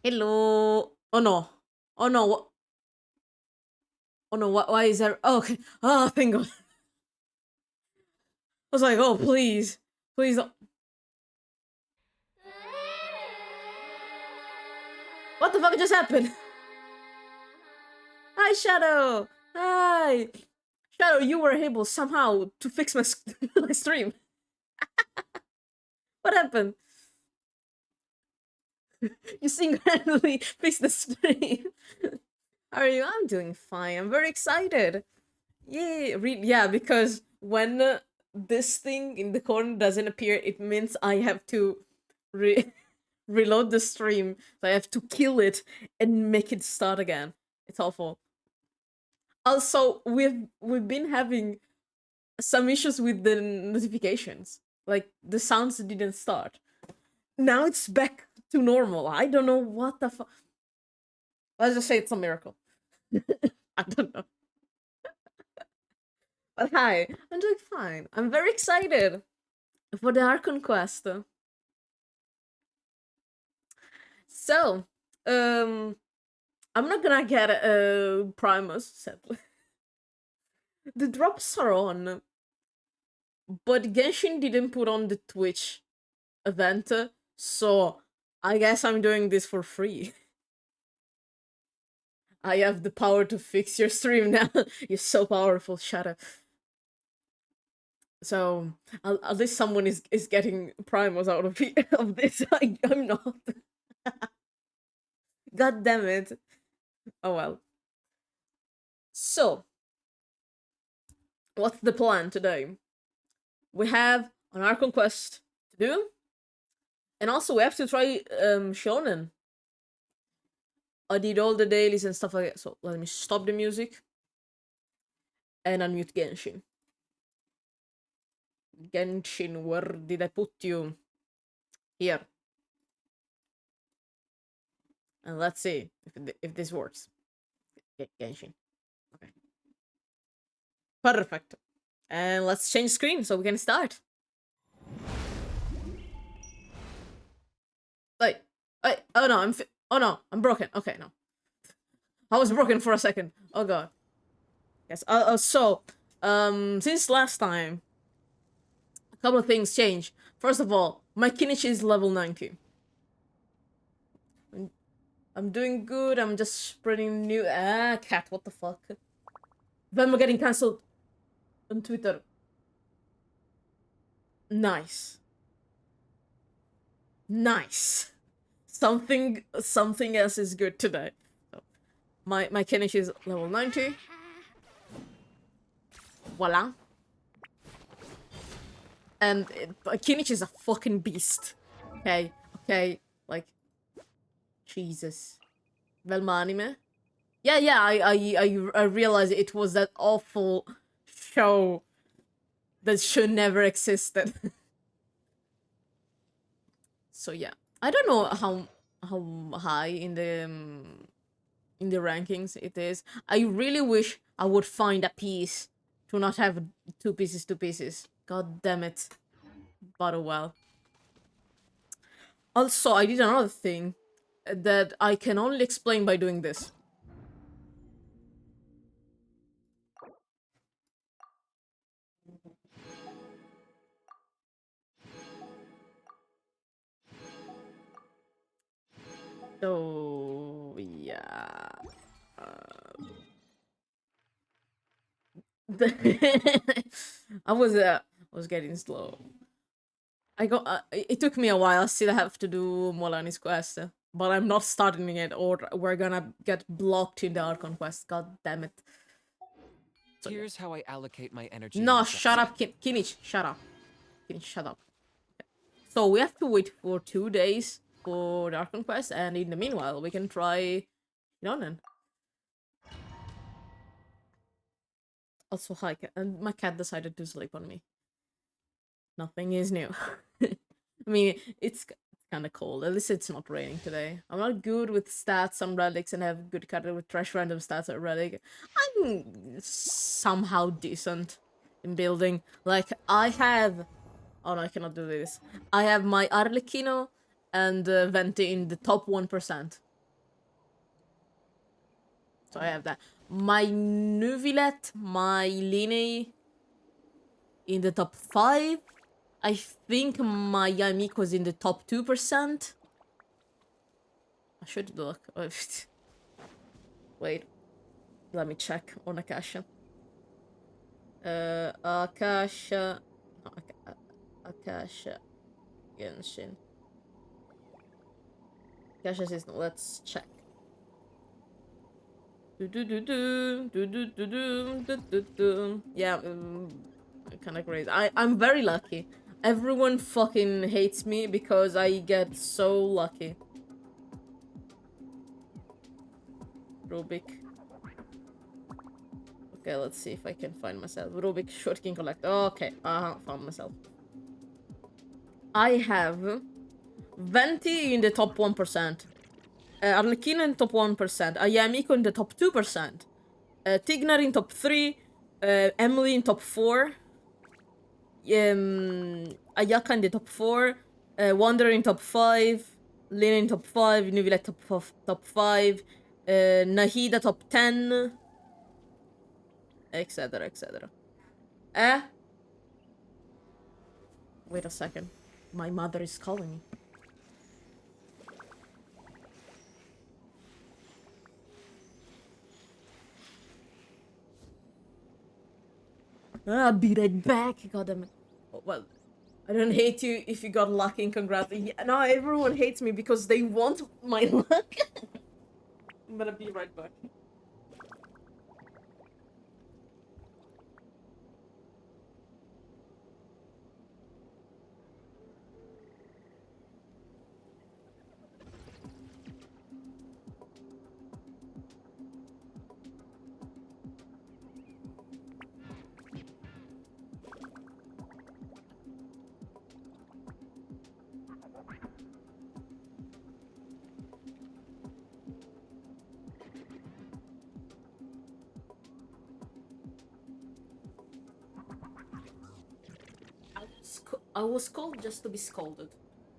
Hello. Oh no. Oh no. Oh no. Why is there? Oh, okay. Oh, thank God. I was like, oh, please. Please don't. What the fuck just happened? Hi, Shadow. Hi. Shadow, you were able somehow to fix my, my stream. What happened? You single-handedly fixed the stream. How are you? I'm doing fine. I'm very excited. Yeah, because when this thing in the corner doesn't appear, it means I have to re reload the stream. So I have to kill it and make it start again. It's awful. Also, we've been having some issues with the notifications. Like the sounds didn't start. Now it's back to normal. I don't know what the fuck. Let's just say it's a miracle. I don't know. But hi, I'm doing fine. I'm very excited for the Archon quest. So, I'm not gonna get a Primus, sadly. The drops are on, but Genshin didn't put on the Twitch event, so I guess I'm doing this for free. I have the power to fix your stream now. You're so powerful, Shadow. So at least someone is getting Primus out of of this. I'm not. God damn it. Oh well. So, what's the plan today? We have an Archon quest to do, and also we have to try Shonen. I did all the dailies and stuff like that. So let me stop the music and unmute Genshin. Genshin, where did I put you? Here. And let's see if this works. Genshin. Okay. Perfect. And let's change screen so we can start. Wait. Wait. Oh no, oh no, I'm broken. Okay, no. I was broken for a second. Oh god. Yes. Since last time, a couple of things changed. First of all, my Kinichi is level 90. I'm doing good. I'm just spreading new. Cat. What the fuck? Venmo getting cancelled on Twitter. Nice. Nice. Something else is good today. So, my Kinichi is level 90. Voila. And Kinichi is a fucking beast. Okay, okay, like Jesus. Velma anime. Yeah. I realized it was that awful show that should never existed. So yeah, I don't know how high in the rankings it is. I really wish I would find a piece to not have two pieces. God damn it. But oh well. Also, I did another thing that I can only explain by doing this. So yeah. I was getting slow. I got it took me a while. I still have to do Molani's quest, but I'm not starting it, or we're gonna get blocked in the Archon quest. God damn it! So, Here's how I allocate my energy. no, shut up, Kinich. Shut up, Kinich. Shut up. So we have to wait for 2 days for the Archon quest, and in the meanwhile, we can try Nonen. Also, hi, and my cat decided to sleep on me. Nothing is new. I mean, it's kind of cold. At least it's not raining today. I'm not good with stats on relics and have good cutter with trash random stats at relic. I'm somehow decent in building. Like, I have... Oh no, I cannot do this. I have my Arlecchino and Venti in the top 1%. So I have that. My Nuvilet, my Linne in the top 5. I think my Yamiko's in the top 2%. I should look. Wait. Let me check on Akasha. Akasha. No, Akasha. Genshin. Akasha says no. Let's check. Yeah, kind of crazy. I'm very lucky. Everyone fucking hates me because I get so lucky. Rubik. Okay, let's see if I can find myself. Rubik Short King Collect. Okay, found myself. I have Venti in the top 1%. Arlecchino in top 1%. Ayamiko in the top 2%. Tignar in top 3. Emily in top 4. Ayaka in the top 4. Wanderer in top 5. Lina in top 5. Nuvile top 5. Nahida top 10. Etc, etc. Wait a second. My mother is calling me. I'll be right back. God damn it. Oh, well, I don't hate you if you got lucky and congrats. Yeah, no, everyone hates me because they want my luck. I'm gonna be right back. I was called just to be scolded.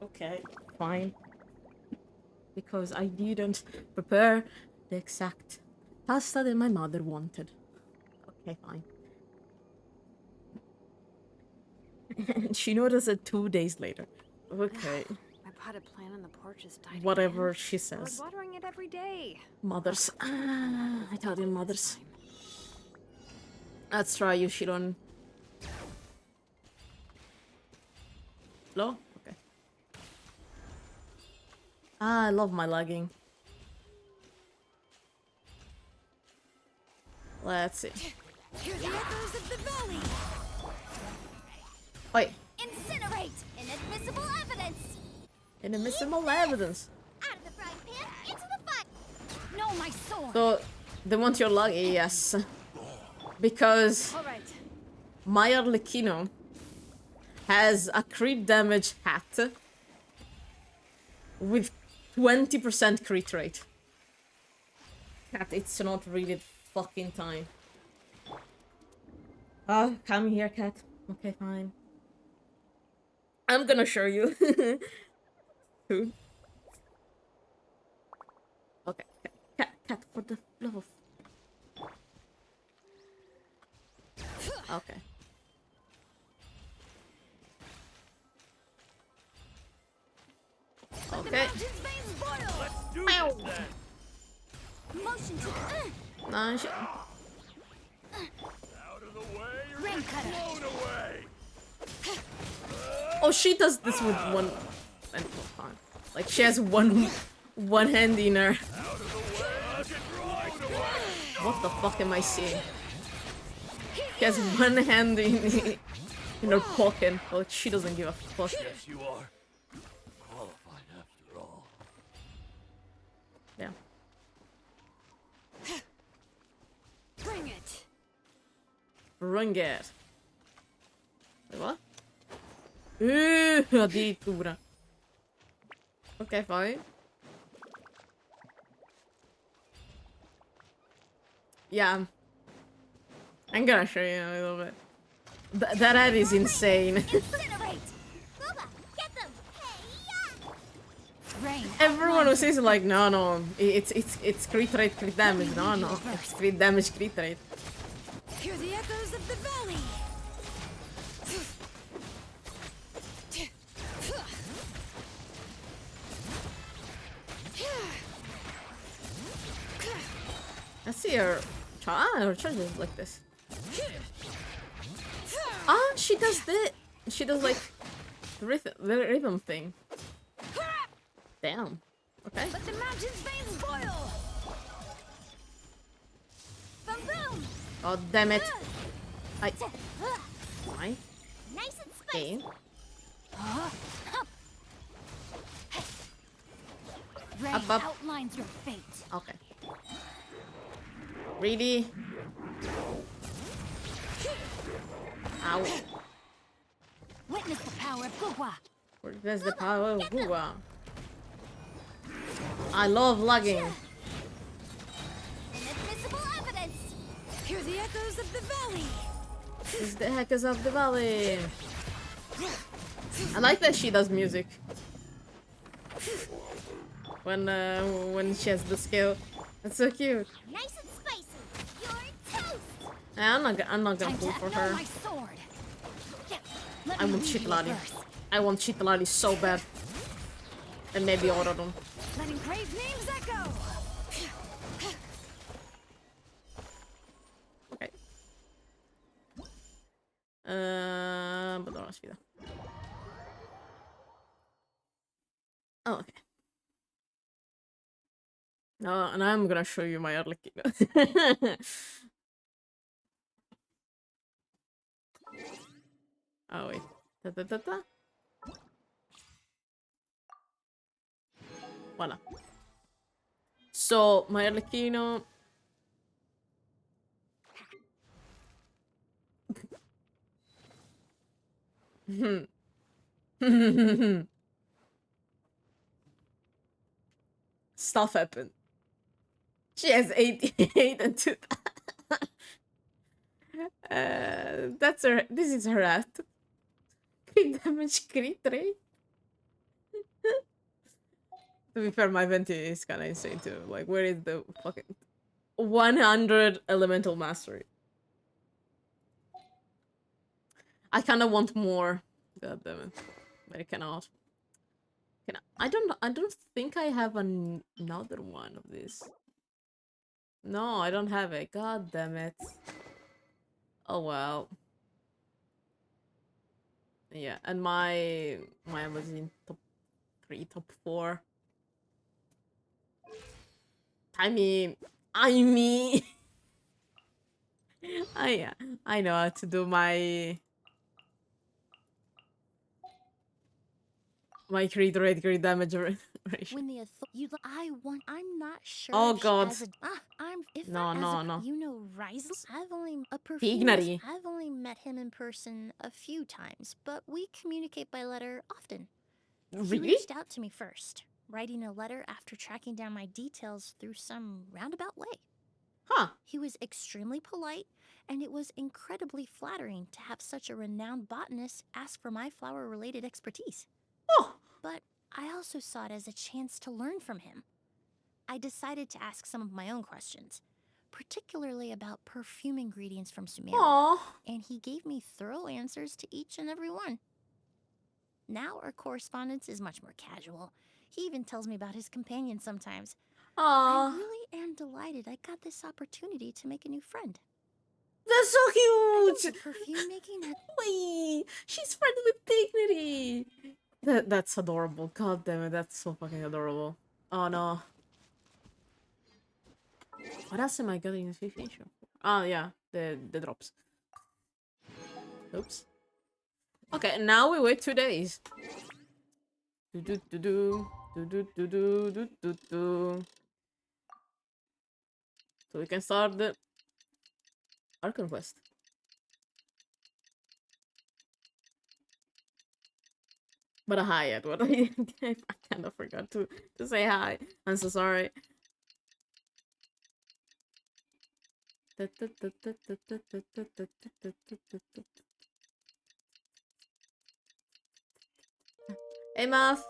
Okay, fine. Because I didn't prepare the exact pasta that my mother wanted. Okay, fine. And she noticed it 2 days later. Okay. My potted plant on the porch is dying. Whatever again. she I was says. watering it every day. Mothers. I told you mothers. Let's try you, Shiron. Hello? Okay. I love my lagging. Let's see. Hear the echoes of the valley. Wait. Incinerate! Inadmissible evidence! Inadmissible evidence. Out of the frying pan, into the fire! No, my sword! So, they want your luck? Yes. Because Alright. my Arlecchino has a crit damage hat with 20% crit rate. Cat, it's not really fucking time. Oh, come here, cat. Okay, fine. I'm gonna show you. Soon. Okay, cat, for the love of... Okay. Okay. Let's do this then. Motion to... Nice. Out of the way, you're Rain getting cutter. blown away. Oh, she does this with one... And fine. Like, she has one hand in her... Out of the way, you're getting blown away. What the fuck am I seeing? She has one hand in her pocket. Well, she doesn't give a fuck. Yes, you are. Qualified after all. Yeah. Bring it! Bring it. Wait, what? Addirittura. Okay, fine. Yeah. I'm gonna show you a little bit. That ad is insane. Incinerate! Booba, get them! Hey, Everyone Sis is like, no, it's crit rate, crit damage. No, it's crit damage, crit rate. Hear the echoes of the valley. I see her. Her charge is like this. She does this. She does like the rhythm thing. Damn. Okay. Let the mountain's veins boil. Boom boom. Oh damn it. Why? Nice and spicy. Okay. Rain Up. outlines your fate. Okay. Really? Ow. Witness the power of Gugwa. There's the power of Gua. I love lagging. Inadmissible evidence. Hear the echoes of the valley. This is the hackers of the valley. I like that she does music. When she has the skill. That's so cute. Nice and spicy. You're toast. I'm not gonna Time pull to for know her. my sword. Yeah, let I me want lead you Chitlali. first. I want Chitlali so bad. And maybe Aurodon. Let engraved names echo. Okay. But no, vida. Oh, okay. No, and I'm gonna show you my Arlecchino. Oh wait. Da. Voila. So my Arlecchino. Stuff happened. She has 88 and 2. That's her. This is her at. Crit damage, crit rate. To be fair, my venti is kind of insane too. Like, where is the fucking 100 elemental mastery? I kind of want more. God damn it, but I cannot. I don't think I have another one of this. No, I don't have it. God damn it. Oh well. Yeah, and mine was in top 3, top 4. I mean, I know how to do my crit rate, crit damage ratio. When the I'm not sure. Oh if she god. has I'm if No, as no, a, no. You know, Rizel. I've only a perfumist. Ignari. I've only met him in person a few times, but we communicate by letter often. He Really? reached out to me first, writing a letter after tracking down my details through some roundabout way. Huh. He was extremely polite, and it was incredibly flattering to have such a renowned botanist ask for my flower-related expertise. Oh. But I also saw it as a chance to learn from him. I decided to ask some of my own questions, particularly about perfume ingredients from Sumeru, Aw. and he gave me thorough answers to each and every one. Now our correspondence is much more casual. He even tells me about his companion sometimes. I Aw. really am delighted I got this opportunity to make a new friend. That's so I cute. think perfume making Wee. She's friends with dignity. That's adorable. God damn it, that's so fucking adorable. Oh no. What else am I getting in this feature? Oh yeah, the drops. Oops. Okay, now we wait 2 days. Do. So we can start the Archon quest. But a hi, Edward. I kind of forgot to say hi. I'm so sorry. Hey, Muff.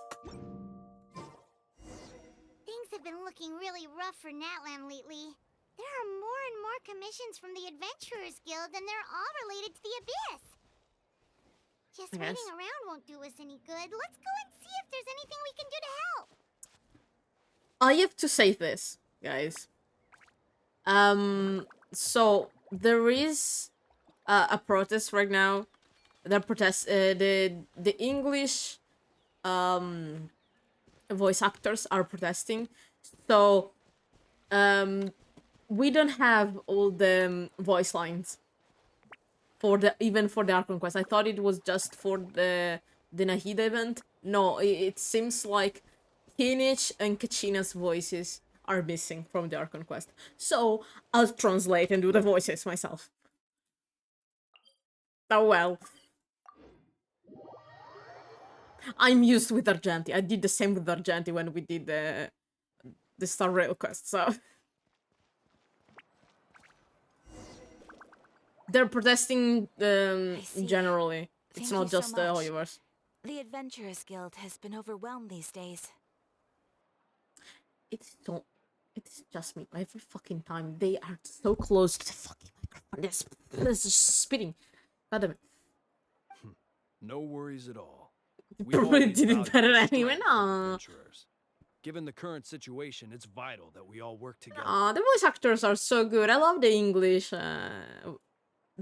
have been looking really rough for Natlan lately. There are more and more commissions from the Adventurers Guild, and they're all related to the Abyss. Just Yes. waiting around won't do us any good. Let's go and see if there's anything we can do to help. I have to say this, guys. So there is a protest right now. The English voice actors are protesting. So we don't have all the voice lines for the Archon quest. I thought it was just for the Nahida event. No, it seems like Kinich and Kachina's voices are missing from the Archon quest. So I'll translate and do the voices myself. Oh well. I'm used with Argenti. I did the same with Argenti when we did the Star Rail quest, so... They're protesting see. generally. Thank It's you not so just the much. Holyverse. The Adventurers Guild has been overwhelmed these days. It's just me. Every fucking time they are so close to the fucking microphone. They're just spitting. God damn it. No worries at all. We probably did it better anyway. Nah. Given the current situation, it's vital that we all work together. The voice actors are so good. I love the English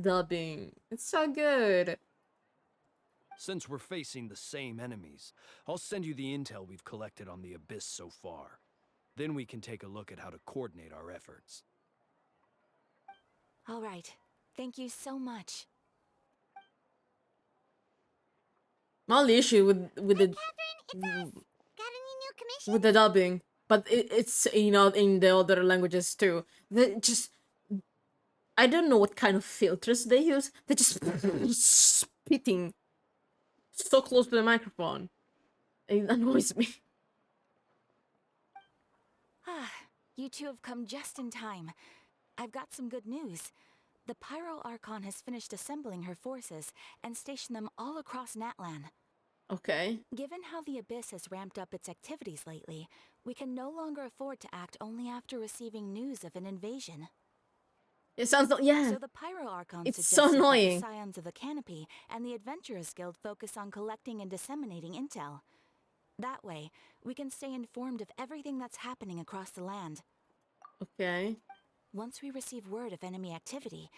dubbing. It's so good. Since we're facing the same enemies, I'll send you the intel we've collected on the Abyss so far. Then we can take a look at how to coordinate our efforts. All right. Thank you so much. My only issue with the Catherine, it's us. Got any new commissions? with the dubbing, but it's in the other languages too. They just, I don't know what kind of filters they use. They're just spitting so close to the microphone. It annoys me. Ah, you two have come just in time. I've got some good news. The Pyro Archon has finished assembling her forces and stationed them all across Natlan. Okay. Given how the Abyss has ramped up its activities lately, we can no longer afford to act only after receiving news of an invasion. It sounds like, yeah. So the Pyro Archon It's suggested so that annoying. the Scions of the Canopy and the Adventurers Guild focus on collecting and disseminating intel. That way, we can stay informed of everything that's happening across the land. Okay. Once we receive word of enemy activity,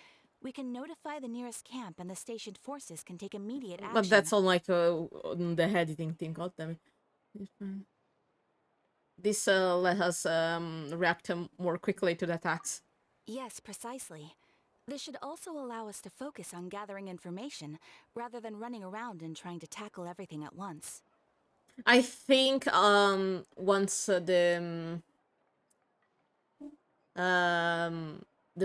we can notify the nearest camp and the stationed forces can take immediate action. But that's on like on the editing thing. God damn it. This let us react more quickly to the attacks. Yes, precisely. This should also allow us to focus on gathering information, rather than running around and trying to tackle everything at once. I think once the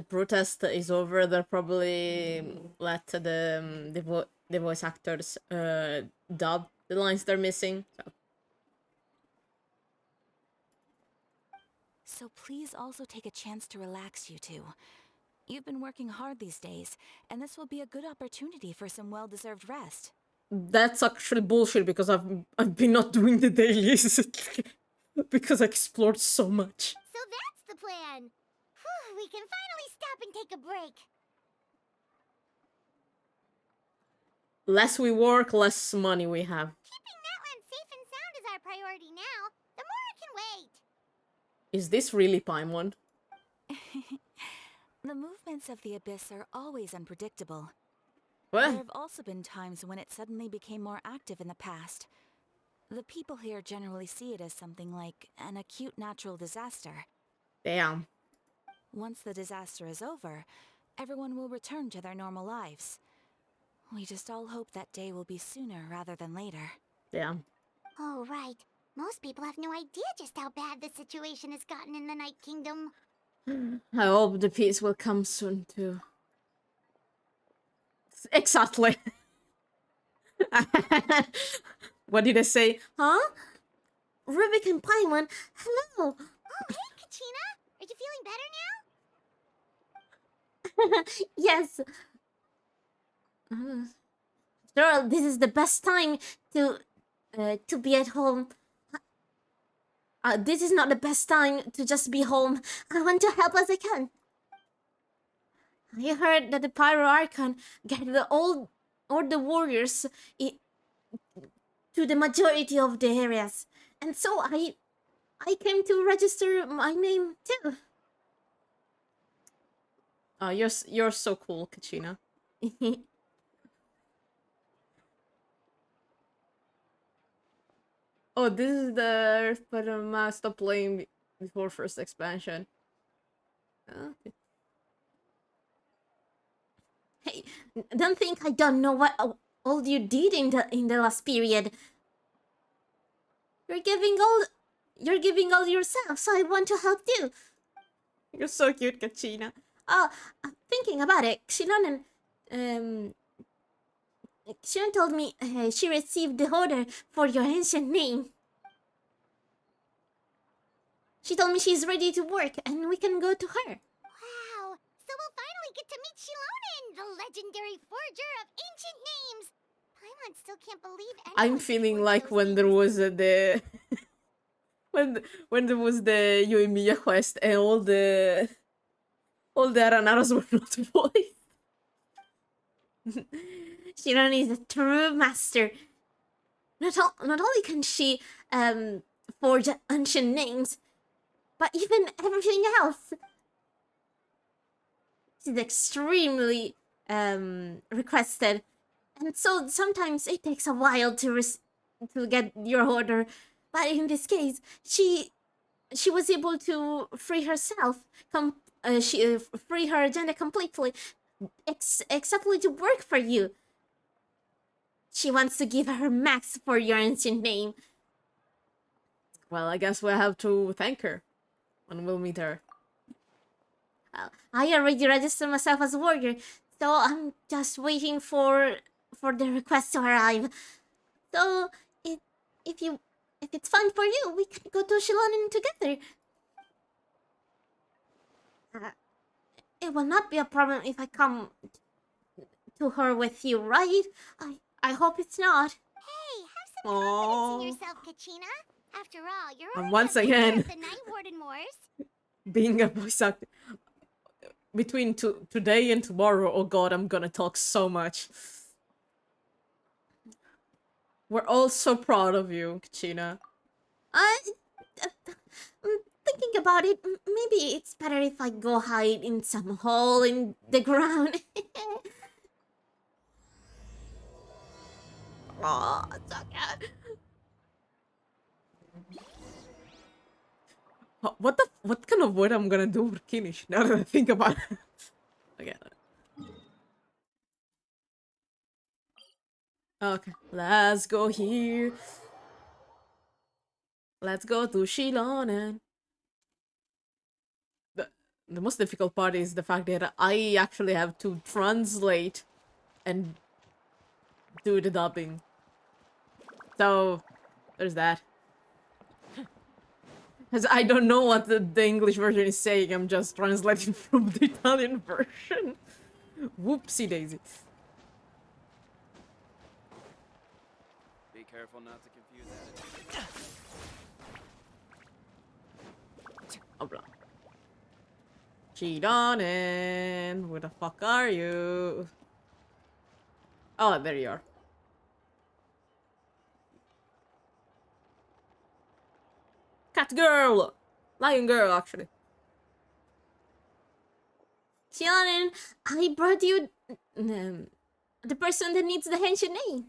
protest is over, they'll probably let the voice actors dub the lines they're missing. So please also take a chance to relax, you two. You've been working hard these days, and this will be a good opportunity for some well-deserved rest. That's actually bullshit because I've been not doing the dailies because I explored so much. So that's the plan. Whew, we can finally stop and take a break. Less we work, less money we have. Keeping Natlan safe and sound is our priority now. The more can wait. Is this really Paimon? The movements of the Abyss are always unpredictable. What? There have also been times when it suddenly became more active in the past. The people here generally see it as something like an acute natural disaster. Damn. Once the disaster is over, everyone will return to their normal lives. We just all hope that day will be sooner rather than later. Damn. Oh, right. Most people have no idea just how bad the situation has gotten in the Night Kingdom. I hope the peace will come soon too. Exactly. What did I say? Huh? Rubik and Paimon, hello. Oh, hey, Kachina. Are you feeling better now? Yes. Sure, this is the best time to be at home. This is not the best time to just be home. I want to help as I can. I heard that the Pyro Archon guided all the warriors to the majority of the areas, and so I came to register my name too. Oh, you're so cool, Kachina. Oh, this is the Spider-Man stop playing before first expansion. Okay. Hey, don't think I don't know what all you did in the last period. You're giving all yourself, so I want to help you. You're so cute, Kachina. Oh, I'm thinking about it. Um, Xilan told me she received the order for your ancient name. She told me she's ready to work and we can go to her. Wow! So we'll finally get to meet Shilonen, the legendary forger of ancient names! Paimon still can't believe anyone I'm could feeling forge like those when there names. was the when there was the Yoimiya quest and all the Aranaras were not voiced. Shiran is a true master. Not only can she forge ancient names, but even everything else. She's extremely requested, and so sometimes it takes a while to get your order. But in this case, she was able to free herself, free her agenda completely, exactly to work for you. She wants to give her max for your ancient name. Well, I guess we'll have to thank her when we'll meet her. Well, I already registered myself as a warrior, so I'm just waiting for the request to arrive. So, if it's fun for you, we can go to Shilonen together. It will not be a problem if I come to her with you, right? I hope it's not. Hey, have some confidence in Aww. yourself, Kachina. After all, you're And already once a member again, of the Night Warden Wars. being a voice actor between today and tomorrow, oh god, I'm gonna talk so much. We're all so proud of you, Kachina. I, thinking about it, maybe it's better if I go hide in some hole in the ground. Oh, so good. What kind of wood I'm gonna do for Kinish now that I think about it? Okay. Okay, let's go here. Let's go to Shilonen. The most difficult part is the fact that I actually have to translate and do the dubbing. So, there's that. Because I don't know what the English version is saying, I'm just translating from the Italian version. Whoopsie daisy. Be careful not to confuse that. Obla. Shilonen, where the fuck are you? Oh, there you are. Cat girl! Lion girl, actually. Shilonen, I brought you the person that needs the henshin name.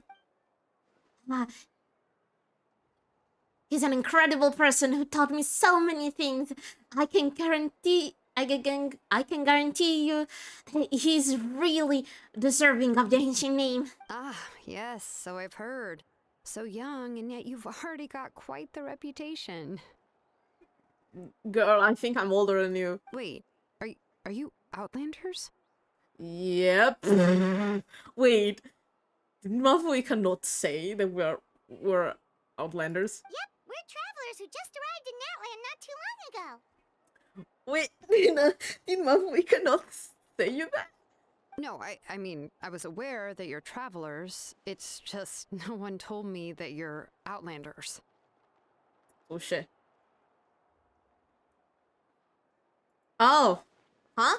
He's an incredible person who taught me so many things. I can guarantee you that he's really deserving of the ancient name. Ah, yes, so I've heard. So young, and yet you've already got quite the reputation. Girl, I think I'm older than you. Wait, are you Outlanders? Yep. Wait. Did Malfoy cannot say that we're Outlanders? Yep, we're travelers who just arrived in Natland not too long ago. Wait, did Malfoy cannot say you that? No, I mean, I was aware that you're travelers. It's just no one told me that you're Outlanders. Oh shit. Oh, huh?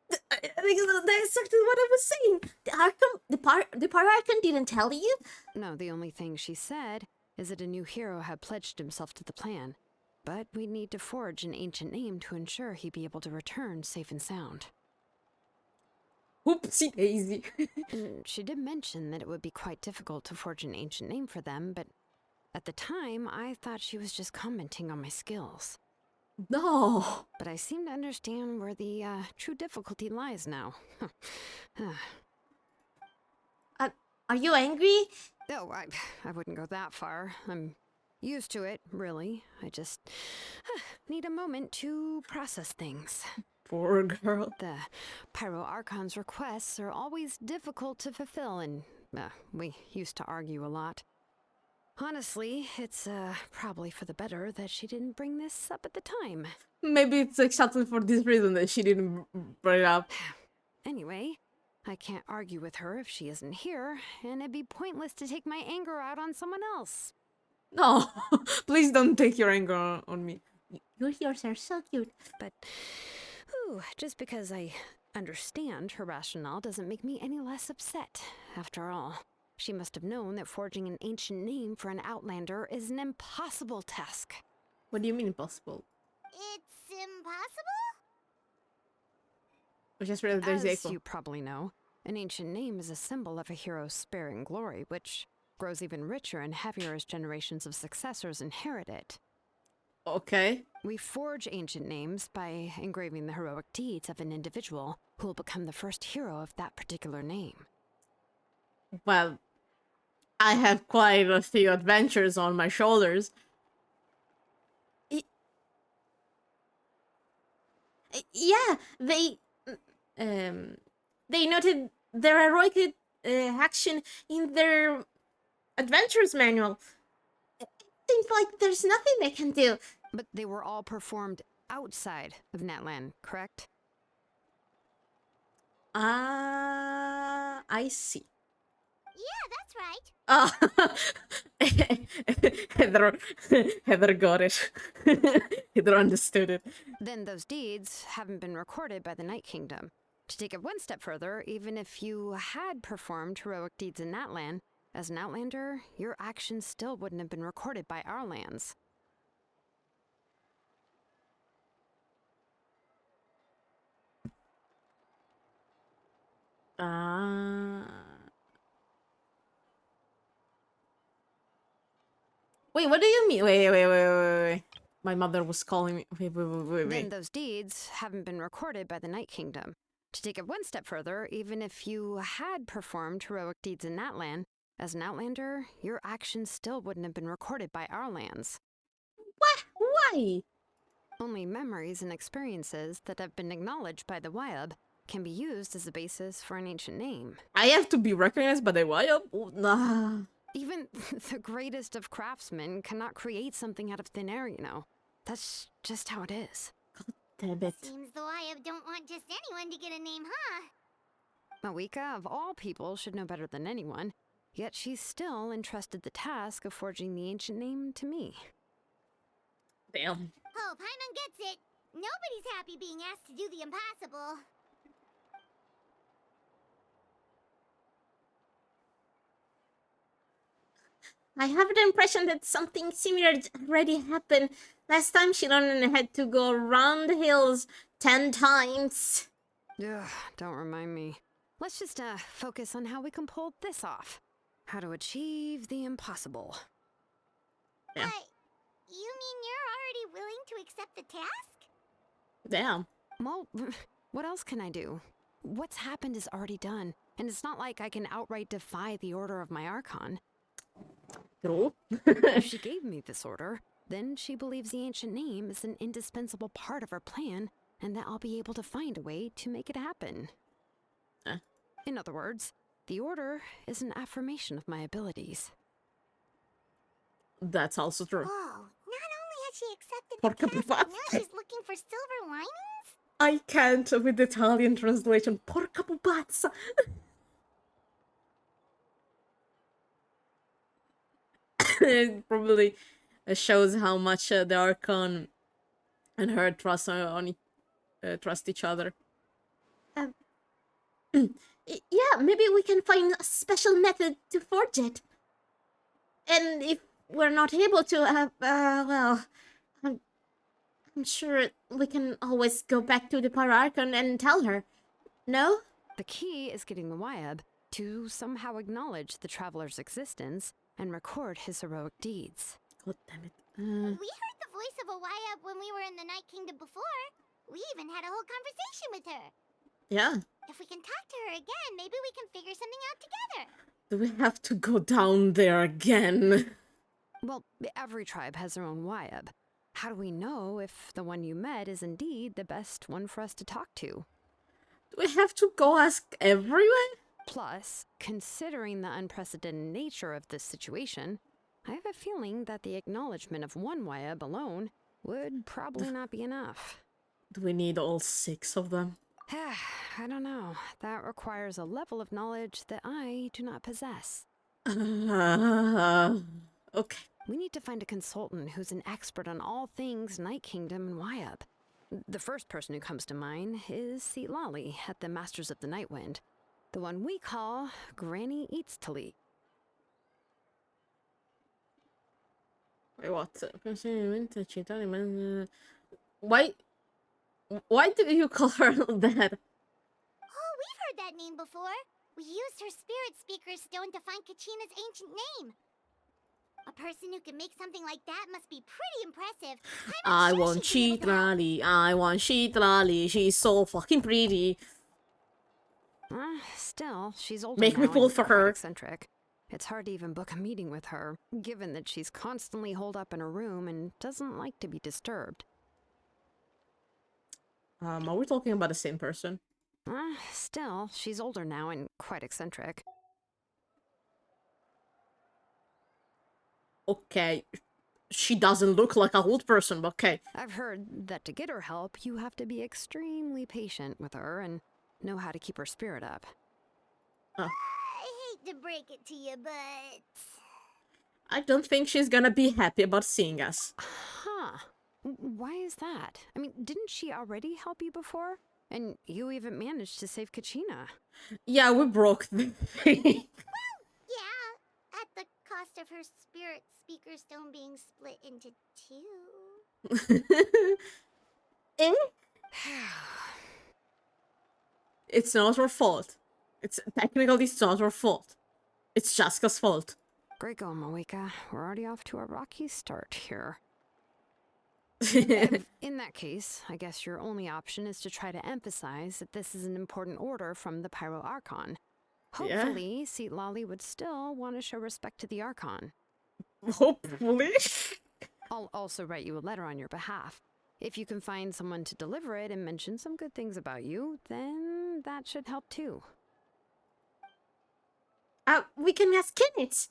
That's exactly what I was saying. The Arkham, the Pyro Archon didn't tell you? No, the only thing she said is that a new hero had pledged himself to the plan. But we'd need to forge an ancient name to ensure he'd be able to return safe and sound. Oopsie daisy. And she did mention that it would be quite difficult to forge an ancient name for them, but at the time, I thought she was just commenting on my skills. No. But I seem to understand where the true difficulty lies now. Are you angry? No, I wouldn't go that far. I'm used to it, really. I just need a moment to process things. Poor girl. The Pyro Archon's requests are always difficult to fulfill, and we used to argue a lot. Honestly, it's probably for the better that she didn't bring this up at the time. Maybe it's exactly for this reason that she didn't bring it up. Anyway, I can't argue with her if she isn't here, and it'd be pointless to take my anger out on someone else. No, please don't take your anger on me. Your ears are so cute. But, just because I understand her rationale doesn't make me any less upset. After all, she must have known that forging an ancient name for an Outlander is an impossible task. What do you mean impossible? It's impossible? I just read there's the As echo. you probably know, an ancient name is a symbol of a hero's sparing glory, which grows even richer and heavier as generations of successors inherit it. Okay. We forge ancient names by engraving the heroic deeds of an individual who will become the first hero of that particular name. Well, I have quite a few adventures on my shoulders. Yeah, they noted their heroic action in their adventures manual. It seems like there's nothing they can do. But they were all performed outside of Natlan, correct? I see. Yeah, that's right. Heather, Heather got it. Heather understood it. Then those deeds haven't been recorded by the Night Kingdom. To take it one step further, even if you had performed heroic deeds in Natlan, as an Outlander, your actions still wouldn't have been recorded by our lands. Wait, what do you mean? Wait. My mother was calling me. Wait. Then those deeds haven't been recorded by the Night Kingdom. To take it one step further, even if you had performed heroic deeds in Natlan, as an Outlander, your actions still wouldn't have been recorded by our lands. What? Why? Only memories and experiences that have been acknowledged by the Wyab can be used as a basis for an ancient name. I have to be recognized by the Wyab? Nah. Even the greatest of craftsmen cannot create something out of thin air, you know. That's just how it is. Damn it. Seems the Wyab don't want just anyone to get a name, huh? Mawika, of all people, should know better than anyone, yet she's still entrusted the task of forging the ancient name to me. Damn. Oh, Paimon gets it. Nobody's happy being asked to do the impossible. I have the impression that something similar already happened. Last time Shironen had to go around the hills 10 times. Ugh, don't remind me. Let's just focus on how we can pull this off. How to achieve the impossible. Yeah. But you mean you're already willing to accept the task? Damn. Well, what else can I do? What's happened is already done, and it's not like I can outright defy the order of my Archon. True. If she gave me this order, then she believes the ancient name is an indispensable part of her plan, and that I'll be able to find a way to make it happen. In other words, the order is an affirmation of my abilities. That's also true. Whoa, not only has she accepted Porca the task, but pupazza. now she's looking for silver linings? I can't with the Italian translation. Porca pupazza. It probably shows how much the Archon and her trust on trust each other. Yeah, maybe we can find a special method to forge it. And if we're not able to, well, I'm sure we can always go back to the Archon and tell her. No? The key is getting the Wyab to somehow acknowledge the traveler's existence and record his heroic deeds. God damn it. We heard the voice of a Wyab when we were in the Night Kingdom before. We even had a whole conversation with her. Yeah. If we can talk to her again, maybe we can figure something out together. Do we have to go down there again? Well, every tribe has their own Wyab. How do we know if the one you met is indeed the best one for us to talk to? Do we have to go ask everyone? Plus, considering the unprecedented nature of this situation, I have a feeling that the acknowledgement of one Wyab alone would probably not be enough. Do we need all 6 of them? I don't know. That requires a level of knowledge that I do not possess. Okay. We need to find a consultant who's an expert on all things Night Kingdom and Wyab. The first person who comes to mind is Lali at the Masters of the Nightwind, the one we call Granny Eats Tali. Wait, what? Why do you call her that? Oh, we've heard that name before. We used her spirit speaker stone to find Kachina's ancient name. A person who can make something like that must be pretty impressive. I sure want she'd be able to help. Lali. I want Lali. She's so fucking pretty. Still, she's older Make now me pull and for quite her. eccentric. It's hard to even book a meeting with her, given that she's constantly holed up in her room and doesn't like to be disturbed. Are we talking about the same person? Still, she's older now and quite eccentric. Okay. She doesn't look like an old person, but okay. I've heard that to get her help, you have to be extremely patient with her and know how to keep her spirit up. I hate to break it to you, but... I don't think she's gonna be happy about seeing us. Huh. Why is that? I mean, didn't she already help you before? And you even managed to save Kachina. Yeah, we broke the thing. Yeah, at the cost of her spirit speaker stone being split into 2. Eh? It's not her fault. It's technically it's not her fault. It's Jaska's fault. Great going, Moeka. We're already off to a rocky start here. In that case, I guess your only option is to try to emphasize that this is an important order from the Pyro Archon. Hopefully, Lali would still want to show respect to the Archon. Hopefully. I'll also write you a letter on your behalf. If you can find someone to deliver it and mention some good things about you, then that should help too. We can ask Kenneth.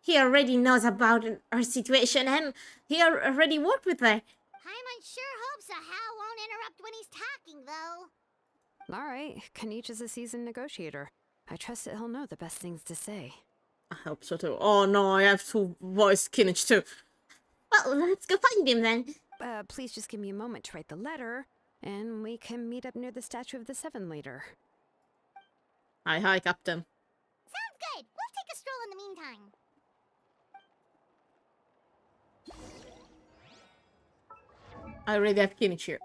He already knows about our situation and he already worked with her. Paimon sure hopes a Hal won't interrupt when he's talking, though. All right, Kanich is a seasoned negotiator. I trust that he'll know the best things to say. I hope so too. Oh no, I have to voice Kinich too. Well, let's go find him then. Please just give me a moment to write the letter, and we can meet up near the Statue of the Seven later. Hi, Captain. Sounds good. We'll take a stroll in the meantime. I already have Kinich here.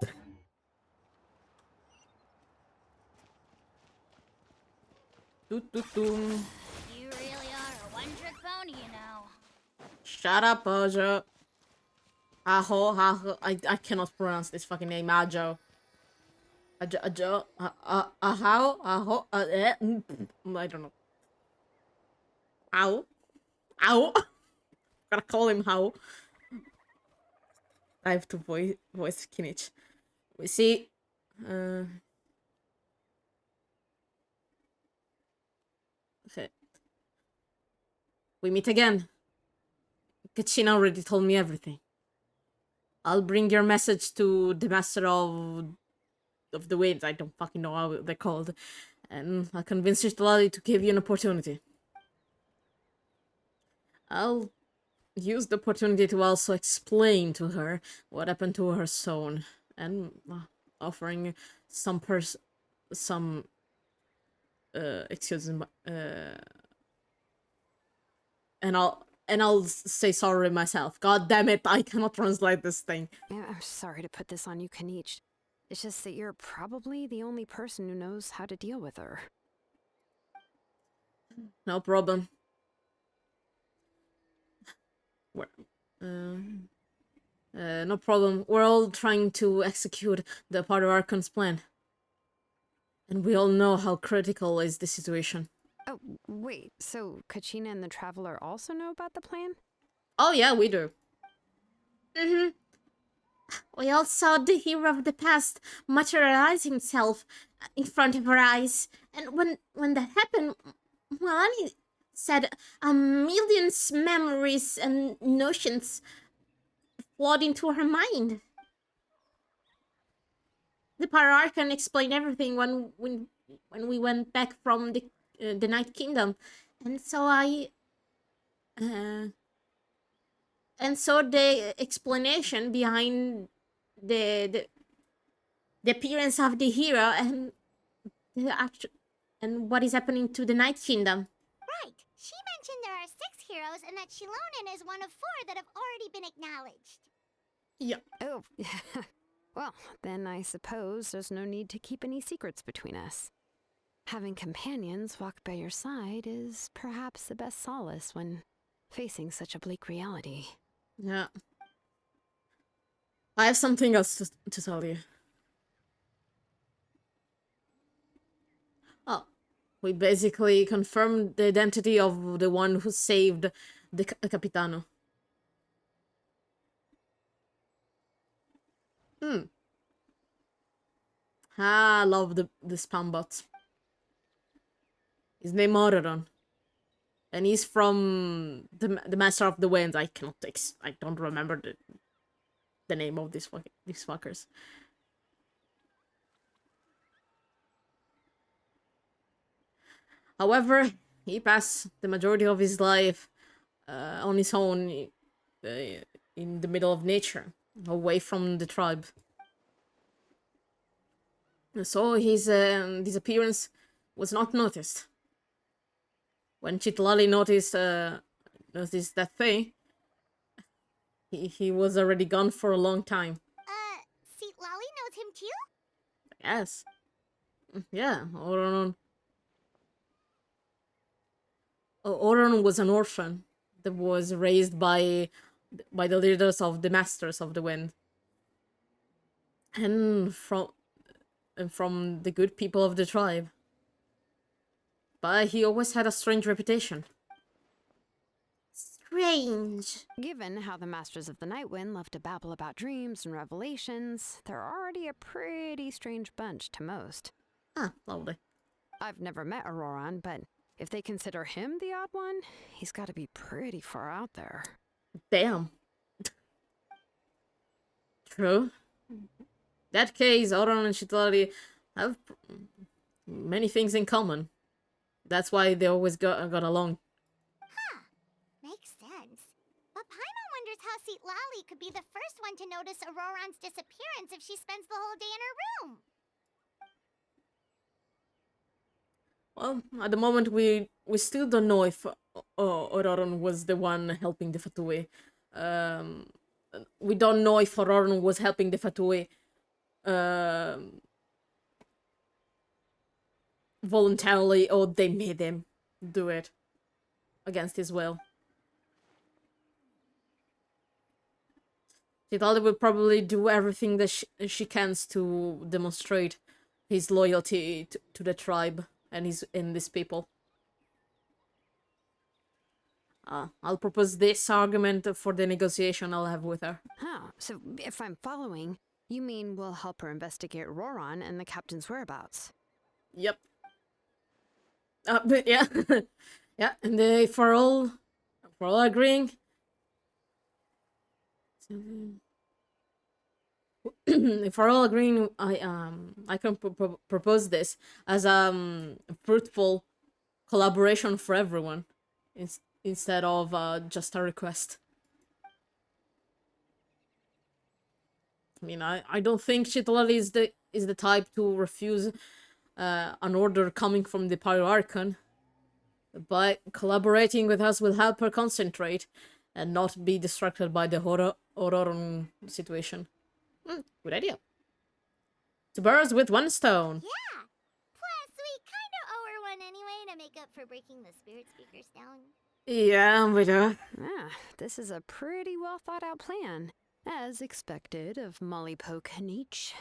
You really are a one-trick pony, you know. Shut up, Bojo. Aho. I cannot pronounce this fucking name. Ajo. I don't know. Ow. Gotta call him how. I have to voice Kinich. We see. Okay. We meet again. Kachina already told me everything. I'll bring your message to the master of the waves. I don't fucking know how they're called. And I'll convince Lali to give you an opportunity. I'll use the opportunity to also explain to her what happened to her son, and offering some excuse me, and I'll say sorry myself. God damn it, I cannot translate this thing. Yeah, I'm sorry to put this on you, Kanichi. It's just that you're probably the only person who knows how to deal with her. No problem. No problem. We're all trying to execute the part of Archon's plan. And we all know how critical is the situation. Oh, wait, so Kachina and the Traveler also know about the plan? Oh yeah, we do. Mm-hmm. We all saw the hero of the past materialize himself in front of our eyes. And when that happened, Melanie said millions memories and notions flood into her mind. The Pararchan explained everything when we went back from the Night Kingdom, and so and so the explanation behind the the appearance of the hero and the actual and what is happening to the Night Kingdom. Right. She mentioned there are 6 heroes and that Shilonen is one of 4 that have already been acknowledged. Yeah. Oh, well, then I suppose there's no need to keep any secrets between us. Having companions walk by your side is perhaps the best solace when facing such a bleak reality. Yeah. I have something else to tell you. Oh, we basically confirmed the identity of the one who saved the Capitano. I love the spam bots. His name Auroron. And he's from the Master of the Winds. I don't remember the name of these fuckers. However, he passed the majority of his life on his own in the middle of nature, away from the tribe. So his disappearance was not noticed. When Chitlali noticed that thing, he was already gone for a long time. Seat Lolly knows him too? Yes. Yeah, Auroron was an orphan that was raised by the leaders of the Masters of the Wind. And from the good people of the tribe. But he always had a strange reputation. Strange. Given how the Masters of the Night Wind love to babble about dreams and revelations, they're already a pretty strange bunch to most. Ah, lovely. I've never met Auroron, but if they consider him the odd one, he's got to be pretty far out there. Damn. True. That case, Auron and Shitlari have many things in common. That's why they always got along. Huh. Makes sense. But Paimon wonders how Seat Lolly could be the first one to notice Auroron's disappearance if she spends the whole day in her room. Well, at the moment, we still don't know if Auroron was the one helping the Fatui. We don't know if Auroron was helping the Fatui voluntarily, or they made him do it against his will. Chitali will probably do everything that she can to demonstrate his loyalty to the tribe and these people. I'll propose this argument for the negotiation I'll have with her. Huh, so if I'm following, you mean we'll help her investigate Auroron and the captain's whereabouts? Yep. But yeah. Yeah, and if we're all agreeing, if we're all agreeing, I can propose this as fruitful collaboration for everyone, instead of just a request. I mean, I don't think Chitlali is the type to refuse an order coming from the Pyro Archon. But collaborating with us will help her concentrate and not be distracted by the Auroron situation. Good idea. Two birds with one stone. Yeah. Plus, we kind of owe her one anyway to make up for breaking the spirit speakers down. Yeah, we do. Ah, this is a pretty well thought out plan, as expected of Molly Poke Nietzsche.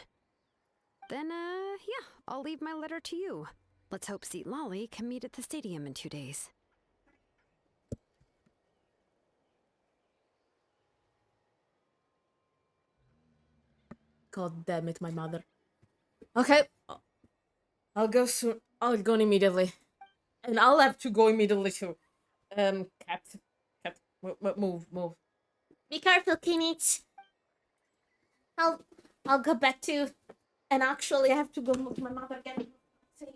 Then, yeah, I'll leave my letter to you. Let's hope Seat Lolly can meet at the stadium in 2 days. God damn it, my mother. Okay, I'll go soon. I'll go immediately, and I'll have to go immediately too. Cat, move. Be careful, Kinich. I'll go back to, and actually I have to go move my mother again. See.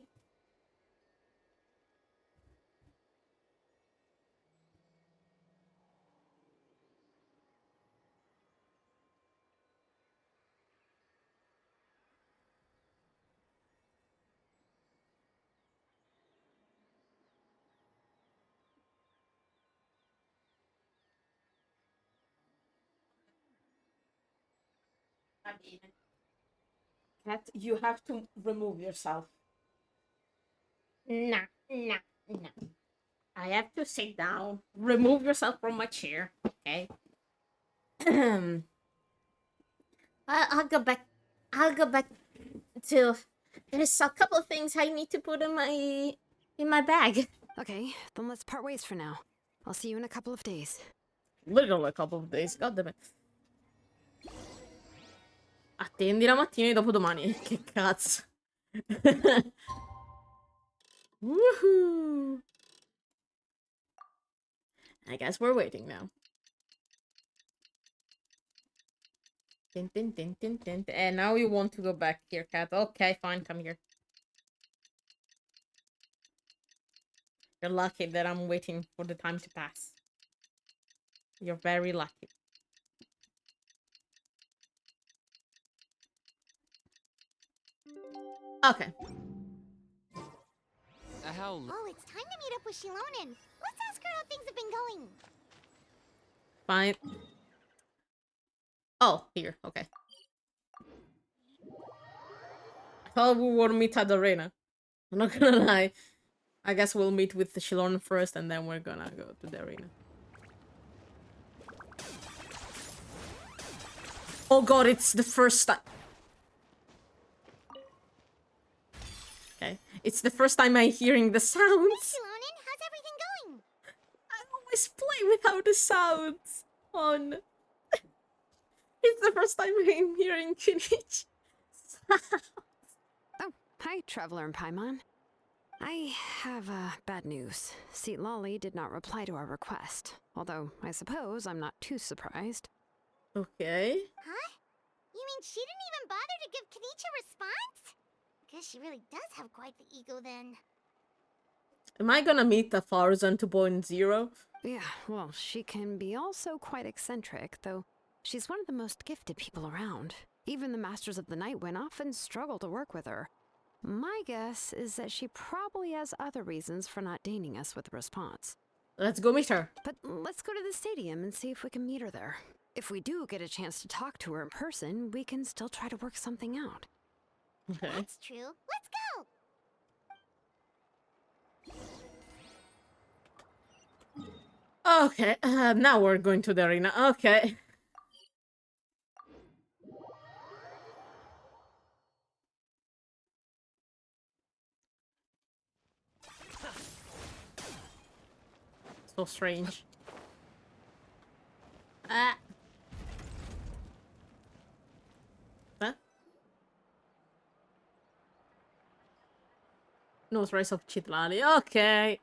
Cat, you have to remove yourself. Nah. I have to sit down. Remove yourself from my chair. Okay. I'll go back. I'll go back to. There's a couple of things I need to put in my bag. Okay, then let's part ways for now. I'll see you in a couple of days. Literally a couple of days. God damn it. Attendi la mattina di dopodomani. Che cazzo. Woohoo! I guess we're waiting now. And now you want to go back here, Cat. Okay, fine, come here. You're lucky that I'm waiting for the time to pass. You're very lucky. Okay. How Oh, it's time to meet up with Shilonen. Let's ask her how things have been going. Fine. Oh, here. Okay. I thought we would meet at the arena. I'm not gonna lie. I guess we'll meet with the Shilon first and then we're gonna go to the arena. Oh god, it's the first time. Okay. It's the first time I'm hearing the sounds. Shilonen, how's everything going? I always play without the sounds on. It's the first time I'm hearing Kinich. Oh, hi, Traveler and Paimon. I have bad news. Seat Lolly did not reply to our request, although I suppose I'm not too surprised. Okay. Huh? You mean she didn't even bother to give Kenichi a response? Guess she really does have quite the ego then. Am I gonna meet the Farzan 2.0? Yeah, well, she can be also quite eccentric, though she's one of the most gifted people around. Even the Masters of the Nightwind often struggle to work with her. My guess is that she probably has other reasons for not deigning us with a response. Let's go meet her. But let's go to the stadium and see if we can meet her there. If we do get a chance to talk to her in person, we can still try to work something out. Okay. That's true. Let's go! Okay, now we're going to the arena. Okay. So strange. Ah. Huh? No trace of Chitlali. Okay.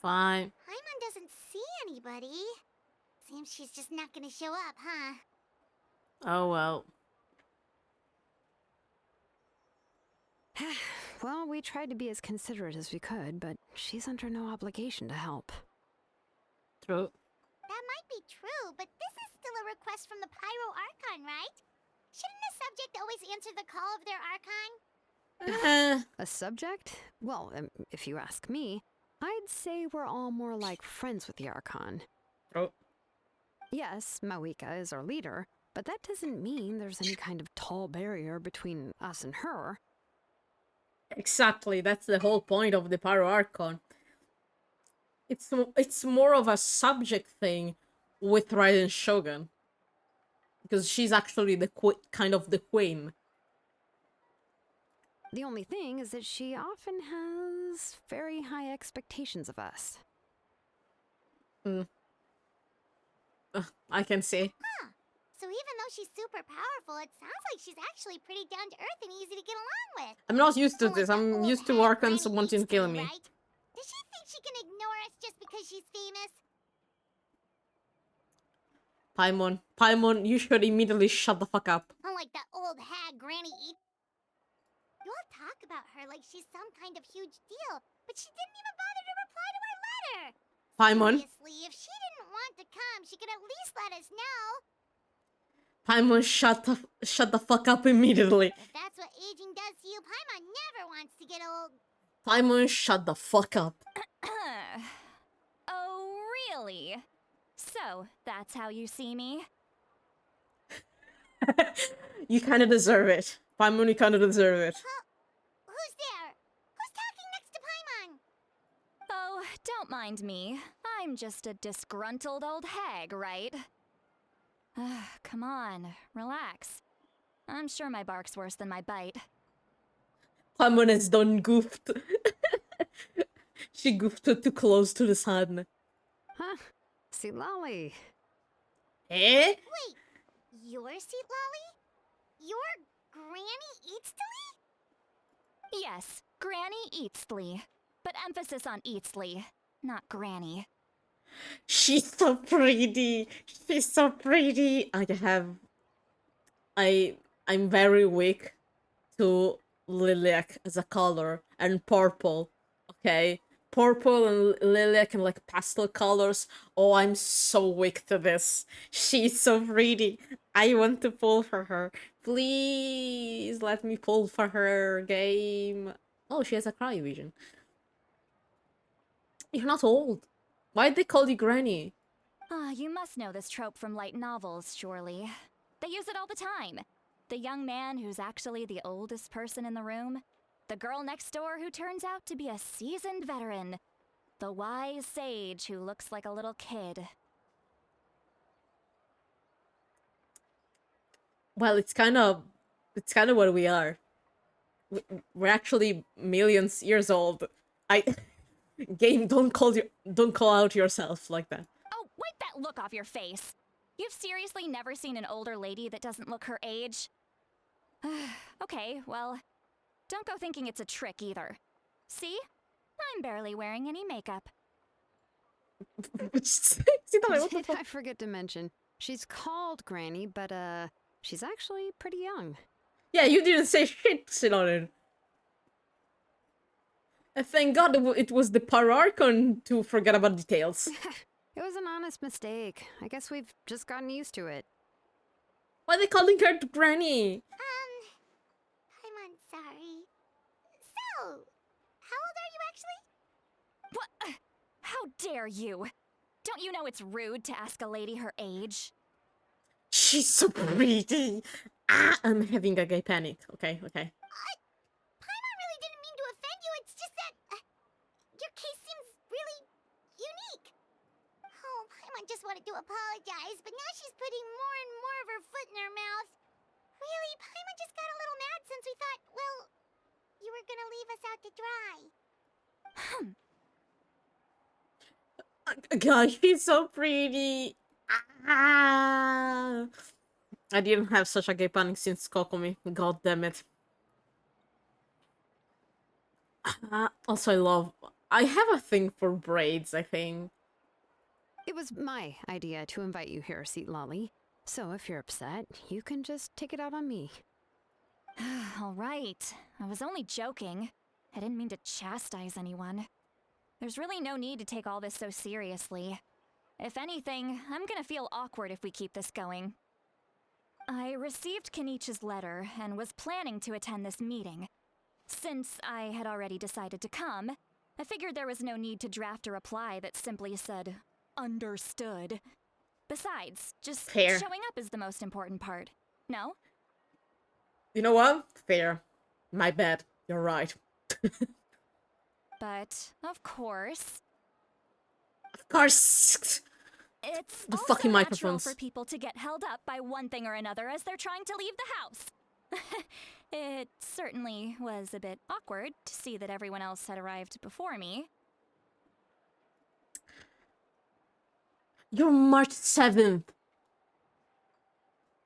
Fine. Paimon doesn't see anybody. Seems she's just not gonna show up, huh? Oh well. Well, we tried to be as considerate as we could, but she's under no obligation to help. True. That might be true, but this is still a request from the Pyro Archon, right? Shouldn't a subject always answer the call of their archon? A subject? Well, if you ask me, I'd say we're all more like friends with the Archon. Oh. Yes, Mawika is our leader, but that doesn't mean there's any kind of tall barrier between us and her. Exactly, that's the whole point of the Pyro Archon. It's more of a subject thing with Raiden Shogun. Because she's actually the kind of the queen. The only thing is that she often has very high expectations of us. I can see. So even though she's super powerful, it sounds like she's actually pretty down to earth and easy to get along with. I'm not used to Unlike this. that I'm old used to hag Archons Granny wanting to kill Eastman, me. right? Does she think she can ignore us just because she's famous? Paimon, you should immediately shut the fuck up. Unlike that old hag Granny Eastman. You all talk about her like she's some kind of huge deal, but she didn't even bother to reply to our letter. Paimon, Seriously, if she didn't want to come, she could at least let us know. Paimon, shut the fuck up immediately. If that's what aging does to you, Paimon never wants to get old. Paimon, shut the fuck up. Oh, really? So, that's how you see me? You kind of deserve it. Paimon, you kind of deserve it. Who's there? Who's talking next to Paimon? Oh, don't mind me. I'm just a disgruntled old hag, right? Come on, relax. I'm sure my bark's worse than my bite. Paimon has done goofed. She goofed too close to the sun. Huh? See, Lolly. Eh? Wait, your seat, Lolly? You're Granny Eatsley? Yes, Granny Eatsley. But emphasis on Eatsley, not Granny. She's so pretty. She's so pretty. I'm very weak to lilac as a color and purple. Okay? Purple and lilac and like pastel colors. Oh, I'm so weak to this. She's so pretty. I want to pull for her. Please let me pull for her, game. Oh, she has a cry vision. You're not old. Why'd they call you Granny? Ah, you must know this trope from light novels, surely. They use it all the time. The young man who's actually the oldest person in the room. The girl next door who turns out to be a seasoned veteran. The wise sage who looks like a little kid. Well, it's kind of what we are. We're actually millions years old. Game, don't call out yourself like that. Oh, wipe that look off your face! You've seriously never seen an older lady that doesn't look her age? Okay, well, don't go thinking it's a trick either. See? I'm barely wearing any makeup. See that? What the Did fuck? I forget to mention? She's called Granny, but she's actually pretty young. Yeah, you didn't say shit, Synonym. Thank God it was the Pararchon to forget about details. It was an honest mistake. I guess we've just gotten used to it. Why are they calling her Granny? I'm sorry. So, how old are you actually? What? How dare you? Don't you know it's rude to ask a lady her age? She's so pretty. Ah, I'm having a gay panic. Okay. Paimon really didn't mean to offend you. It's just that your case seems really unique. Oh, Paimon just wanted to apologize, but now she's putting more and more of her foot in her mouth. Really, Paimon just got a little mad since we thought, well, you were gonna leave us out to dry. Gosh, she's so pretty. Ah. I didn't have such a gay panic since Kokomi. God damn it. Also, I have a thing for braids, I think. It was my idea to invite you here, Seat Lolly. So if you're upset, you can just take it out on me. All right. I was only joking. I didn't mean to chastise anyone. There's really no need to take all this so seriously. If anything, I'm gonna feel awkward if we keep this going. I received Kenichi's letter and was planning to attend this meeting. Since I had already decided to come, I figured there was no need to draft a reply that simply said, understood. Besides, just Fair. showing up is the most important part. No? You know what? Fair. My bad. You're right. But, of course, Of course. it's The also fucking natural microphones. for people to get held up by one thing or another as they're trying to leave the house. It certainly was a bit awkward to see that everyone else had arrived before me. You're March 7th.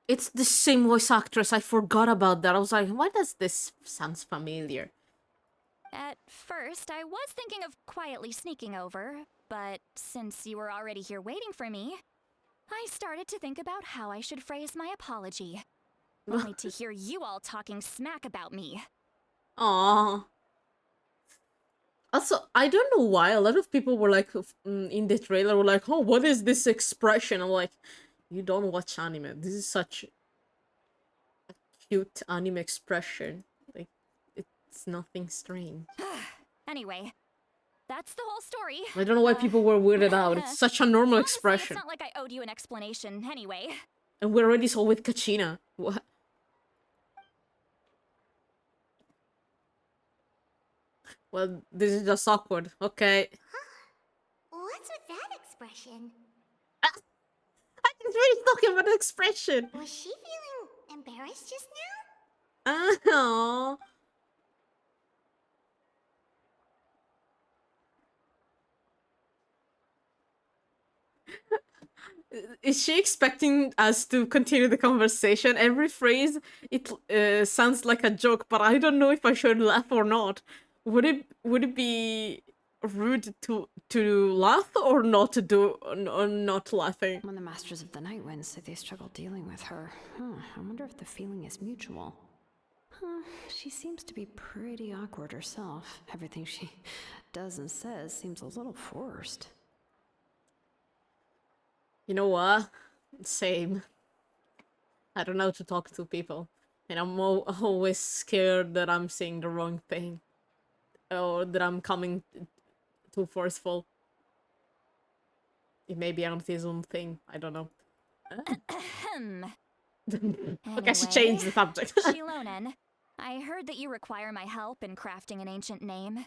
It's the same voice actress. I forgot about that. I was like, why does this sounds familiar? At first, I was thinking of quietly sneaking over, but since you were already here waiting for me, I started to think about how I should phrase my apology. Only to hear you all talking smack about me. Aww. Also, I don't know why a lot of people were like, in the trailer, were like, oh, what is this expression? I'm like, you don't watch anime. This is such a cute anime expression. Like, it's nothing strange. Anyway, that's the whole story. I don't know why people were weirded out. It's such a normal Honestly, expression. it's not like I owed you an explanation anyway. And we already saw with Kachina. What? Well, this is just awkward. Okay. What's with that expression? I didn't really talking about the expression. Was she feeling embarrassed just now? Oh. Is she expecting us to continue the conversation? Every phrase, it sounds like a joke, but I don't know if I should laugh or not. Would it be rude to laugh or not to do or not laughing? When the Masters of the Night Wind say they struggle dealing with her, I wonder if the feeling is mutual. She seems to be pretty awkward herself. Everything she does and says seems a little forced. You know what? Same. I don't know how to talk to people. And I'm always scared that I'm saying the wrong thing. Or that I'm coming too forceful. It may be an autism thing. I don't know. Okay, she changed the subject. Shilonen, I heard that you require my help in crafting an ancient name.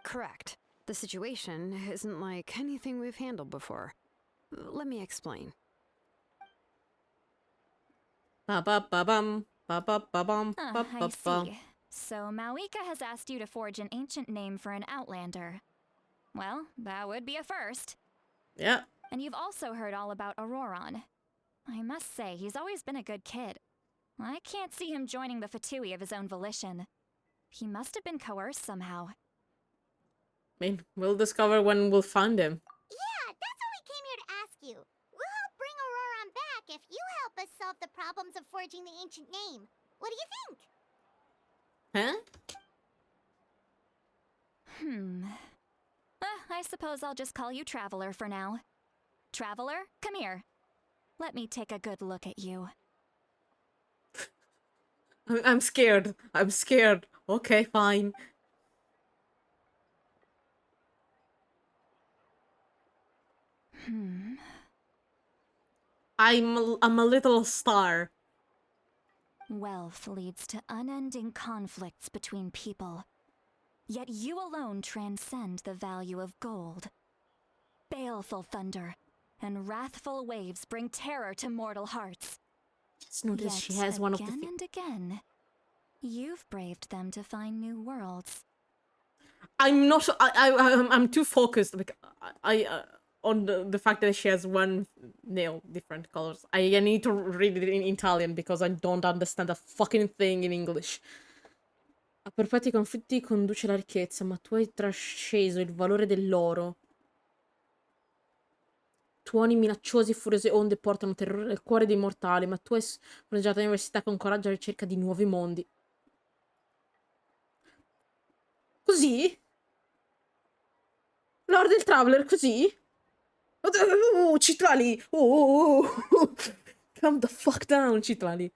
Correct. The situation isn't like anything we've handled before. Let me explain. Ba-ba-ba-bum, ba-ba-ba-bum, I ba-ba-ba. see. So Mauika has asked you to forge an ancient name for an Outlander. Well, that would be a first. Yeah. And you've also heard all about Auroron. I must say, he's always been a good kid. I can't see him joining the Fatui of his own volition. He must have been coerced somehow. I mean, we'll discover when we'll find him. Yeah, that's what we came here to ask you. We'll help bring Auroron back if you help us solve the problems of forging the ancient name. What do you think? Huh? I suppose I'll just call you Traveler for now. Traveler, come here. Let me take a good look at you. I'm scared. I'm scared. Okay, fine. I'm a little star. Wealth leads to unending conflicts between people. Yet you alone transcend the value of gold. Baleful thunder and wrathful waves bring terror to mortal hearts. Just notice Yet she has one of the again and again, you've braved them to find new worlds. I'm not. I'm too focused. Like on the fact that she has one nail different colors. I need to read it in Italian because I don't understand a fucking thing in English. A perpetui conflitti conduce la ricchezza, ma tu hai trasceso il valore dell'oro. Tuoni minacciosi e furiose onde portano terrore nel cuore dei mortali, ma tu hai fronteggiato l'università con coraggio alla ricerca di nuovi mondi. Così? Lord del Traveler, così? Citrali! Calm the fuck down, Citlali.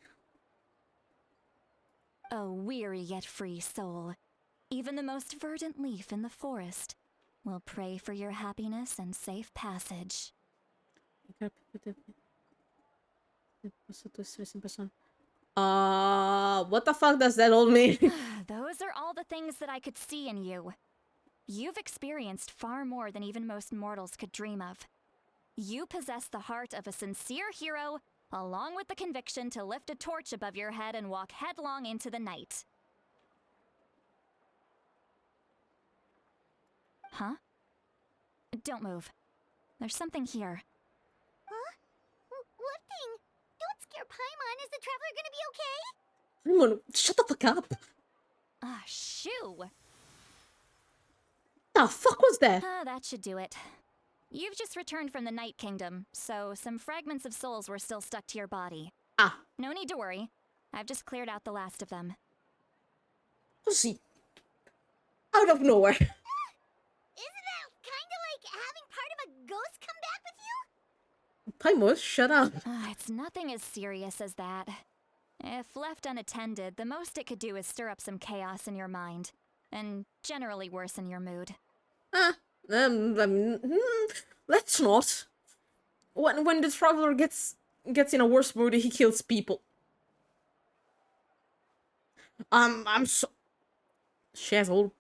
A weary yet free soul. Even the most verdant leaf in the forest will pray for your happiness and safe passage. What the fuck does that all mean? Those are all the things that I could see in you. You've experienced far more than even most mortals could dream of. You possess the heart of a sincere hero, along with the conviction to lift a torch above your head and walk headlong into the night. Huh? Don't move. There's something here. Huh? What thing? Don't scare Paimon. Is the traveler gonna be okay? Come on, shut the fuck up. Ah, shoo! The fuck was that? That should do it. You've just returned from the Night Kingdom, so some fragments of souls were still stuck to your body. Ah, No need to worry. I've just cleared out the last of them. pussy. Out of nowhere. Isn't that kinda like having part of a ghost come back with you? Paimon, shut up. It's nothing as serious as that. If left unattended, the most it could do is stir up some chaos in your mind, and generally worsen your mood. Let's not. When the traveler gets in a worse mood, he kills people. I'm so. She has hold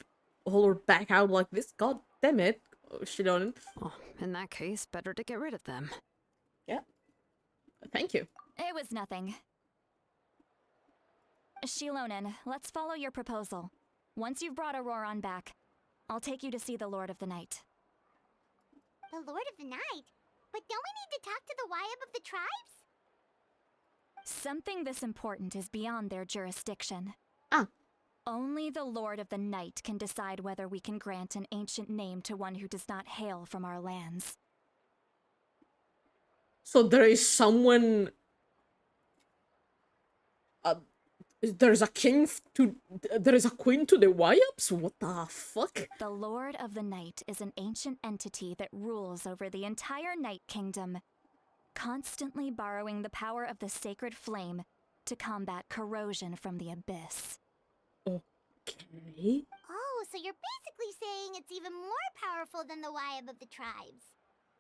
her back out like this. God damn it. Oh, she don't. Oh, in that case, better to get rid of them. Yeah. Thank you. It was nothing. Shilonen, let's follow your proposal. Once you've brought Auroron back, I'll take you to see the Lord of the Night. The Lord of the Night? But don't we need to talk to the Wyab of the tribes? Something this important is beyond their jurisdiction. Ah. Only the Lord of the Night can decide whether we can grant an ancient name to one who does not hail from our lands. So there is someone. There's a king to. There is a queen to the Wyabs? What the fuck? The Lord of the Night is an ancient entity that rules over the entire Night Kingdom, constantly borrowing the power of the sacred flame to combat corrosion from the abyss. Okay. Oh, so you're basically saying it's even more powerful than the Wyab of the tribes.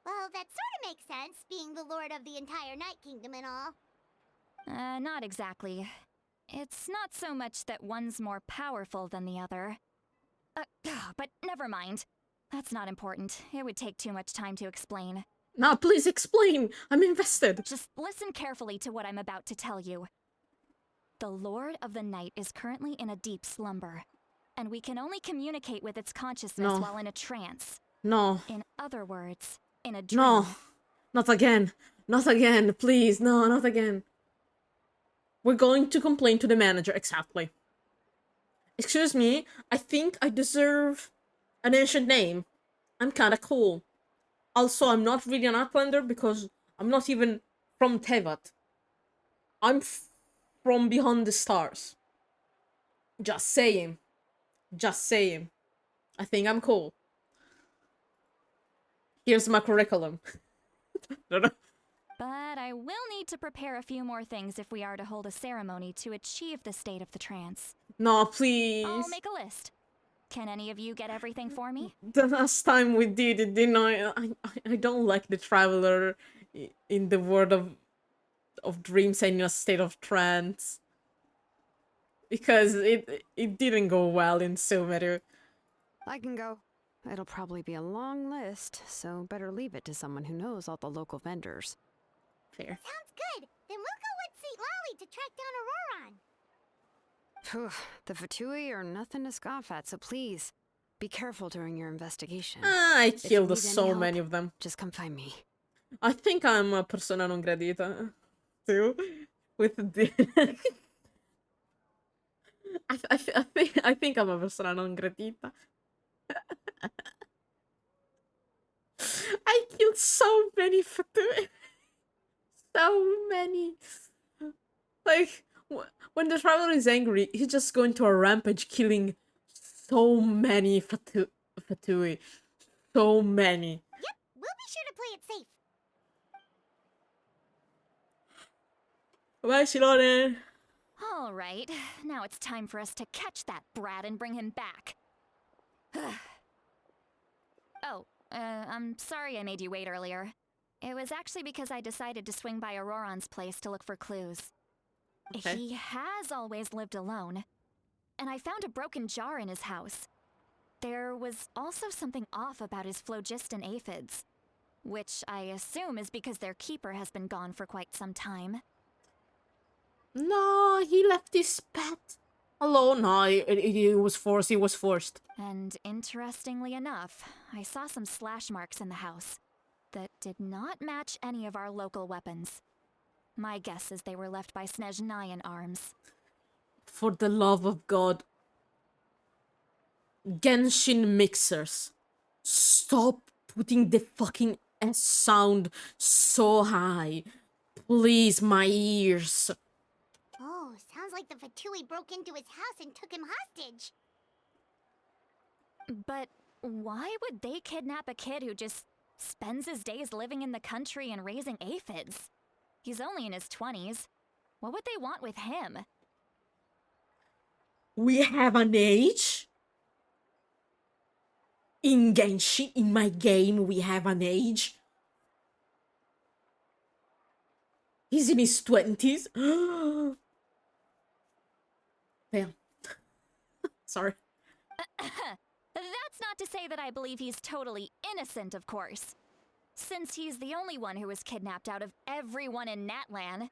Well, that sort of makes sense, being the lord of the entire Night Kingdom and all. Not exactly. It's not so much that one's more powerful than the other. But never mind. That's not important. It would take too much time to explain. Now, please explain. I'm invested. Just listen carefully to what I'm about to tell you. The Lord of the Night is currently in a deep slumber, and we can only communicate with its consciousness while in a trance. No. In other words, in a dream. No. Not again. Not again. Please. No, not again. We're going to complain to the manager. Exactly. Excuse me. I think I deserve an ancient name. I'm kinda cool. Also, I'm not really an Outlander because I'm not even from Tevat. I'm from beyond the stars. Just saying. Just saying. I think I'm cool. Here's my curriculum. But I will need to prepare a few more things if we are to hold a ceremony to achieve the state of the trance. No, please. I'll make a list. Can any of you get everything for me? The last time we did it, didn't I don't like the traveler in the world of dreams and in a state of trance. Because it didn't go well in so many. I can go. It'll probably be a long list, so better leave it to someone who knows all the local vendors. Fair. Sounds good. Then we'll go with St. Lolly to track down Auroron. Phew, the Fatui are nothing to scoff at, so please, be careful during your investigation. I If you killed need any so help, many of them. Just come find me. I think I'm a persona non gradita too. With the I think I'm a persona non gradita. I killed so many Fatui. So many. Like, when the traveler is angry, he's just going to a rampage killing so many Fatui. So many. Yep, we'll be sure to play it safe. Bye, Shilone. All right, now it's time for us to catch that brat and bring him back. Oh, I'm sorry I made you wait earlier. It was actually because I decided to swing by Auroron's place to look for clues. Okay. He has always lived alone, and I found a broken jar in his house. There was also something off about his phlogiston aphids, which I assume is because their keeper has been gone for quite some time. No, he left his pet alone. No, it was forced. He was forced. And interestingly enough, I saw some slash marks in the house that did not match any of our local weapons. My guess is they were left by Snezhnayan arms. For the love of God. Genshin mixers. Stop putting the fucking S sound so high. Please, my ears. Oh, sounds like the Fatui broke into his house and took him hostage. But why would they kidnap a kid who just spends his days living in the country and raising aphids? He's only in his 20s. What would they want with him? We have an age? In Genshin, in my game, we have an age? He's in his 20s? Damn. Sorry. That's not to say that I believe he's totally innocent, of course. Since he's the only one who was kidnapped out of everyone in Natlan,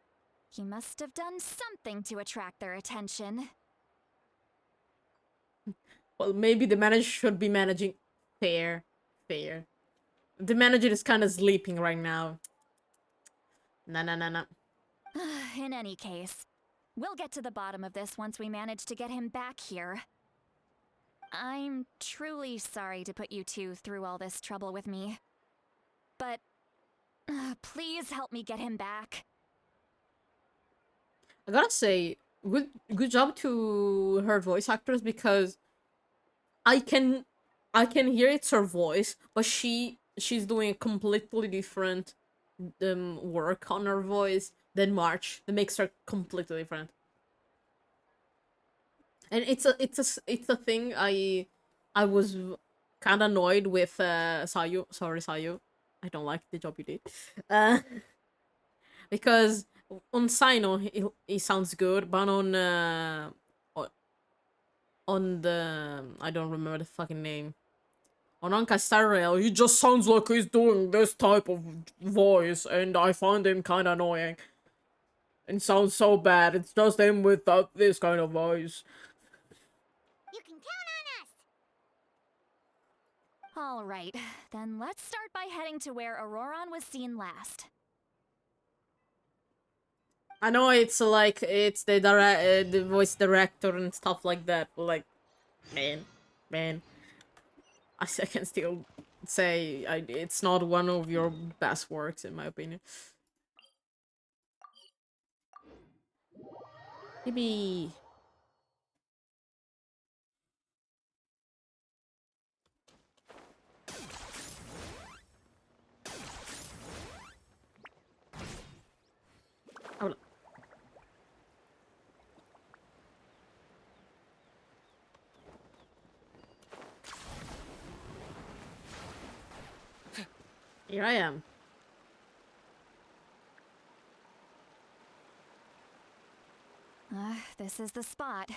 he must have done something to attract their attention. Well, maybe the manager should be managing. Fair. Fair. The manager is kind of sleeping right now. Nah. In any case, we'll get to the bottom of this once we manage to get him back here. I'm truly sorry to put you two through all this trouble with me. But please help me get him back. I gotta say, good job to her voice actors, because I can hear it's her voice, but she's doing a completely different work on her voice than March. That makes her completely different. And it's a thing I was kind of annoyed with Sayu. Sorry, Sayu. I don't like the job you did. Because on Sino he sounds good, but on the I don't remember the fucking name. On Ankastarel, he just sounds like he's doing this type of voice, and I find him kind of annoying. And sounds so bad. It's just him without this kind of voice. You can count on us. All right, then let's start by heading to where Auroron was seen last. I know it's like it's the voice director and stuff like that, but like, man, I can still say it's not one of your best works in my opinion. Maybe. Oh. Here I am. This is the spot.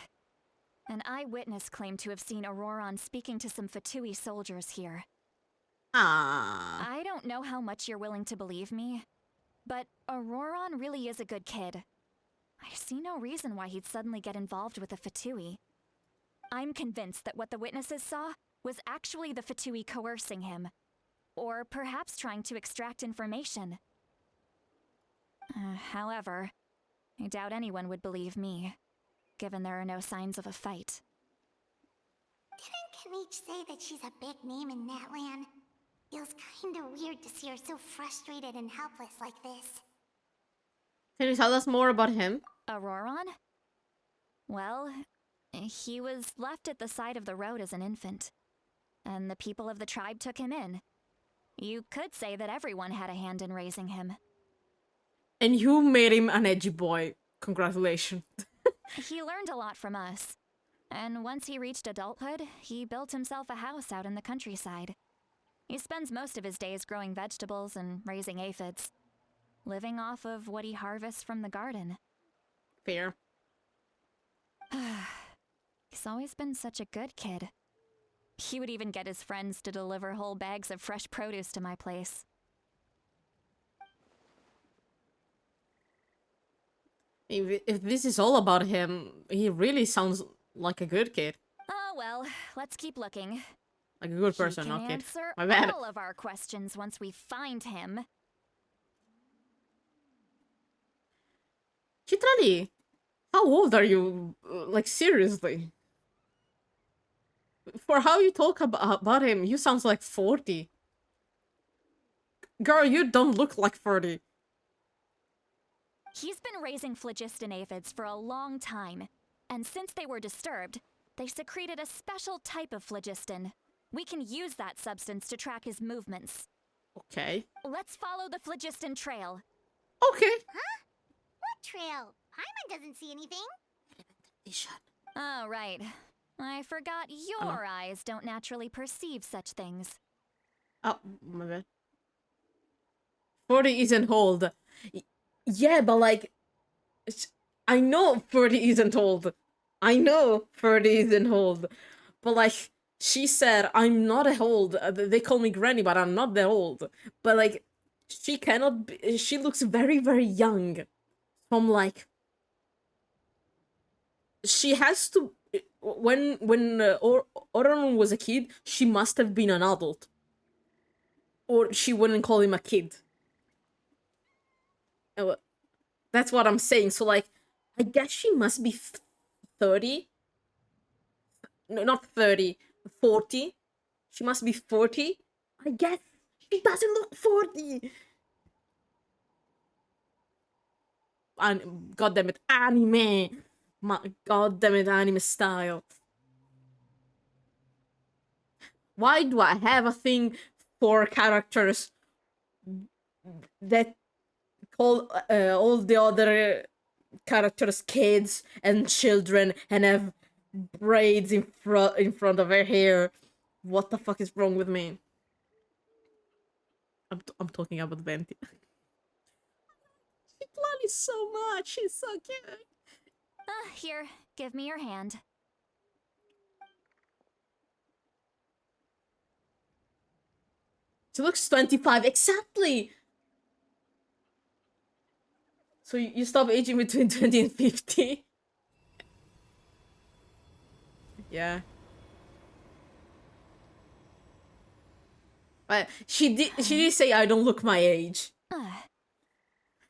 An eyewitness claimed to have seen Auroron speaking to some Fatui soldiers here. Ah. I don't know how much you're willing to believe me, but Auroron really is a good kid. I see no reason why he'd suddenly get involved with the Fatui. I'm convinced that what the witnesses saw was actually the Fatui coercing him, or perhaps trying to extract information. However, I doubt anyone would believe me, given there are no signs of a fight. Didn't Kanich say that she's a big name in Natlan? Feels kinda weird to see her so frustrated and helpless like this. Can you tell us more about him? Auroron? Well, he was left at the side of the road as an infant, and the people of the tribe took him in. You could say that everyone had a hand in raising him. And you made him an edgy boy. Congratulations. He learned a lot from us. And once he reached adulthood, he built himself a house out in the countryside. He spends most of his days growing vegetables and raising aphids, living off of what he harvests from the garden. Fair. He's always been such a good kid. He would even get his friends to deliver whole bags of fresh produce to my place. If this is all about him, he really sounds like a good kid. Oh well, let's keep looking. Like a good He person, can not kid. answer My bad. all of our questions once we find him. Chitrali, how old are you? Like, seriously? For how you talk about him, you sounds like 40. Girl, you don't look like 40. He's been raising phlogiston aphids for a long time, and since they were disturbed, they secreted a special type of phlogiston. We can use that substance to track his movements. Okay. Let's follow the phlogiston trail. Okay. What trail? Paimon doesn't see anything. Oh, right. I forgot your eyes don't naturally perceive such things. Oh, my bad. 40 isn't old. Yeah, but like, I know 30 isn't old. I know 30 isn't old. But like, she said, I'm not old. They call me granny, but I'm not that old. But like, she cannot be, she looks very, very young. So I'm like, she has to, when Oron was a kid, she must have been an adult. Or she wouldn't call him a kid. That's what I'm saying. So like, I guess she must be 30. No, not 30. 40. She must be 40. I guess she doesn't look 40. And God damn it, anime. My God damn it, anime style. Why do I have a thing for characters that call all the other characters kids and children and have braids in front of her hair? What the fuck is wrong with me? I'm talking about Venti. She loves so much. She's so cute. Here, give me your hand. She looks 25 exactly. So you stop aging between 20 and 50. Yeah. But she did say I don't look my age.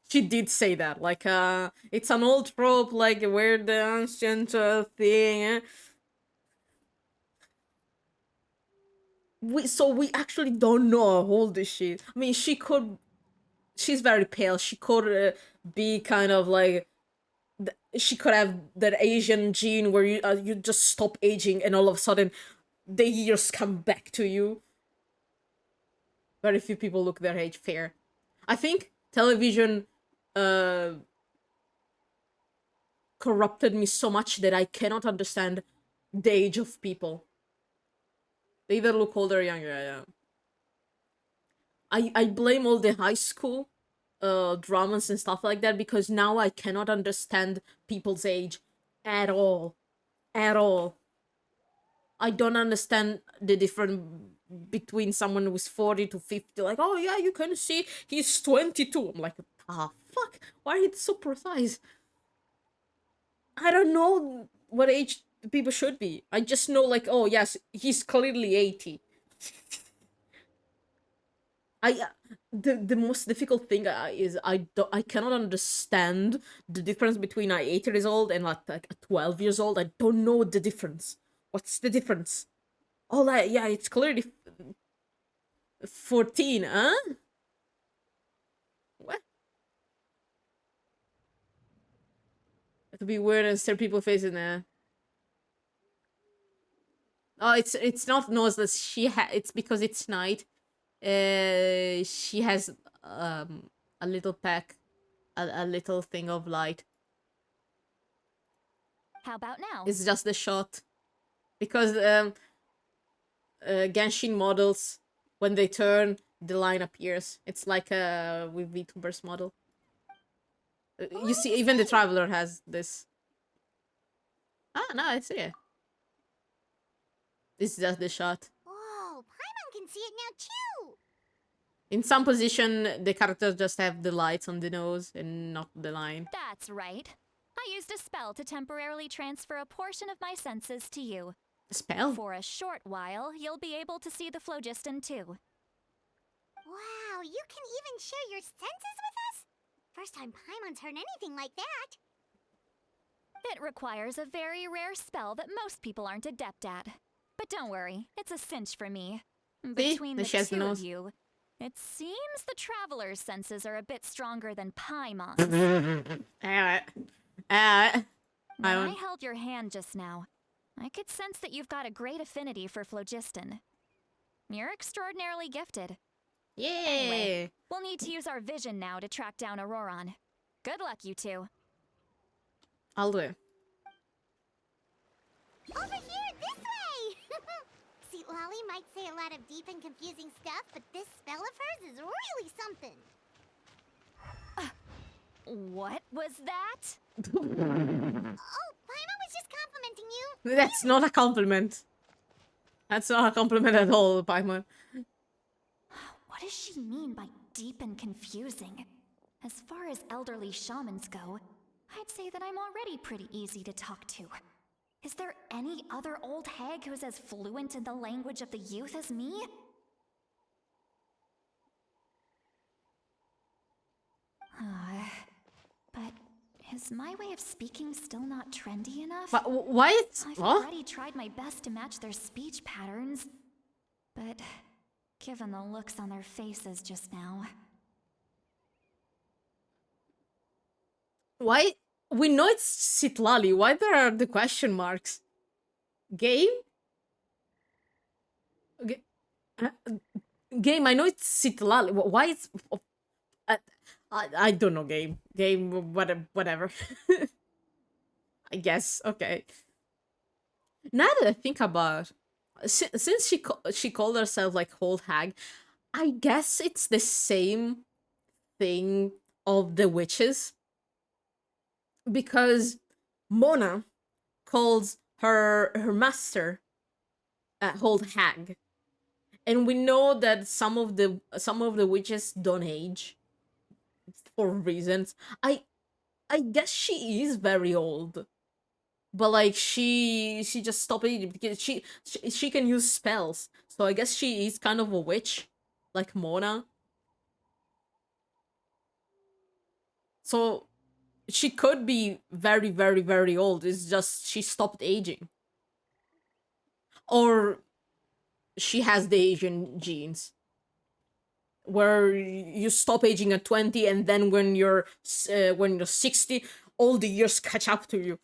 She did say that. Like, it's an old trope, like, where the ancient thing. So we actually don't know how old is she. I mean, she's very pale. She could be kind of like, she could have that Asian gene where you just stop aging and all of a sudden the years come back to you. Very few people look their age. Fair. I think television corrupted me so much that I cannot understand the age of people. They either look older or younger. Yeah. I blame all the high school dramas and stuff like that because now I cannot understand people's age at all. At all. I don't understand the difference between someone who's 40 to 50. Like, oh yeah, you can see he's 22. I'm like, fuck. Why is it so precise? I don't know what age people should be. I just know, like, oh yes, he's clearly 80. The most difficult thing is I cannot understand the difference between an 8 years old and like a 12 years old. I don't know the difference. What's the difference? Oh, yeah, it's clearly 14, huh? What? It would be weird and stare people facing there. Oh, it's not noiseless. It's because it's night. She has a little pack, a little thing of light. How about now? It's just the shot. Because Genshin models, when they turn, the line appears. It's like with VTubers model. You see, even the Traveler has this. Ah, no, I see it. It's just the shot. Whoa, Paimon can see it now too! In some position, the characters just have the lights on the nose and not the line. That's right. I used a spell to temporarily transfer a portion of my senses to you. Spell? For a short while, you'll be able to see the phlogiston too. Wow, you can even share your senses with us? First time Paimon's heard anything like that. It requires a very rare spell that most people aren't adept at. But don't worry, it's a cinch for me. Between the she has the two of nose. you, it seems the Traveler's senses are a bit stronger than Paimon's. When I held your hand just now, I could sense that you've got a great affinity for phlogiston. You're extraordinarily gifted. Yeah. Anyway, we'll need to use our vision now to track down Auroron. Good luck, you two. I'll do it. Over here, this way! See, Lolly might say a lot of deep and confusing stuff, but this spell of hers is really something. What was that? Oh, Paimon was just complimenting you. That's not a compliment. That's not a compliment at all, Paimon. What does she mean by deep and confusing? As far as elderly shamans go, I'd say that I'm already pretty easy to talk to. Is there any other old hag who's as fluent in the language of the youth as me? But is my way of speaking still not trendy enough? Why it's... I've What? already tried my best to match their speech patterns, but given the looks on their faces just now... Why? We know it's Sitlali. Why there are the question marks? Game? Game, I know it's Sitlali. Why it's... I don't know, game. Game, whatever. I guess, okay. Now that I think about it, since she called herself like Old Hag, I guess it's the same thing of the witches. Because Mona calls her master Old Hag. And we know that some of the witches don't age. For reasons. I guess she is very old. But like she just stopped aging because she can use spells. So I guess she is kind of a witch, like Mona. So she could be very, very, very old. It's just she stopped aging. Or she has the Asian genes. Where you stop aging at 20 and then when you're 60, all the years catch up to you.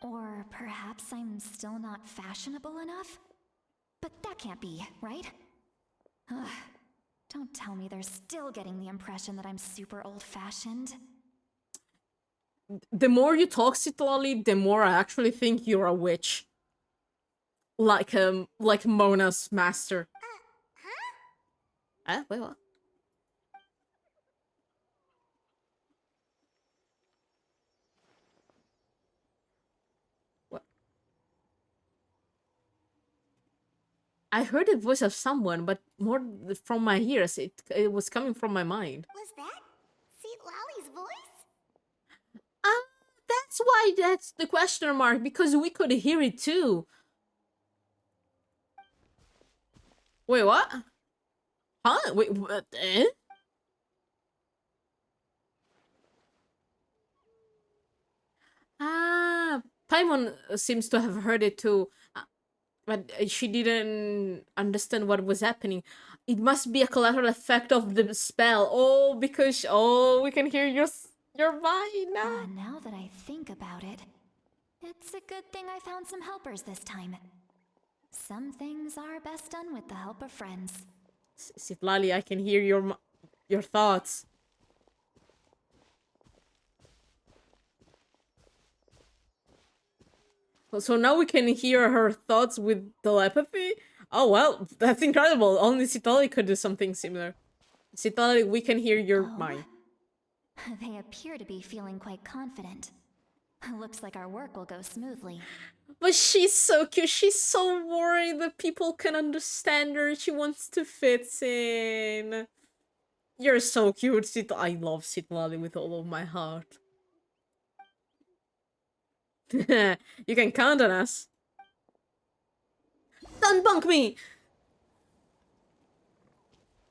Or perhaps I'm still not fashionable enough? But that can't be, right? Ugh. Don't tell me they're still getting the impression that I'm super old-fashioned. The more you talk, Citlali, the more I actually think you're a witch. Like Mona's master. Wait, what? What? I heard the voice of someone, but more from my ears. It was coming from my mind. Was that Seat Lolly's voice? That's why that's the question mark, because we could hear it too. Wait, what? Huh? Wait, what? Paimon seems to have heard it too, but she didn't understand what was happening. It must be a collateral effect of the spell. Oh, because we can hear your mind now. Now that I think about it, it's a good thing I found some helpers this time. Some things are best done with the help of friends. Sitlali, I can hear your thoughts. So now we can hear her thoughts with telepathy? Oh well, that's incredible. Only Citali could do something similar. Citali, we can hear your Oh. mind. They appear to be feeling quite confident. Looks like our work will go smoothly. But she's so cute. She's so worried that people can understand her. She wants to fit in. You're so cute, I love Citali with all of my heart. You can count on us. Don't bunk me!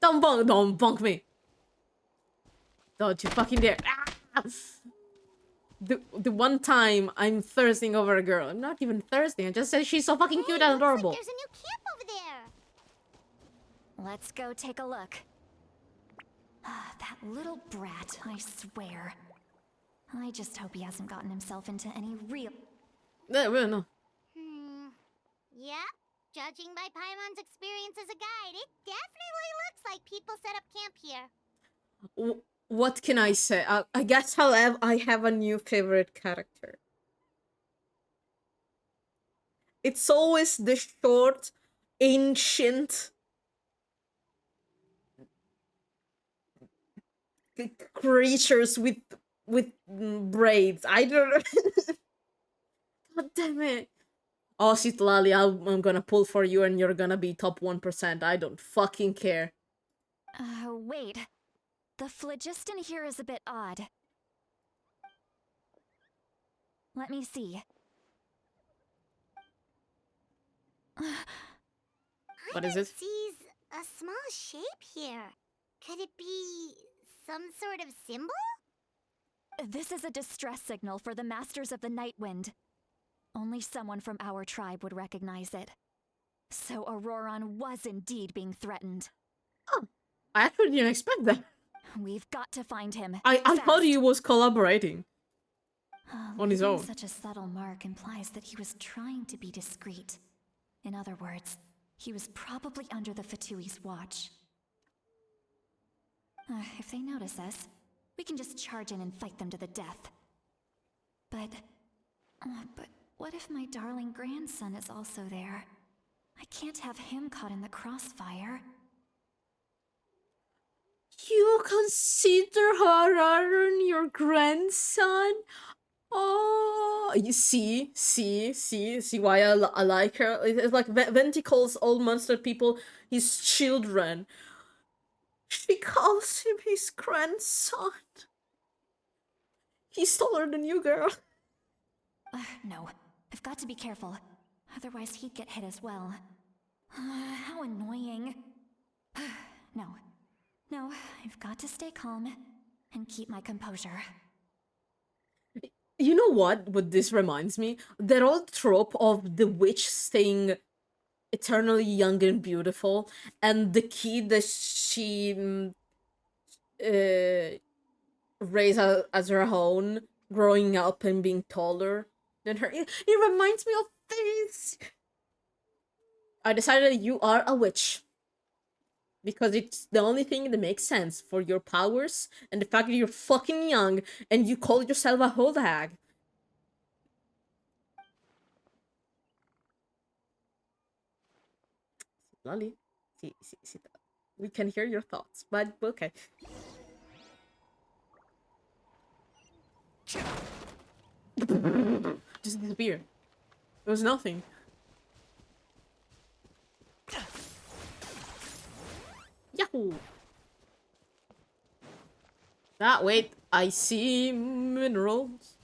Don't bunk me! Don't you fucking dare! Ah! The one time I'm thirsting over a girl. I'm not even thirsty. I just said she's so fucking cute and adorable. There's a new camp over there. Let's go take a look. That little brat, I swear. I just hope he hasn't gotten himself into any real... No. Yep. Judging by Paimon's experience as a guide, it definitely looks like people set up camp here. What can I say? I guess I have a new favorite character. It's always the short, ancient creatures with braids. I don't know. God damn it. Oh, Citlali, I'm gonna pull for you and you're gonna be top 1%. I don't fucking care. Wait. The phlogiston here is a bit odd. Let me see. What is it? Sees a small shape here. Could it be some sort of symbol? This is a distress signal for the Masters of the Night Wind. Only someone from our tribe would recognize it. So Auroron was indeed being threatened. Oh, I actually didn't expect that. We've got to find him. I thought fast. he was collaborating on his Leaving own. Such a subtle mark implies that he was trying to be discreet. In other words, he was probably under the Fatui's watch. If they notice us, we can just charge in and fight them to the death. But what if my darling grandson is also there? I can't have him caught in the crossfire. You consider Hararan your grandson? Oh, you see why I like her. It's like Venti calls all monster people his children. She calls him his grandson. He's taller than you, girl. No, I've got to be careful. Otherwise he'd get hit as well. How annoying. No, I've got to stay calm and keep my composure. You know what this reminds me? That old trope of the witch staying eternally young and beautiful, and the kid that she raised as her own, growing up and being taller than her. It reminds me of this. I decided you are a witch. Because it's the only thing that makes sense for your powers and the fact that you're fucking young and you call yourself a old hag. Lolly, see, we can hear your thoughts, but okay. Just disappear. There was nothing. Yahoo! Wait, I see minerals.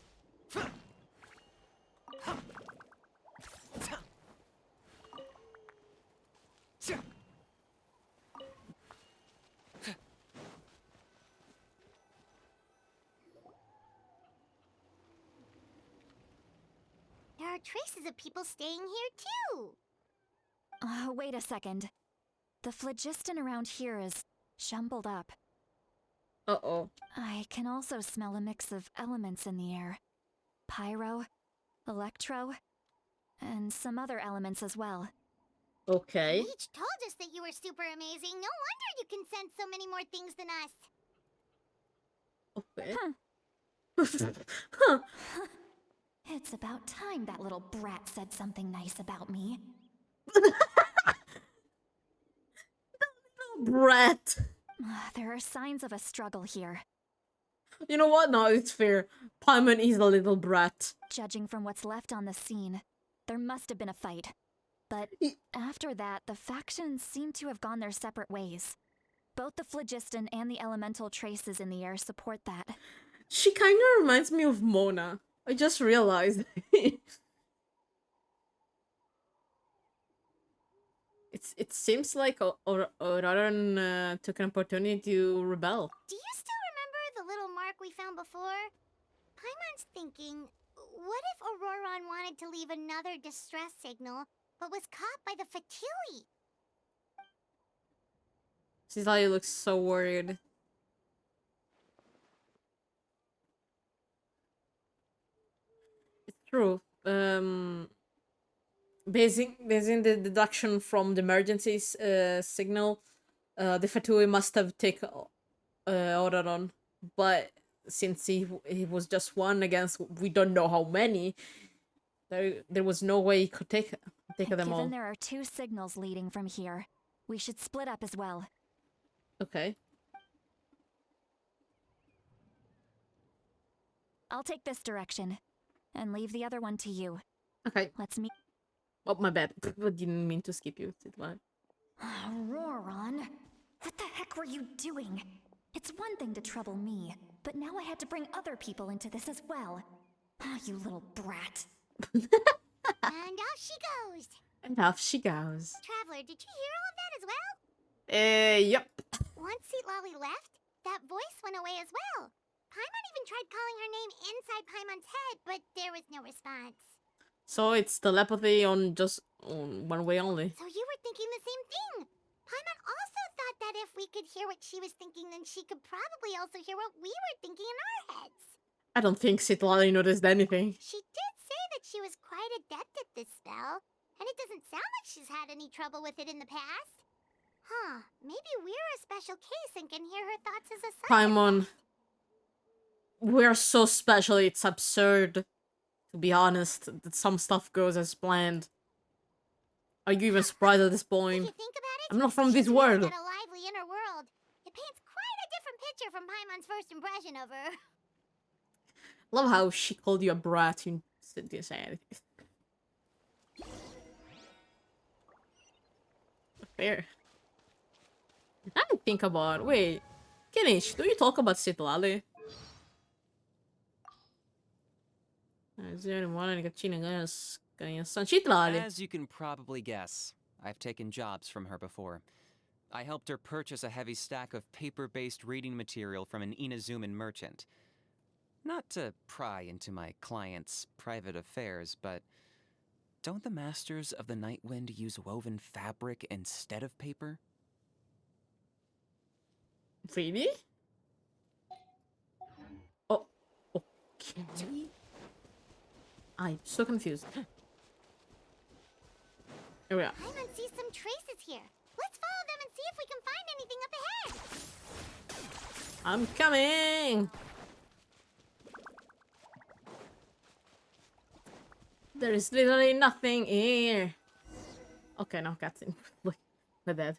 There are traces of people staying here too. Wait a second. The phlogiston around here is jumbled up. Uh-oh. I can also smell a mix of elements in the air. Pyro, electro, and some other elements as well. Okay. Leech told us that you were super amazing. No wonder you can sense so many more things than us. Okay. Huh. It's about time that little brat said something nice about me. Brat. There are signs of a struggle here. You know what? No, it's fair. Paimon is a little brat. Judging from what's left on the scene, there must have been a fight. But after that, the factions seem to have gone their separate ways. Both the phlogiston and the elemental traces in the air support that. She kind of reminds me of Mona. I just realized. It seems like Auroran took an opportunity to rebel. Do you still remember the little mark we found before? Paimon's thinking, what if Auroran wanted to leave another distress signal, but was caught by the Fatui? Citlali looks so worried. It's true. Basing the deduction from the emergency signal, the Fatui must have taken Auroran, but since he was just one against we don't know how many, there was no way he could take them all. Given there are 2 signals leading from here, we should split up as well. Okay. I'll take this direction, and leave the other one to you. Okay. Let's meet. Oh, my bad. I didn't mean to skip you. Auroran, what the heck were you doing? It's one thing to trouble me, but now I had to bring other people into this as well. Ah, you little brat. And off she goes. And off she goes. Traveler, did you hear all of that as well? Yep. Once Citlali left, that voice went away as well. Paimon even tried calling her name inside Paimon's head, but there was no response. So it's telepathy on just one way only. So you were thinking the same thing. Paimon also thought that if we could hear what she was thinking, then she could probably also hear what we were thinking in our heads. I don't think Citlali noticed anything. She did say that she was quite adept at this spell, and it doesn't sound like she's had any trouble with it in the past. Huh, maybe we're a special case and can hear her thoughts as a side Paimon, effect. we're so special, it's absurd. To be honest, that some stuff goes as planned. Are you even surprised at this If point? you think about it, I'm not from this she's world. really got a lively inner world. It paints quite a different picture from Paimon's first impression of her. Love how she called you a brat. You didn't say anything. Fair. I think about. Wait, Kenichi, do you talk about Citlali? Citlali. As you can probably guess, I've taken jobs from her before. I helped her purchase a heavy stack of paper-based reading material from an Inazuman merchant. Not to pry into my client's private affairs, but don't the masters of the Night Wind use woven fabric instead of paper? Really? Oh, okay. I'm so confused. Here we are. Paimon sees some traces here. Let's follow them and see if we can find anything up ahead. I'm coming! There is literally nothing here. Okay, no, cat's in. Look, my bad.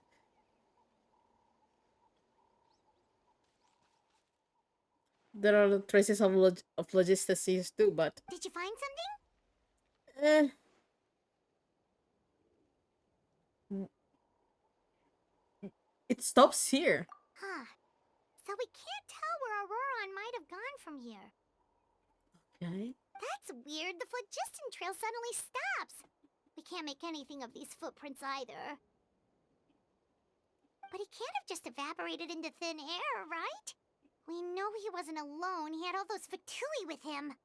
There are traces of logistics too, but Did you find something? It stops here. Huh. So we can't tell where Auroran might have gone from here. Okay. That's weird. The phlogiston trail suddenly stops. We can't make anything of these footprints either. But he can't have just evaporated into thin air, right? We know he wasn't alone. He had all those Fatui with him.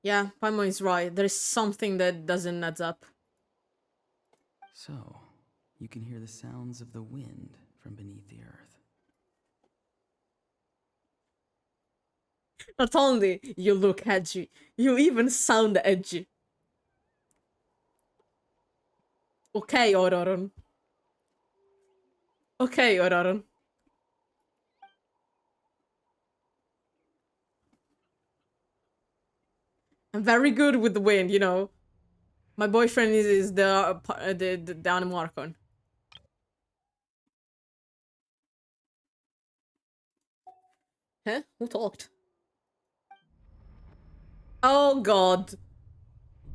Yeah, Paimon is right. There is something that doesn't add up. So, you can hear the sounds of the wind from beneath the earth. Not only you look edgy, you even sound edgy. Okay, Auroran. Okay, Auroran. I'm very good with the wind, you know. My boyfriend is the animal archon. Huh? Who talked? Oh god.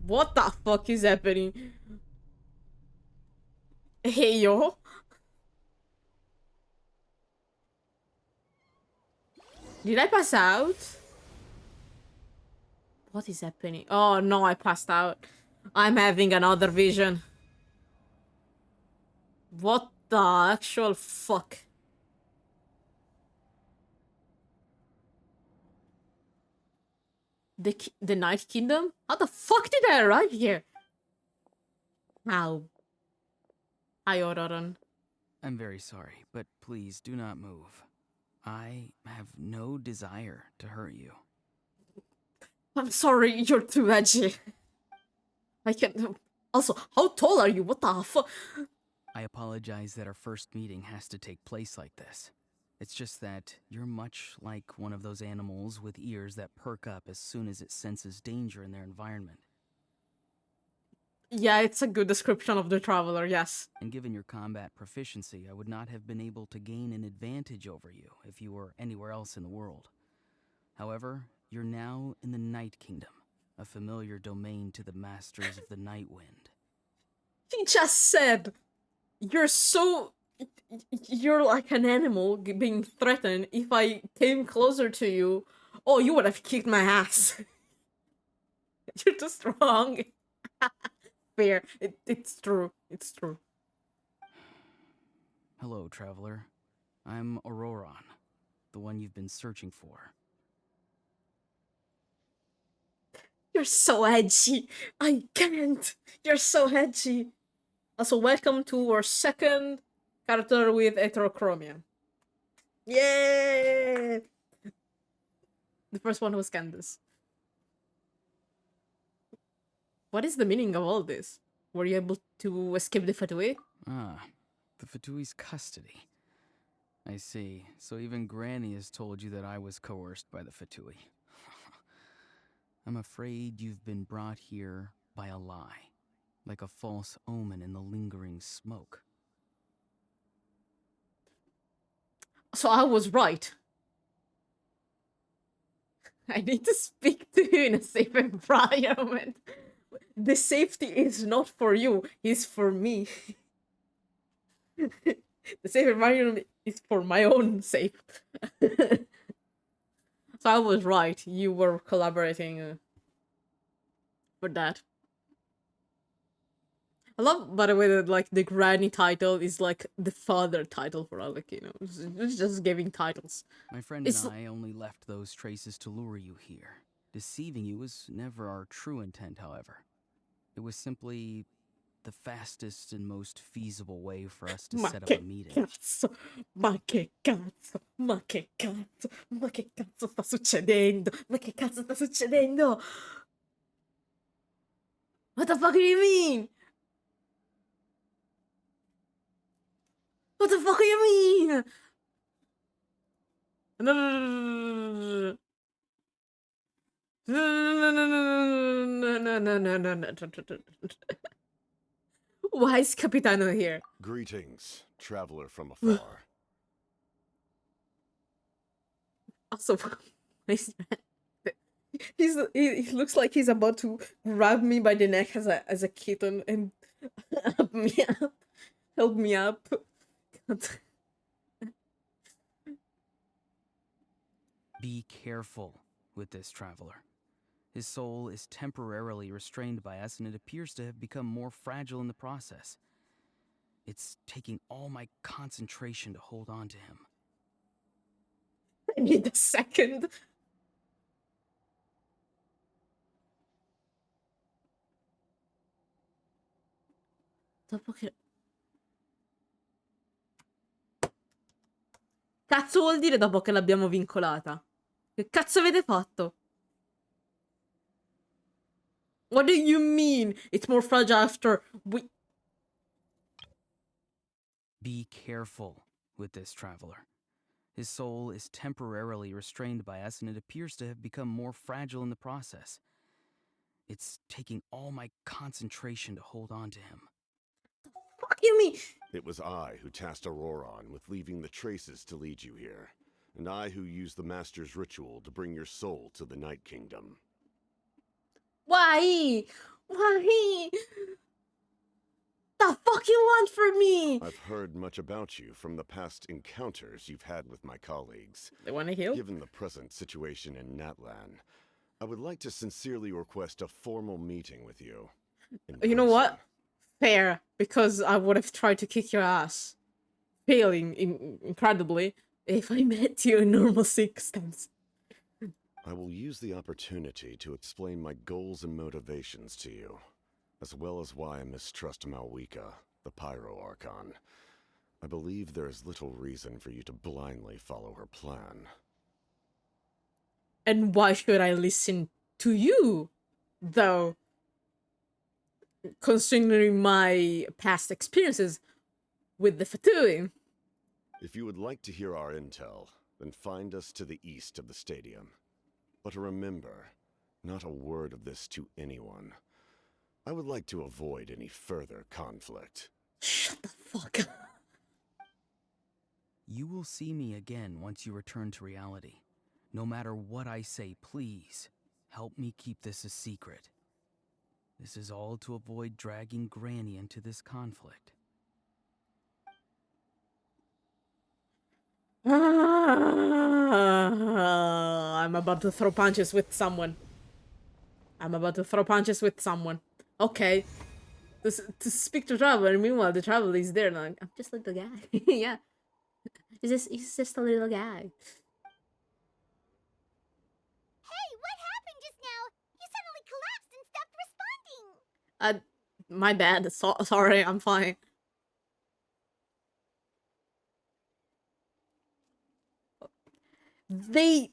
What the fuck is happening? Hey yo. Did I pass out? What is happening? Oh no, I passed out. I'm having another vision. What the actual fuck? The Night Kingdom? How the fuck did I arrive here? How? Hi, Ororon. I'm very sorry, but please do not move. I have no desire to hurt you. I'm sorry, you're too edgy. I can't. Also, how tall are you? What the fuck? I apologize that our first meeting has to take place like this. It's just that you're much like one of those animals with ears that perk up as soon as it senses danger in their environment. Yeah, it's a good description of the traveler, yes. And given your combat proficiency, I would not have been able to gain an advantage over you if you were anywhere else in the world. However, you're now in the Night Kingdom, a familiar domain to the masters of the Night Wind. He just said, you're so... You're like an animal being threatened. If I came closer to you, oh, you would have kicked my ass. You're too strong. Fair. It's true. It's true. Hello, traveler. I'm Auroron, the one you've been searching for. You're so edgy. I can't. You're so edgy. Also, welcome to our second character with heterochromia. Yay! The first one was Candace. What is the meaning of all this? Were you able to escape the Fatui? Ah, the Fatui's custody. I see. So even Granny has told you that I was coerced by the Fatui. I'm afraid you've been brought here by a lie, like a false omen in the lingering smoke. So I was right. I need to speak to you in a safe environment. The safety is not for you, it's for me. The safe environment is for my own safe. So I was right. You were collaborating for that. I love, by the way, that like the granny title is like the father title for Alec. You know, it's just giving titles. My friend It's and I only left those traces to lure you here. Deceiving you was never our true intent, however. It was simply the fastest and most feasible way for us to Ma set up che a meeting. cazzo, ma che cazzo, ma che cazzo, ma che cazzo sta succedendo? Ma che cazzo sta succedendo? What the fuck do you mean? What the fuck do you mean? No, no, no, no, no, no, no, no, no, no. Why is Capitano here? Greetings, traveler from afar. Also, he looks like he's about to grab me by the neck as a kitten and help me up. Help me up. Be careful with this traveler. His soul is temporarily restrained by us, and it appears to have become more fragile in the process. It's taking all my concentration to hold on to him. I need a second. Dopo che... Cazzo vuol dire dopo che l'abbiamo vincolata? Che cazzo avete fatto? What do you mean? It's more fragile after we... Be careful with this traveler. His soul is temporarily restrained by us, and it appears to have become more fragile in the process. It's taking all my concentration to hold on to him. Fuck you me. It was I who tasked Auroron with leaving the traces to lead you here, and I who used the Master's ritual to bring your soul to the Night Kingdom. Why? Why? The fuck you want from me? I've heard much about you from the past encounters you've had with my colleagues. They want to heal? Given the present situation in Natlan, I would like to sincerely request a formal meeting with you. You know what? person. Fair, because I would have tried to kick your ass, failing incredibly if I met you in normal circumstances. I will use the opportunity to explain my goals and motivations to you, as well as why I mistrust Malwika, the Pyro Archon. I believe there is little reason for you to blindly follow her plan. And why should I listen to you, though? Considering my past experiences with the Fatui. If you would like to hear our intel, then find us to the east of the stadium. But remember, not a word of this to anyone. I would like to avoid any further conflict. Shut the fuck up. You will see me again once you return to reality. No matter what I say, please, help me keep this a secret. This is all to avoid dragging Granny into this conflict. I'm about to throw punches with someone. Okay. To speak to Traveler, and meanwhile the Traveler is there. Like, I'm just like the guy. Yeah. He's just a little guy. Hey, what happened just now? You suddenly collapsed and stopped responding. My bad. Sorry, I'm fine. They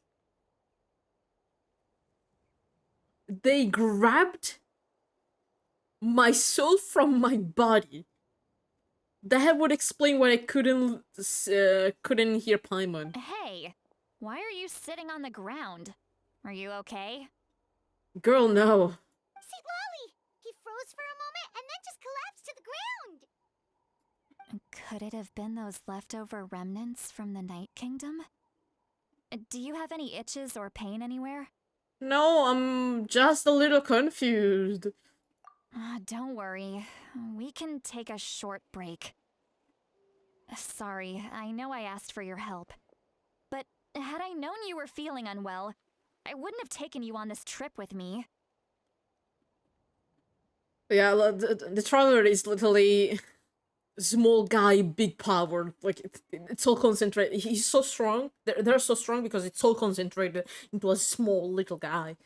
grabbed my soul from my body. That would explain why I couldn't hear Paimon. Hey, why are you sitting on the ground? Are you okay? Girl, no. See, Lolly, he froze for a moment and then just collapsed to the ground. Could it have been those leftover remnants from the Night Kingdom? Do you have any itches or pain anywhere? No, I'm just a little confused. Don't worry. We can take a short break. Sorry, I know I asked for your help. But had I known you were feeling unwell, I wouldn't have taken you on this trip with me. Yeah, the Traveler is literally small guy, big power. Like, it's all concentrated. He's so strong. They're so strong because it's all concentrated into a small little guy.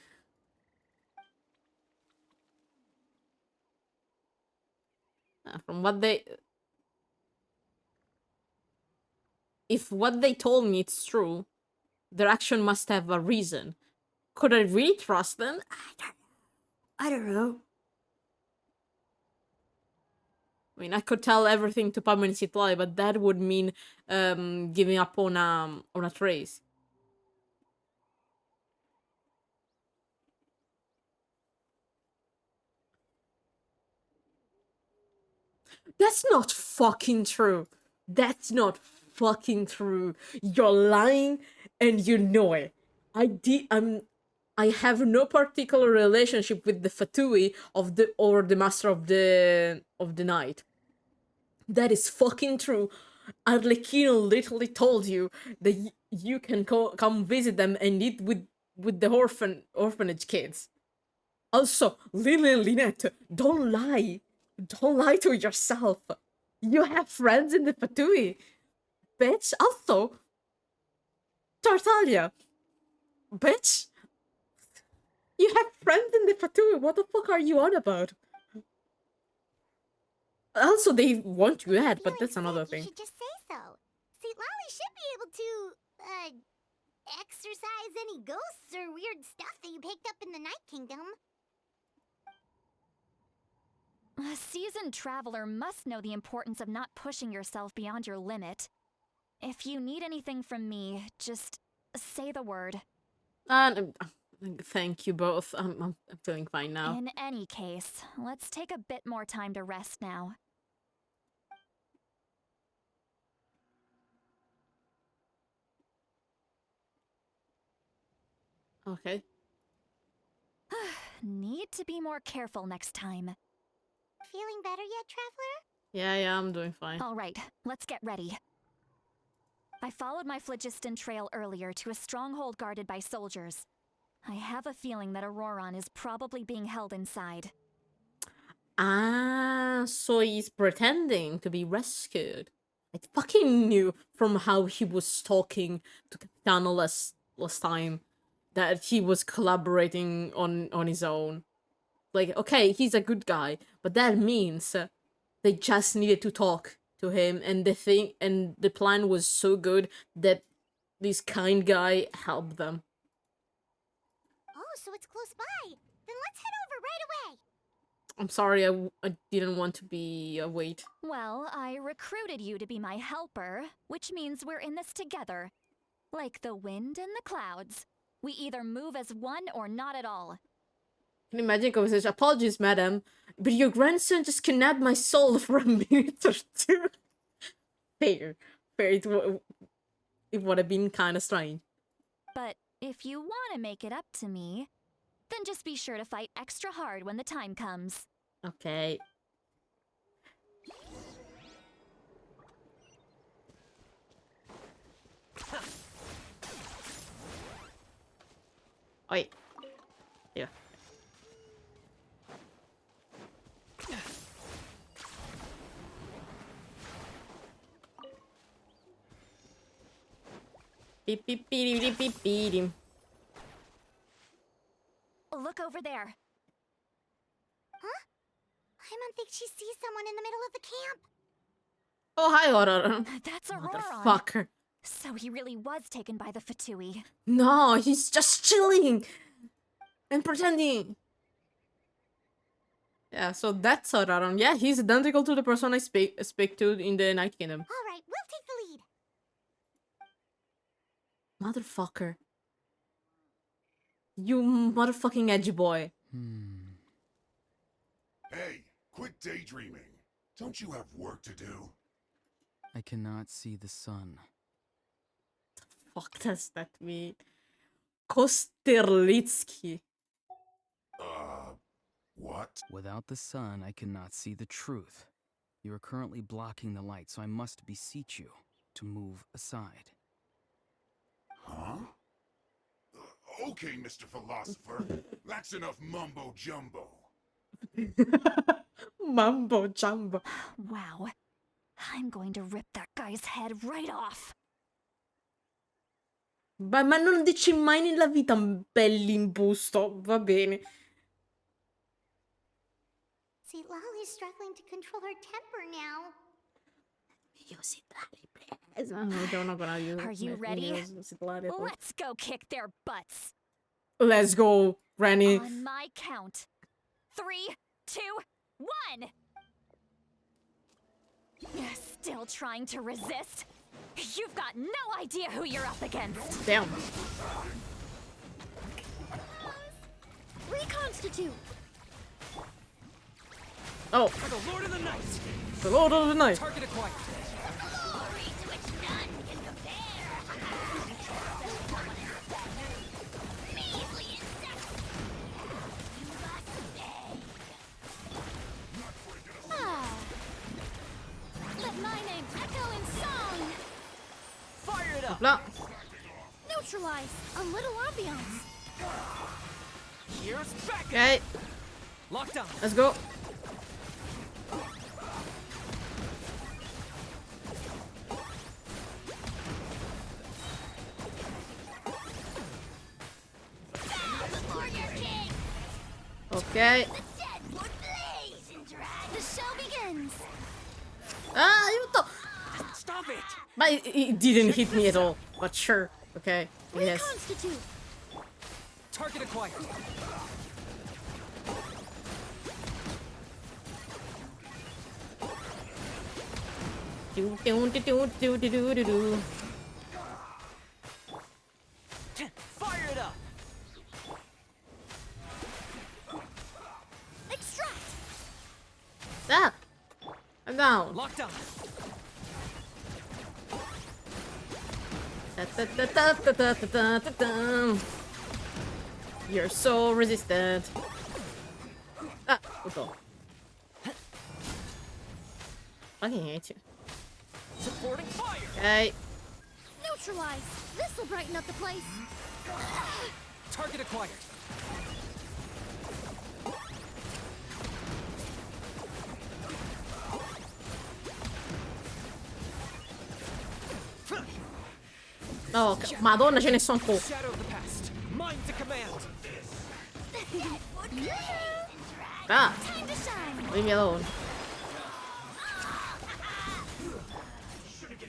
From what they... If what they told me it's true, their action must have a reason. Could I really trust them? I don't know. I mean, I could tell everything to Pam and Sitlai, but that would mean giving up on a trace. That's not fucking true. That's not fucking true. You're lying and you know it. I have no particular relationship with the Fatui or the Master of the Night. That is fucking true. Arlecchino literally told you that you can come visit them and eat with the orphanage kids. Also, Lily and Lynette, don't lie. Don't lie to yourself. You have friends in the Fatui. Bitch. Also, Tartaglia. Bitch. You have friends in the Fatui. What the fuck are you on about? Also, they want you dead, but that's another thing. You should just say so. See, Lolly should be able to, exorcise any ghosts or weird stuff that you picked up in the Night Kingdom. A seasoned traveler must know the importance of not pushing yourself beyond your limit. If you need anything from me, just say the word. Thank you both. I'm feeling fine now. In any case, let's take a bit more time to rest now. Okay. Need to be more careful next time. Feeling better yet, Traveler? Yeah, I'm doing fine. All right, let's get ready. I followed my phlogiston trail earlier to a stronghold guarded by soldiers. I have a feeling that Auroron is probably being held inside. Ah, so he's pretending to be rescued. I fucking knew from how he was talking to Capitano last time that he was collaborating on his own. Like, okay, he's a good guy, but that means they just needed to talk to him, and the plan was so good that this kind guy helped them. Oh, so it's close by. Then let's head over right away. I'm sorry, I didn't want to be a wait. Well, I recruited you to be my helper, which means we're in this together. Like the wind and the clouds. We either move as one or not at all. Can you imagine conversation? Apologies, madam, but your grandson just kidnapped my soul for a minute or two. Fair. It would have been kind of strange. But if you want to make it up to me, then just be sure to fight extra hard when the time comes. Okay. Oi. Yeah. Beep beep beep beep beep beep. Look over there. Huh? Paimon thinks she sees someone in the middle of the camp. Oh, hi, Aurora. That's Auroron. Motherfucker. So he really was taken by the Fatui. No, he's just chilling and pretending. Yeah, so that's Auraron. Yeah, he's identical to the person I speak to in the Night Kingdom. All right, we'll take the lead. Motherfucker. You motherfucking edgy boy. Hey, quit daydreaming. Don't you have work to do? I cannot see the sun. Fuck does that mean? Kosterlitsky. What? Without the sun, I cannot see the truth. You are currently blocking the light, so I must beseech you to move aside. Huh? Okay, Mr. Philosopher. That's enough mumbo jumbo. Mambo jumbo. Wow. I'm going to rip that guy's head right off. Ma non dici mai nella vita bell'imbusto, va bene. See, Lolly's struggling to control her temper now. I'm not gonna use Are you ready? Let's Let's go kick their butts. go, Granny. On my count. 3, 2, 1! Still trying to resist? You've got no idea who you're up against. Damn. Reconstitute. Oh. For the Lord of the Night! The Lord of the Night. Target acquired. Let my name echo in song. Fire it up! Blah. Neutralize. A little ambiance. Here's back. Okay, Locked on. let's go. Before your king. Okay. The dead would blaze in drag. The show begins. Ah, aiuto. Stop it! But it didn't hit me at all. But sure. Okay. Yes. Reconstitute. Target acquired. Do do do do do do do do. Fire it up! down. Locked on. You're so resistant. Ah, puto. Fucking hate you. Supporting fire. Okay. Neutralize! This'll brighten up the place. Target acquired. Oh, madonna, ce ne sono un po'. Shadow of the past. Mind to command. Ah, Time to shine. leave me alone.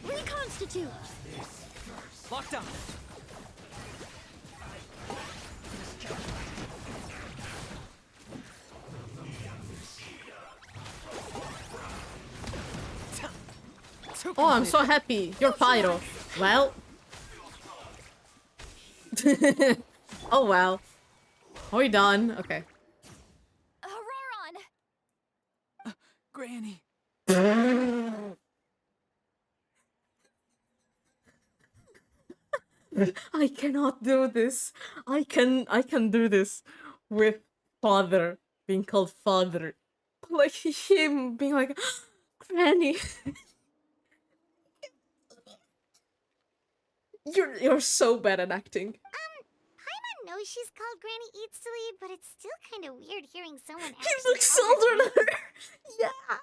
Reconstitute. Locked on. Oh, I'm so happy. You're Pyro. Well. Oh, well. Are we done? Okay. Auroron! Granny. I cannot do this. I can do this with father being called father. Like him being like Granny. You're so bad at acting. Paimon knows she's called Granny Eats to Leave, but it's still kind of weird hearing someone He actually looks call her older than Granny. her. Yeah.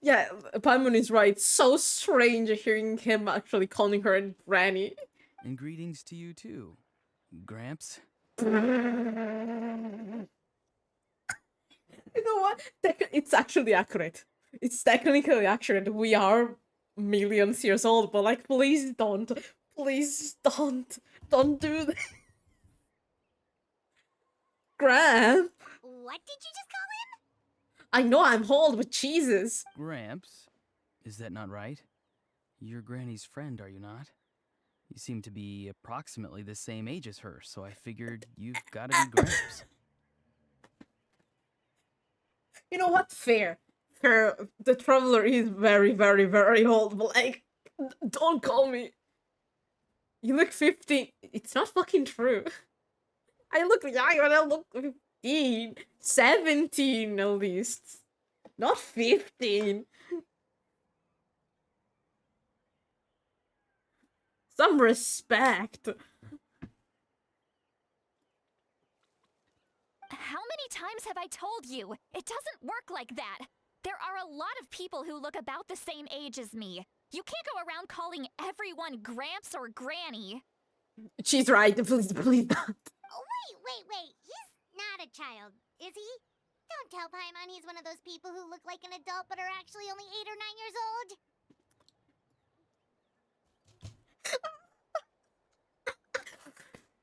Yeah, Paimon is right. So strange hearing him actually calling her Granny. And greetings to you too, Gramps. You know what? It's actually accurate. It's technically accurate. We are millions years old, but like, please don't. Please don't. Don't do this. Gramp. What did you just call him? I know I'm old, but Jesus. Gramps? Is that not right? You're Granny's friend, are you not? You seem to be approximately the same age as her, so I figured you've got to be Gramps. You know what? Fair. Fair. The traveler is very, very, very old, but like, don't call me. You look 15. It's not fucking true. I look young, but I look 15. 17 at least. Not 15. Some respect. How many times have I told you? It doesn't work like that. There are a lot of people who look about the same age as me. You can't go around calling everyone Gramps or Granny. She's right. Please, please don't. Oh, wait. He's not a child, is he? Don't tell Paimon he's one of those people who look like an adult but are actually only 8 or 9 years old.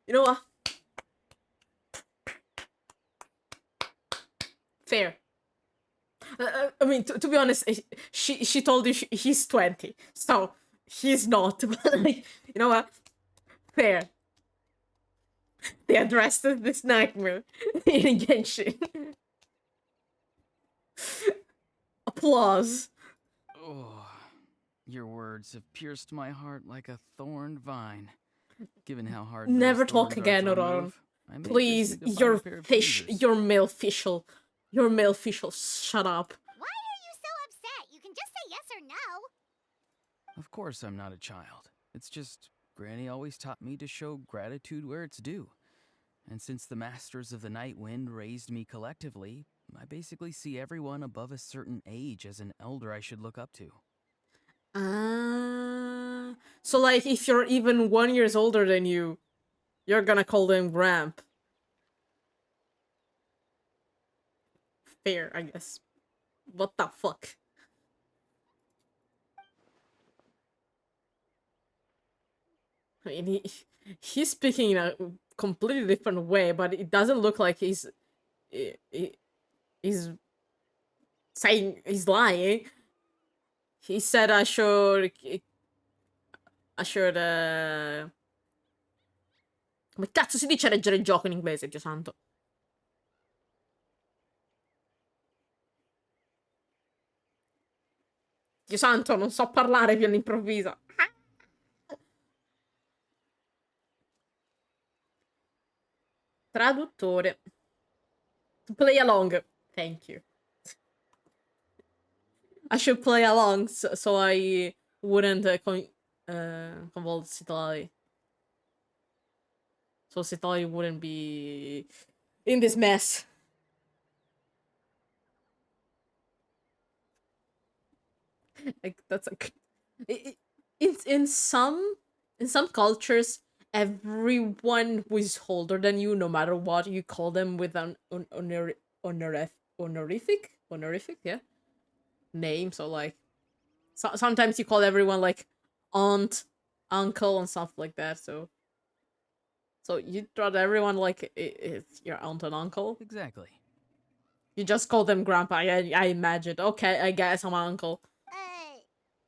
You know what? Fair. I mean, to be honest, she told you he's 20, so he's not. But like, you know what? Fair. They addressed this nightmare in Genshin. Applause. Oh, your words have pierced my heart like a thorned vine. Given how hard those Never thorns talk are again, to Auroron. remove, I may just Please, need to find you're a pair of fish. tweezers. You're male official. You're male official. Shut up. Why are you so upset? You can just say yes or no. Of course I'm not a child. It's just Granny always taught me to show gratitude where it's due. And since the Masters of the Night Wind raised me collectively, I basically see everyone above a certain age as an elder I should look up to. So like, if you're even 1 year older than you, you're gonna call them Gramp. Fair, I guess. What the fuck? I mean, he's speaking in a completely different way, but it doesn't look like he's saying he's lying. He said I should come cazzo si dice leggere il gioco in inglese, Dio santo? Dio santo, non so parlare più all'improvviso. Traduttore. To play along. Thank you. I should play along so I wouldn't convolve Sitali. So Sitali wouldn't be in this mess. Like that's like in some cultures, everyone who is older than you, no matter what you call them with an honorific, yeah, name. So like, sometimes you call everyone like aunt, uncle, and stuff like that. So you treat everyone like it's your aunt and uncle. Exactly. You just call them grandpa. I imagined. Okay, I guess I'm uncle.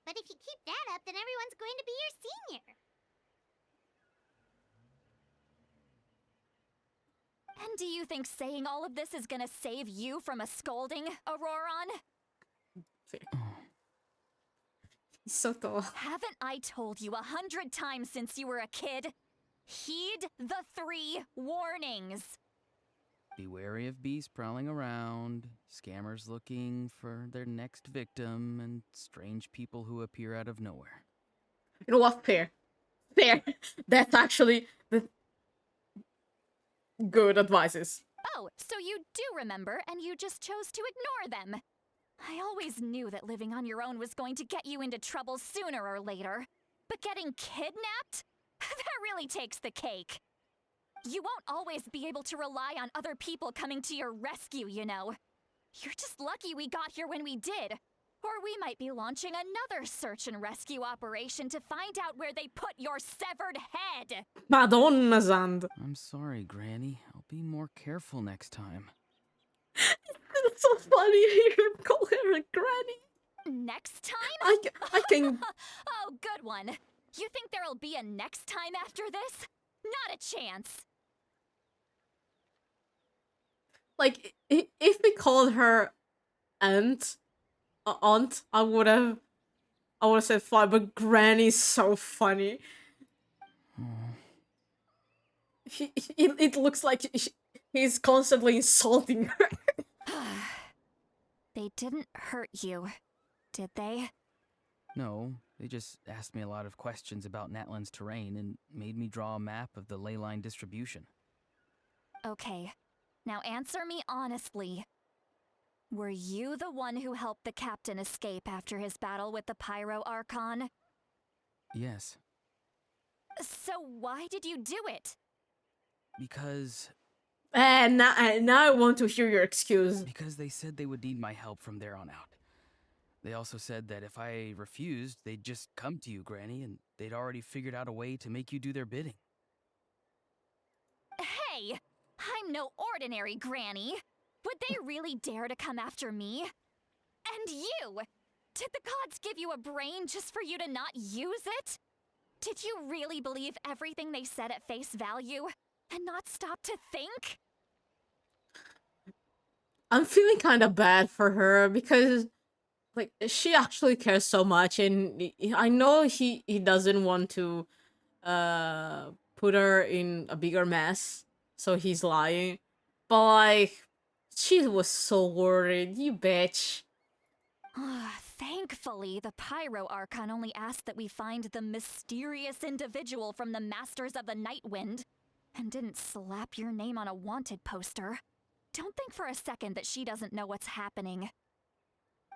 But if you keep that up, then everyone's going to be your senior. And do you think saying all of this is gonna save you from a scolding, Auroron? So tall. Haven't I told you 100 times since you were a kid? Heed the 3 warnings. Be wary of beasts prowling around, scammers looking for their next victim, and strange people who appear out of nowhere. You know what? Fair. That's actually the good advices. Oh, so you do remember, and you just chose to ignore them. I always knew that living on your own was going to get you into trouble sooner or later. But getting kidnapped? That really takes the cake. You won't always be able to rely on other people coming to your rescue, you know. You're just lucky we got here when we did. Or we might be launching another search and rescue operation to find out where they put your severed head. Madonna Zand. I'm sorry, Granny. I'll be more careful next time. It's so funny to hear him call her a granny. Next time? I can... Oh, good one. You think there'll be a next time after this? Not a chance. Like, if we called her aunt, I would have said fine, but Granny's so funny. It looks like he's constantly insulting her. They didn't hurt you, did they? No, they just asked me a lot of questions about Natlan's terrain and made me draw a map of the ley line distribution. Okay, now answer me honestly. Were you the one who helped the captain escape after his battle with the Pyro Archon? Yes. So why did you do it? Because... now I want to hear your excuse. Because they said they would need my help from there on out. They also said that if I refused, they'd just come to you, Granny, and they'd already figured out a way to make you do their bidding. Hey! I'm no ordinary Granny! Would they really dare to come after me? And you! Did the gods give you a brain just for you to not use it? Did you really believe everything they said at face value, and not stop to think? I'm feeling kind of bad for her because, like, she actually cares so much, and I know he doesn't want to put her in a bigger mess, so he's lying. But like, she was so worried, you bitch. Thankfully, the Pyro Archon only asked that we find the mysterious individual from the Masters of the Night Wind, and didn't slap your name on a wanted poster. Don't think for a second that she doesn't know what's happening.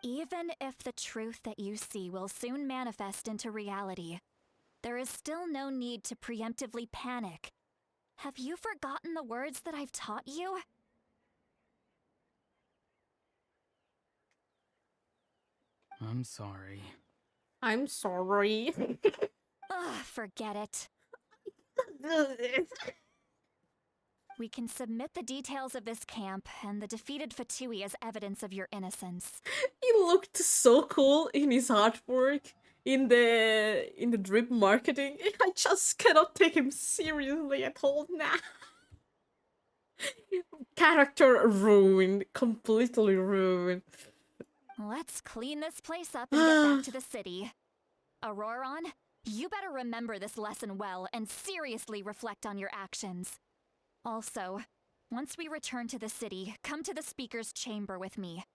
Even if the truth that you see will soon manifest into reality, there is still no need to preemptively panic. Have you forgotten the words that I've taught you? I'm sorry. I'm sorry. Ugh, forget it. We can submit the details of this camp and the defeated Fatui as evidence of your innocence. He looked so cool in his artwork, in the drip marketing. I just cannot take him seriously at all now. Character ruined, completely ruined. Let's clean this place up and get back to the city. Auroron, you better remember this lesson well and seriously reflect on your actions. Also, once we return to the city, come to the speaker's chamber with me.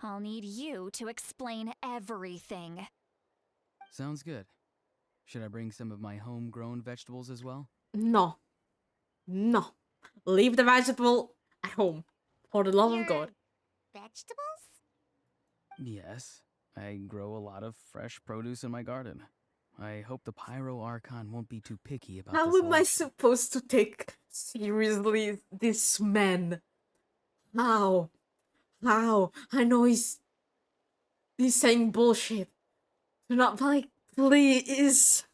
I'll need you to explain everything. Sounds good. Should I bring some of my homegrown vegetables as well? No. No. Leave the vegetable at home. For the love of God. Vegetables? Yes. I grow a lot of fresh produce in my garden. I hope the Pyro Archon won't be too picky about How the am I selection. supposed to take seriously this man? How? How? I know he's saying bullshit. Do not, like, please.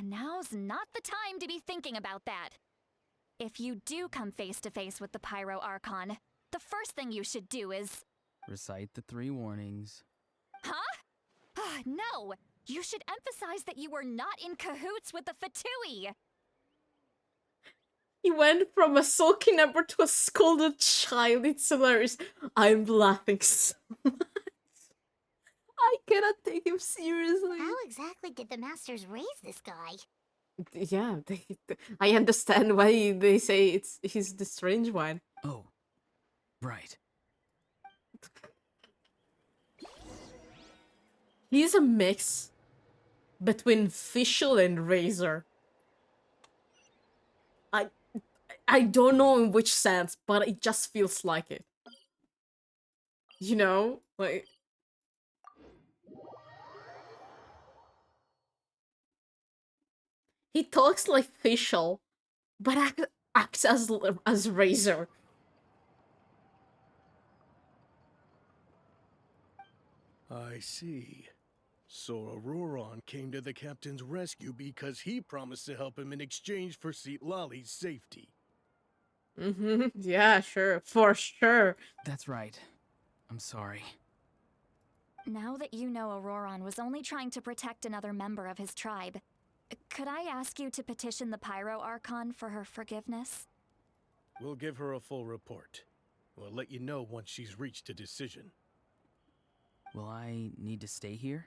Now's not the time to be thinking about that. If you do come face to face with the Pyro Archon, the first thing you should do is... Recite the 3 warnings. Huh? No! You should emphasize that you were not in cahoots with the Fatui! He went from a sulking emperor to a scolded child. It's hilarious. I'm laughing so much. I cannot take him seriously. How exactly did the masters raise this guy? Yeah, I understand why they say he's the strange one. Oh, right. He's a mix between Fischl and Razor. I don't know in which sense, but it just feels like it. You know? Like... He talks like Fischl, but acts as Razor. I see. So Auroron came to the captain's rescue because he promised to help him in exchange for Lali's safety. Yeah, sure. For sure. That's right. I'm sorry. Now that you know Auroron was only trying to protect another member of his tribe, could I ask you to petition the Pyro Archon for her forgiveness? We'll give her a full report. We'll let you know once she's reached a decision. Will I need to stay here?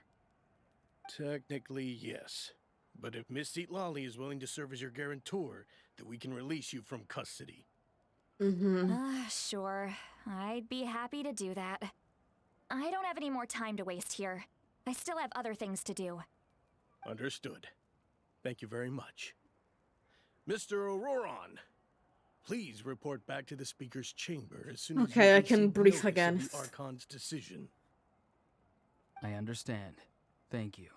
Technically, yes. But if Miss Lali is willing to serve as your guarantor, then we can release you from custody. Sure. I'd be happy to do that. I don't have any more time to waste here. I still have other things to do. Understood. Thank you very much. Mr. Auroron, please report back to the speaker's chamber as soon as Okay, you I can receive breathe notice again. of the Archon's decision. I understand. Thank you.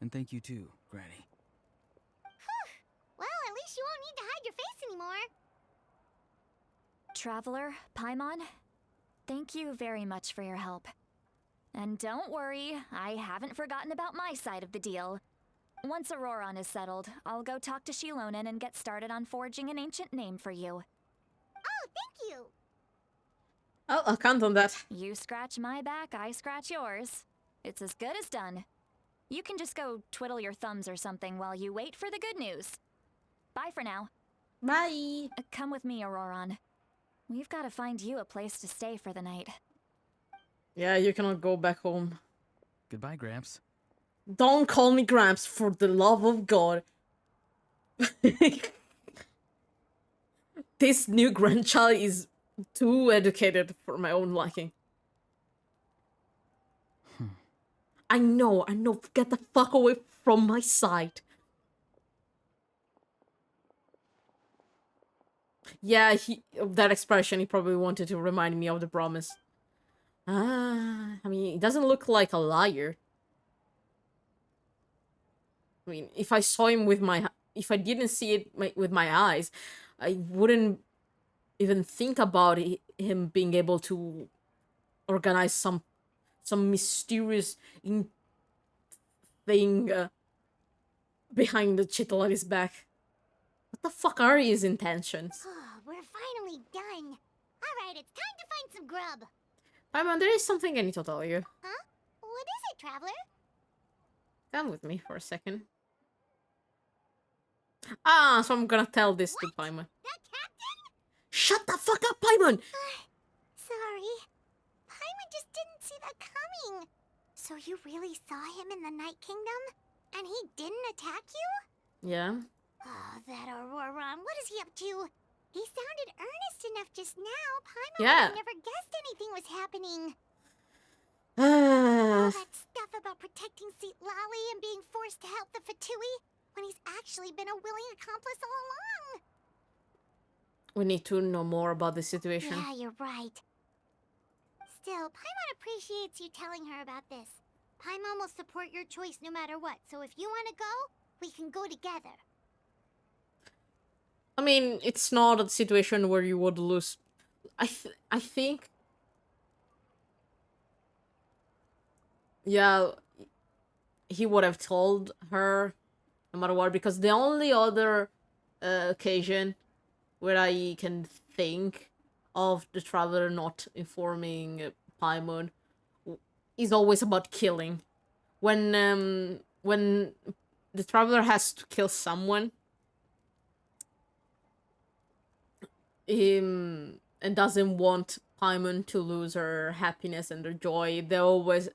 And thank you too, Granny. Well, at least you won't need to hide your face anymore. Traveler, Paimon, thank you very much for your help. And don't worry, I haven't forgotten about my side of the deal. Once Auroron is settled, I'll go talk to Shilonen and get started on forging an ancient name for you. Oh, thank you. I'll count on that. You scratch my back, I scratch yours. It's as good as done. You can just go twiddle your thumbs or something while you wait for the good news. Bye for now. Bye. Come with me, Auroron. We've got to find you a place to stay for the night. Yeah, you cannot go back home. Goodbye, Gramps. Don't call me Gramps, for the love of God. This new grandchild is too educated for my own liking. I know. Get the fuck away from my side. Yeah, that expression, he probably wanted to remind me of the promise. I mean, he doesn't look like a liar. I mean, if I saw him with if I didn't see it with my eyes, I wouldn't even think about him being able to organize some mysterious thing behind the Chittle on his back. What the fuck are his intentions? We're finally done. Alright, it's time to find some grub. Paimon, there is something I need to tell you. Huh? What is it, Traveler? Come with me for a second. Ah, so I'm gonna tell this to Paimon. That captain? Shut the fuck up, Paimon! Sorry. Paimon just didn't see that coming. So you really saw him in the Night Kingdom? And he didn't attack you? Yeah. Oh, that Auroron, what is he up to? He sounded earnest enough just now. Paimon Yeah. would have never guessed anything was happening. All We that stuff about protecting Seat Lolly and being forced to help the Fatui when he's actually been a willing accomplice all along. need to know more about the situation. Yeah, you're right. Still, Paimon appreciates you telling her about this. Paimon will support your choice no matter what, so if you want to go, we can go together. I mean, it's not a situation where you would lose. I think. Yeah, he would have told her no matter what, because the only other occasion where I can think of the traveler not informing Paimon is always about killing. When the traveler has to kill someone, and doesn't want Paimon to lose her happiness and her joy, they're always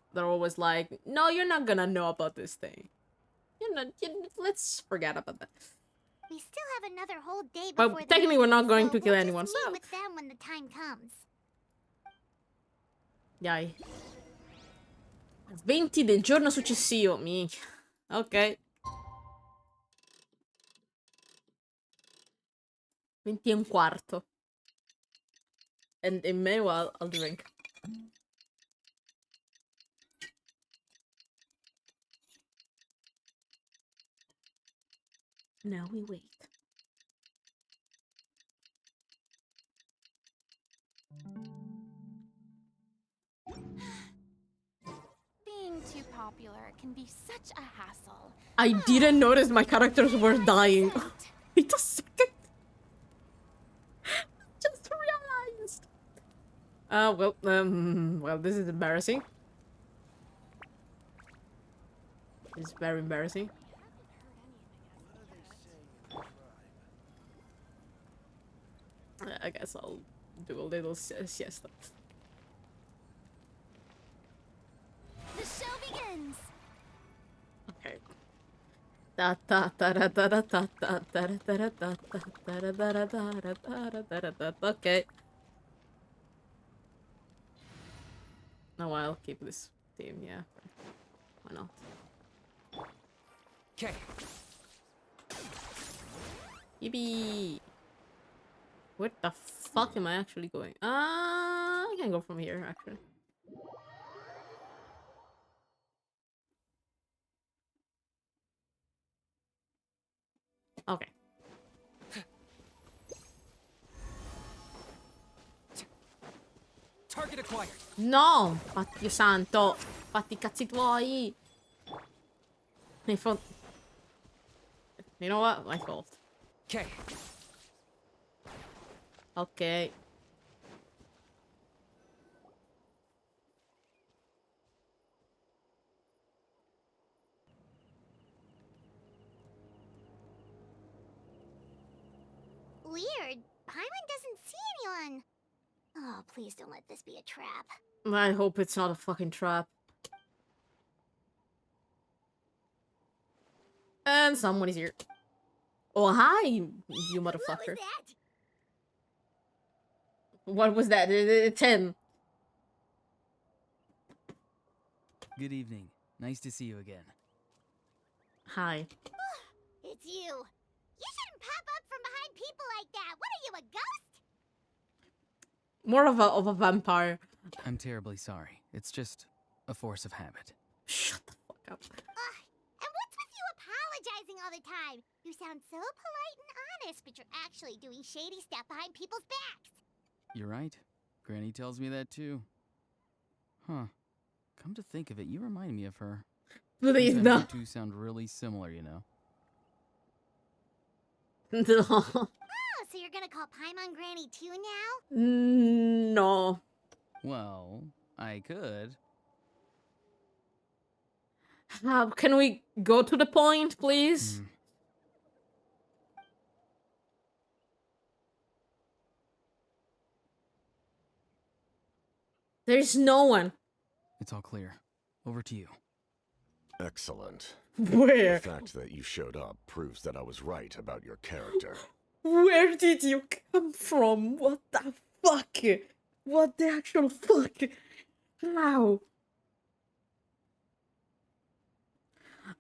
like, no, you're not gonna know about this thing. Let's forget about that. We still have another whole day But before the technically, we're meeting, not going so to kill we'll anyone, just meet so with them when the time comes. dai. 20 del giorno successivo, minchia. Ok. 20 e un quarto. And meanwhile, I'll drink. Now we wait. Being too popular can be such a hassle. I didn't notice my characters were dying. Wait a second. Just realized. Well, this is embarrassing. It's very embarrassing. I guess I'll do a little siesta. The show begins! Okay. Da da da da da da da da da da da da da da da da. Okay. No, I'll keep this theme, yeah. Why not? Okay. Yippee! Where the fuck am I actually going? I can go from here, actually. Okay. Target acquired. No! Dio santo! Fatti I cazzi tuoi! You know what? My fault. Okay. Okay. Weird. Paimon doesn't see anyone. Oh, please don't let this be a trap. I hope it's not a fucking trap. And someone is here. Oh, hi, you motherfucker. What was that? 10. Good evening. Nice to see you again. Hi. It's you. You shouldn't pop up from behind people like that. What are you, a ghost? More of a vampire. I'm terribly sorry. It's just a force of habit. Shut the fuck up. And what's with you apologizing all the time? You sound so polite and honest, but you're actually doing shady stuff behind people's backs. You're right. Granny tells me that too. Huh. Come to think of it, you remind me of her. Please, Sometimes no. you two sound really similar, you know. No. Oh, so you're gonna call Paimon Granny too now? No. Well, I could. Can we go to the point, please? There's no one. It's all clear. Over to you. Excellent. Where? The fact that you showed up proves that I was right about your character. Where did you come from? What the fuck? What the actual fuck? How?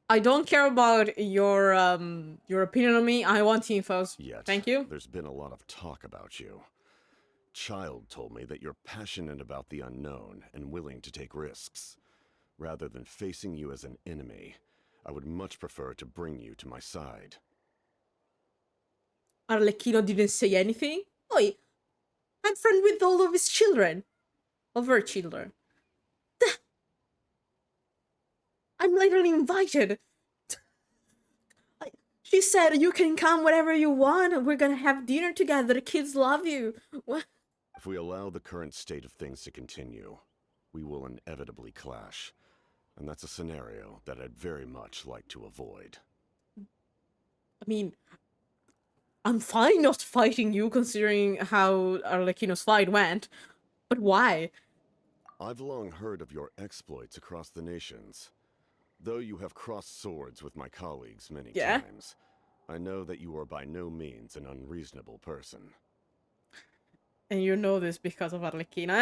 I don't care about your opinion on me. I want infos. Yet, Thank you. there's been a lot of talk about you. Child told me that you're passionate about the unknown and willing to take risks. Rather than facing you as an enemy, I would much prefer to bring you to my side. Arlecchino didn't say anything. Oi, I'm friend with all of his children. Of her children. I'm literally invited. She said you can come whenever you want. We're gonna have dinner together. The kids love you. What? If we allow the current state of things to continue, we will inevitably clash. And that's a scenario that I'd very much like to avoid. I mean, I'm fine not fighting you considering how Arlecchino's fight went. But why? I've long heard of your exploits across the nations. Though you have crossed swords with my colleagues many times, I know that you are by no means an unreasonable person. And you know this because of Arlecchino.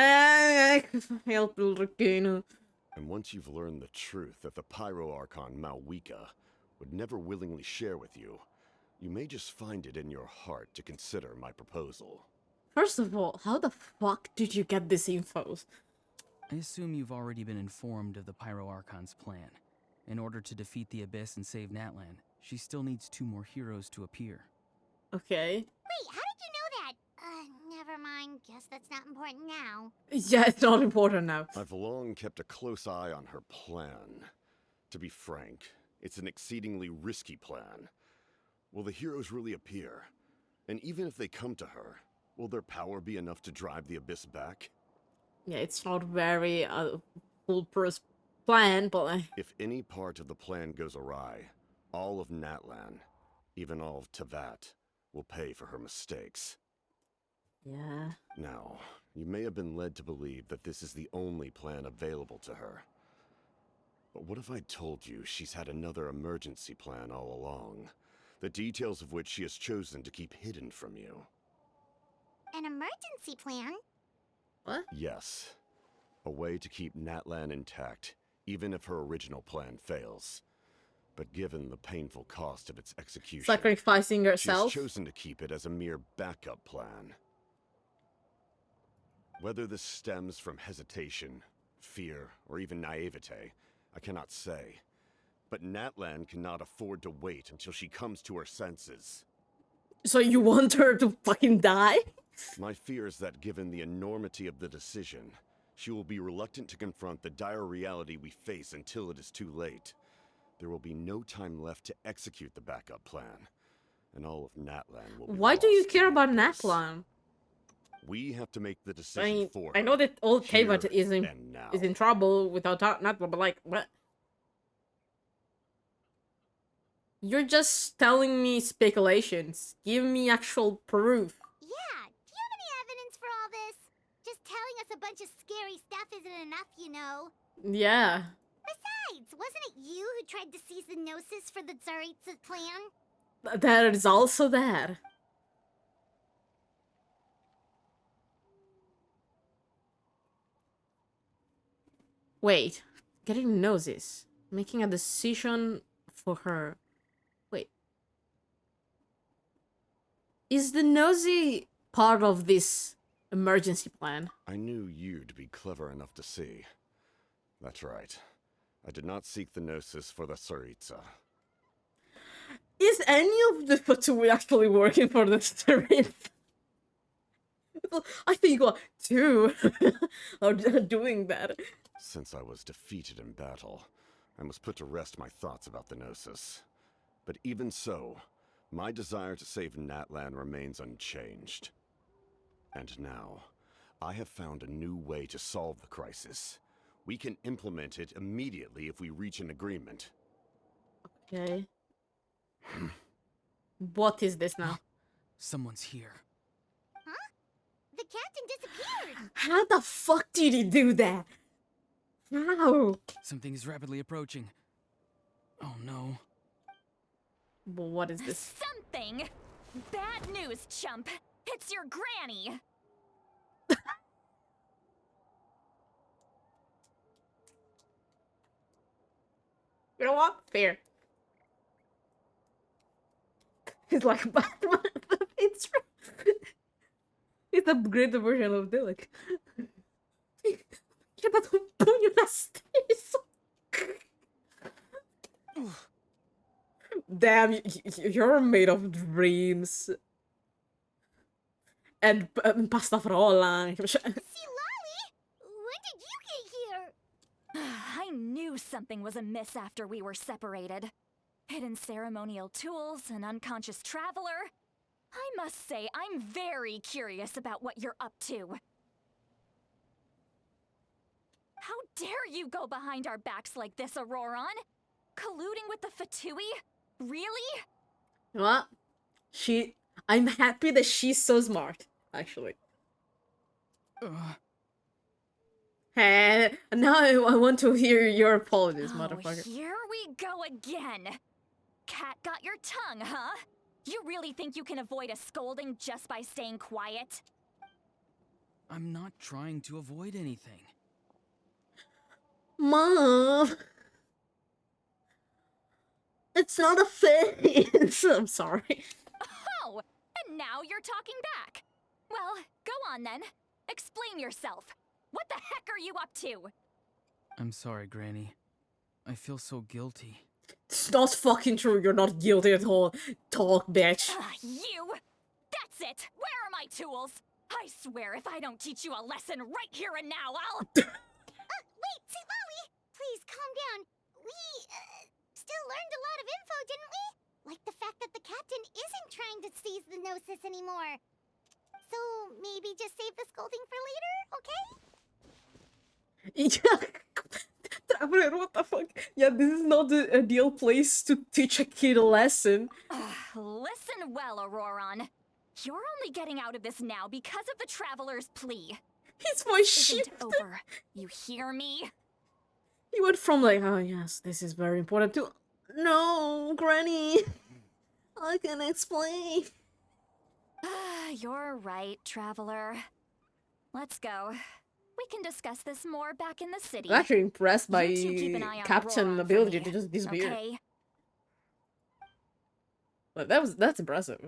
Help Arlecchino. And once you've learned the truth that the Pyro Archon Malwika would never willingly share with you, you may just find it in your heart to consider my proposal. First of all, how the fuck did you get this info? I assume you've already been informed of the Pyro Archon's plan. In order to defeat the Abyss and save Natlan, she still needs 2 more heroes to appear. Okay. Wait, how did you know that? Never mind. Guess that's not important now. Yeah, it's not important now. I've long kept a close eye on her plan. To be frank, it's an exceedingly risky plan. Will the heroes really appear? And even if they come to her, will their power be enough to drive the Abyss back? Yeah, it's not very foolproof plan, but... If any part of the plan goes awry, all of Natlan, even all of Tevat, will pay for her mistakes. Yeah. Now, you may have been led to believe that this is the only plan available to her. But what if I told you she's had another emergency plan all along, the details of which she has chosen to keep hidden from you? An emergency plan? What? Yes. A way to keep Natlan intact, even if her original plan fails. But given the painful cost of its execution, Sacrificing yourself? she's chosen to keep it as a mere backup plan. Whether this stems from hesitation, fear, or even naivete, I cannot say. But Natlan cannot afford to wait until she comes to her senses. So you want her to fucking die? My fear is that given the enormity of the decision, she will be reluctant to confront the dire reality we face until it is too late. There will be no time left to execute the backup plan, and all of Natlan will be Why do you lost care in about the abyss. Natlan? We have to make the decision for her. I know that old here Tevat is in and now. trouble without Natlan, but like, what? You're just telling me speculations. Give me actual proof. Yeah, do you have any evidence for all this? Just telling us a bunch of scary stuff isn't enough, you know. Yeah. Besides, wasn't it you who tried to seize the Gnosis for the Tsaritsa plan? There is also that. Wait, getting Gnosis. Making a decision for her. Wait. Is the Nosy part of this emergency plan? I knew you to be clever enough to see. That's right. I did not seek the Gnosis for the Tsaritsa. Is any of the Fatui actually working for the Tsaritsa? I think what, 2 are doing that. Since I was defeated in battle, I must put to rest my thoughts about the Gnosis. But even so, my desire to save Natlan remains unchanged. And now, I have found a new way to solve the crisis. We can implement it immediately if we reach an agreement. Okay. What is this now? Someone's here. Huh? The the captain disappeared. How the fuck did he do that? How? Something is rapidly approaching. Oh no. Well, what is this? Something! Bad news, chump! It's your granny! You know what? Fair. It's like Batman. It's a greater version of Dilek. Tinha dado punho nas testas. Damn, you're made of dreams. And pasta frolla. See, Lolly, when did you get here? I knew something was amiss after we were separated. Hidden ceremonial tools, an unconscious traveler. I must say, I'm very curious about what you're up to. How dare you go behind our backs like this, Auroron? Colluding with the Fatui? Really? What? I'm happy that she's so smart, actually. Hey, now I want to hear your apologies, motherfucker. Here we go again. Cat got your tongue, huh? You really think you can avoid a scolding just by staying quiet? I'm not trying to avoid anything. Mom! It's not a face! I'm sorry. Oh, and now you're talking back. Well, go on then. Explain yourself. What the heck are you up to? I'm sorry, Granny. I feel so guilty. It's not fucking true. You're not guilty at all. Talk, bitch. You! That's it! Where are my tools? I swear if I don't teach you a lesson right here and now, I'll... Wait, Lolly, please calm down. We, still learned a lot of info, didn't we? Like the fact that the captain isn't trying to seize the Gnosis anymore. So maybe just save the scolding for later, okay? Yeah. Traveler, what the fuck? Yeah, this is not the ideal place to teach a kid a lesson. Listen well, Auroron. You're only getting out of this now because of the Traveler's plea. His voice Isn't shifted. over. You hear me? He went from like, oh yes, this is very important to, no, Granny, I can explain. You're right, Traveler. Let's go. We can discuss this more back in the city. I'm actually impressed by You two keep an eye on Captain Auroron for ability me, to just disappear. Okay? But that's impressive.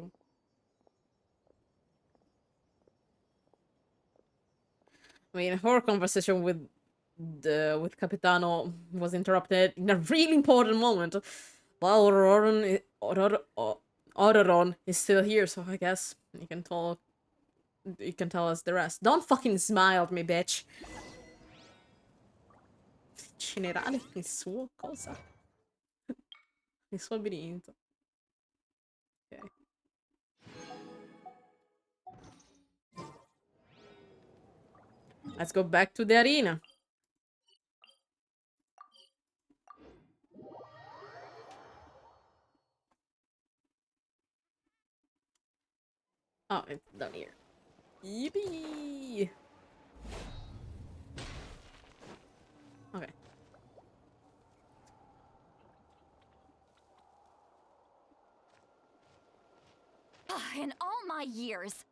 I mean, her conversation with Capitano was interrupted in a really important moment. While Auroron is still here, so I guess you can talk. You can tell us the rest. Don't fucking smile at me, bitch. Generale, il suo cosa? Il suo labirinto. Ok. Let's go back to the arena. Oh, it's down here. Yippee! Okay. In all my years,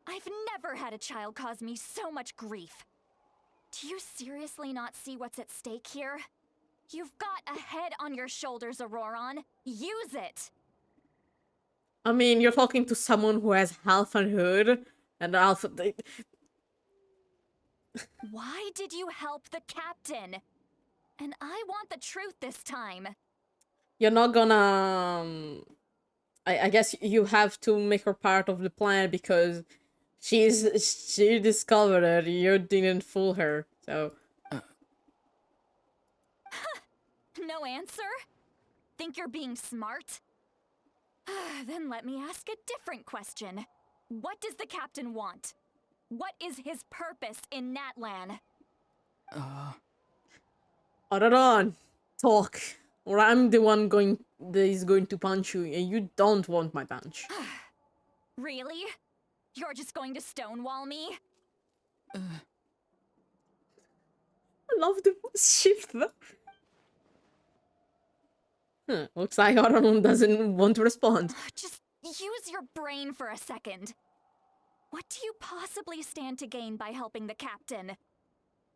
I've never had a child cause me so much grief. Do you seriously not see what's at stake here? You've got a head on your shoulders, Auroron. Use it! I mean, you're talking to someone who has half a hood and half a... Why did you help the captain? And I want the truth this time. You're not gonna... I guess you have to make her part of the plan because she discovered it. You didn't fool her, so... No answer? Think you're being smart? Then let me ask a different question. What does the captain want? What is his purpose in Natlan? Auroron, talk. Or I'm the one that is going to punch you, and you don't want my punch. Really? You're just going to stonewall me? I love the shift. Looks like Archon doesn't want to respond. Just use your brain for a second. What do you possibly stand to gain by helping the captain?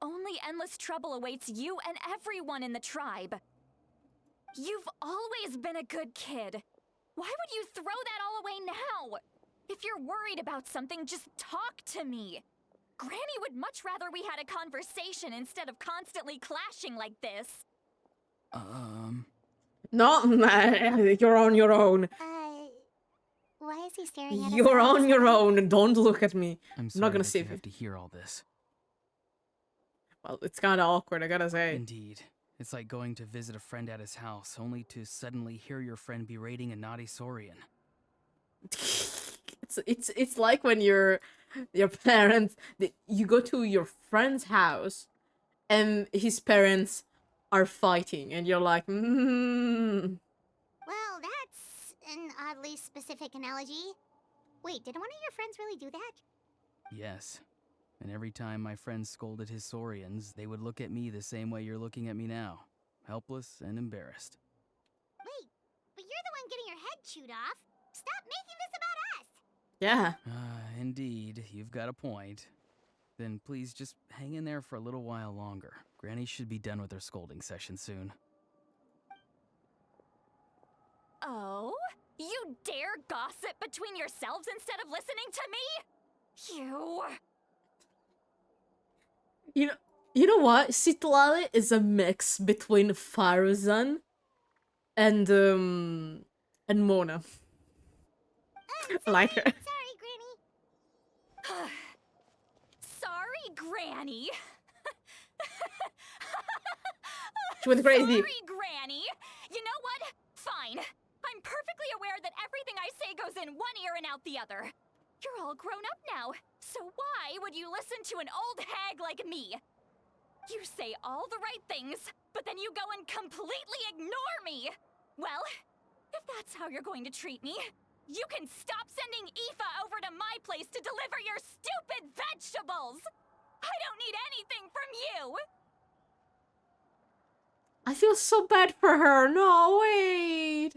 Only endless trouble awaits you and everyone in the tribe. You've always been a good kid. Why would you throw that all away now? If you're worried about something, just talk to me. Granny would much rather we had a conversation instead of constantly clashing like this. No, you're on your own. Why is he staring at us? You're all of a on your sudden? own. Don't look at me. I'm I'm sorry not gonna that save you you. have to hear all this. Well, it's kind of awkward, I gotta say. Indeed. It's like going to visit a friend at his house, only to suddenly hear your friend berating a naughty Saurian. It's like when your parents, you go to your friend's house and his parents are fighting and you're like, Well, that's an oddly specific analogy. Wait, did one of your friends really do that? Yes. And every time my friend scolded his Saurians, they would look at me the same way you're looking at me now. Helpless and embarrassed. Wait, but you're the one getting your head chewed off. Stop making this about us! yeah. Indeed, you've got a point. Then please just hang in there for a little while longer. Granny should be done with her scolding session soon. Oh? You dare gossip between yourselves instead of listening to me? You know what? Citlali is a mix between Faruzan and Mona. Like her. Sorry, Granny. Sorry, Granny. She went crazy. Sorry, Granny. You know what? Fine. I'm perfectly aware that everything I say goes in one ear and out the other. You're all grown up now, so why would you listen to an old hag like me? You say all the right things, but then you go and completely ignore me. Well, if that's how you're going to treat me, you can stop sending Aoife over to my place to deliver your stupid vegetables. I don't need anything from you. I feel so bad for her. No, wait.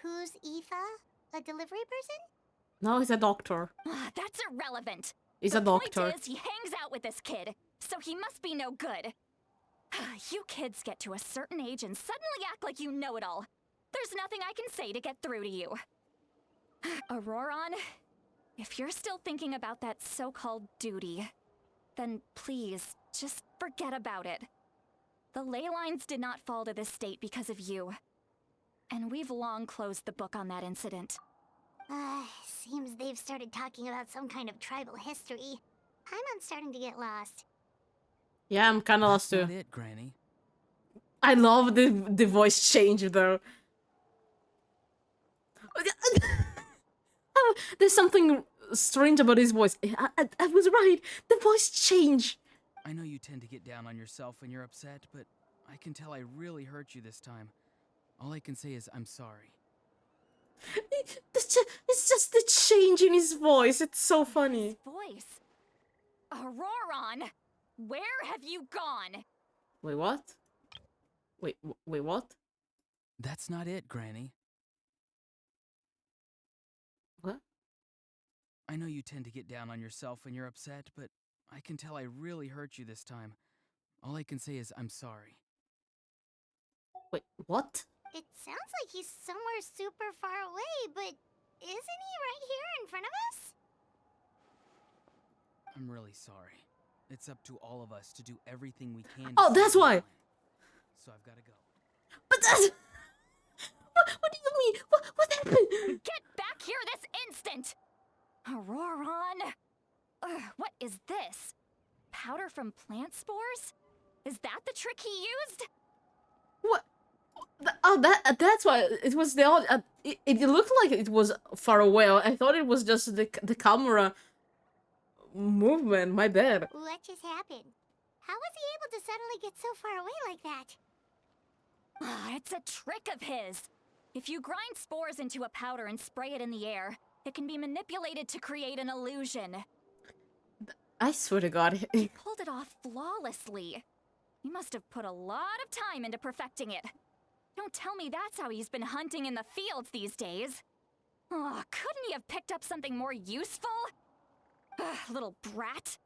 Who's Aoife? A delivery person? No, he's a doctor. That's irrelevant. He's the a doctor. Point is, he hangs out with this kid, so he must be no good. You kids get to a certain age and suddenly act like you know it all. There's nothing I can say to get through to you. Auroron, if you're still thinking about that so-called duty, then please, just forget about it. The ley lines did not fall to this state because of you. And we've long closed the book on that incident. Seems they've started talking about some kind of tribal history. I'm starting to get lost. Yeah, I'm kind of lost too. That's not it, Granny. I love the voice change though. Oh, there's something strange about his voice. I was right. The voice change. I know you tend to get down on yourself when you're upset, but I can tell I really hurt you this time. All I can say is I'm sorry. It's just the change in his voice. It's so funny. His voice? Auroron! Where have you gone? Wait, what? Wait, what? That's not it, Granny. What? I know you tend to get down on yourself when you're upset, but I can tell I really hurt you this time. All I can say is I'm sorry. Wait, what? It sounds like he's somewhere super far away, but isn't he right here in front of us? I'm really sorry. It's up to all of us to do everything we can. Oh, that's why. So I've got to go. But that's... What do you mean? What happened? Get back here this instant! Auroron! What is this? Powder from plant spores? Is that the trick he used? What? Oh, that's why it was the odd. It looked like it was far away. I thought it was just the camera movement. My bad. What just happened? How was he able to suddenly get so far away like that? It's a trick of his. If you grind spores into a powder and spray it in the air, It can be manipulated to create an illusion. I swear to God. He pulled it off flawlessly. He must have put a lot of time into perfecting it. Don't tell me that's how he's been hunting in the fields these days. Oh, couldn't he have picked up something more useful? Ugh, little brat.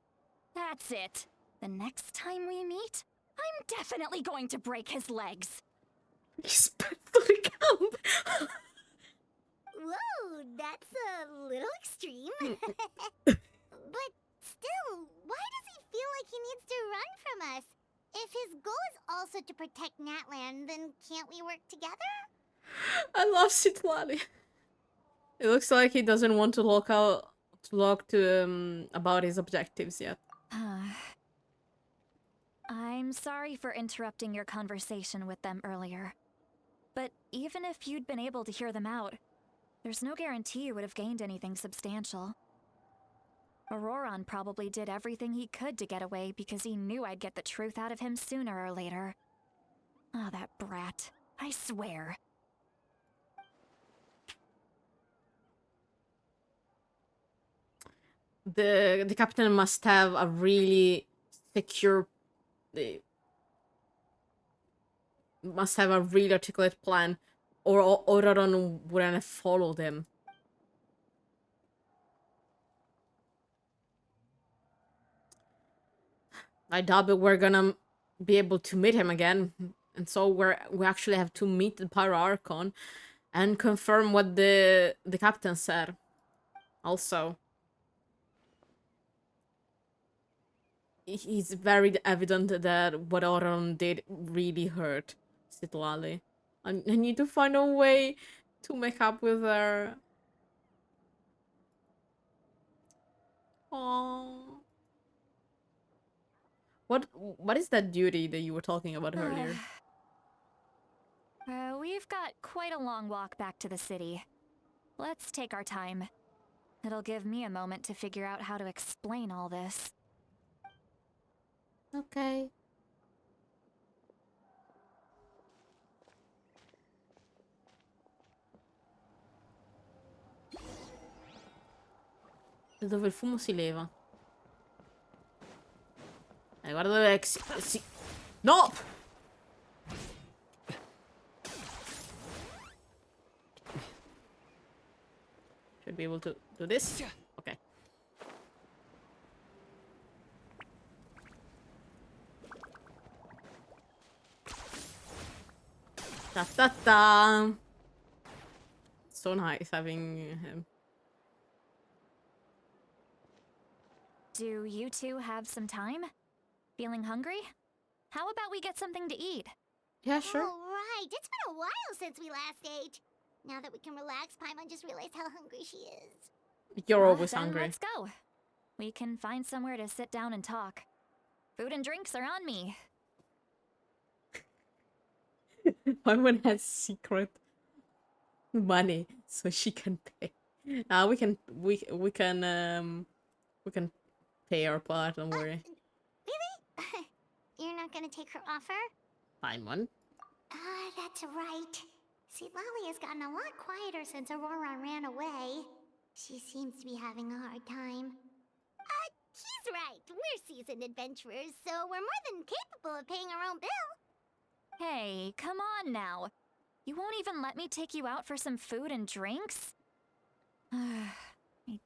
That's it. The next time we meet, I'm definitely going to break his legs. Respectfully camp. Whoa, that's a little extreme. But still, why does he feel like he needs to run from us? If his goal is also to protect Natland, then can't we work together? I love Citlali. It looks like he doesn't want to talk to about his objectives yet. I'm sorry for interrupting your conversation with them earlier. But even if you'd been able to hear them out, there's no guarantee you would have gained anything substantial. Auroron probably did everything he could to get away because he knew I'd get the truth out of him sooner or later. Oh, that brat. I swear. The captain must have a really secure... must have a really articulate plan, or Auroron wouldn't have followed him. I doubt that we're gonna be able to meet him again, and so we actually have to meet the Pyro Archon and confirm what the captain said. Also, it's very evident that what Auron did really hurt Citlali. I need to find a way to make up with her. Aww. What is that duty that you were talking about earlier? We've got quite a long walk back to the city. Let's take our time. It'll give me a moment to figure out how to explain all this. Okay. Dove il fumo si leva. Guarda dove si... No! Should be able to do this. Okay. Ta ta ta. So nice having him. Do you two have some time? Feeling hungry? How about we get something to eat? Yeah, sure. All right, it's been a while since we last ate. Now that we can relax, Paimon just realized how hungry she is. You're always then hungry. Let's go. We can find somewhere to sit down and talk. Food and drinks are on me. Paimon has secret money, so she can pay. We can pay our part. Don't worry. Really? You're not gonna take her offer? Paimon. That's right. See, Lolly has gotten a lot quieter since Aurora ran away. She seems to be having a hard time. He's right. We're seasoned adventurers, so we're more than capable of paying our own bill. Hey, come on now. You won't even let me take you out for some food and drinks? I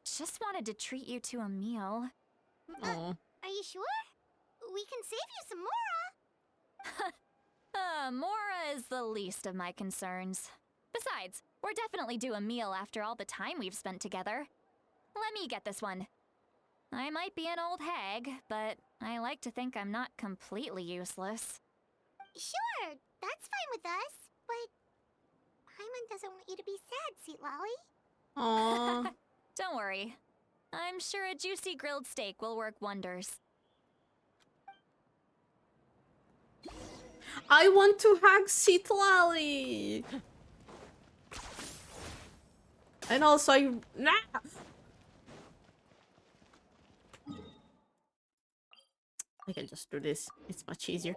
just wanted to treat you to a meal. Oh. Are you sure? We can save you some Mora. Mora is the least of my concerns. Besides, we're definitely due a meal after all the time we've spent together. Let me get this one. I might be an old hag, but I like to think I'm not completely useless. Sure, that's fine with us, but Paimon doesn't want you to be sad, Sweet Lolly. Aww. Don't worry. I'm sure a juicy grilled steak will work wonders. I want to hug Citlali. And also nah. I can just do this. It's much easier.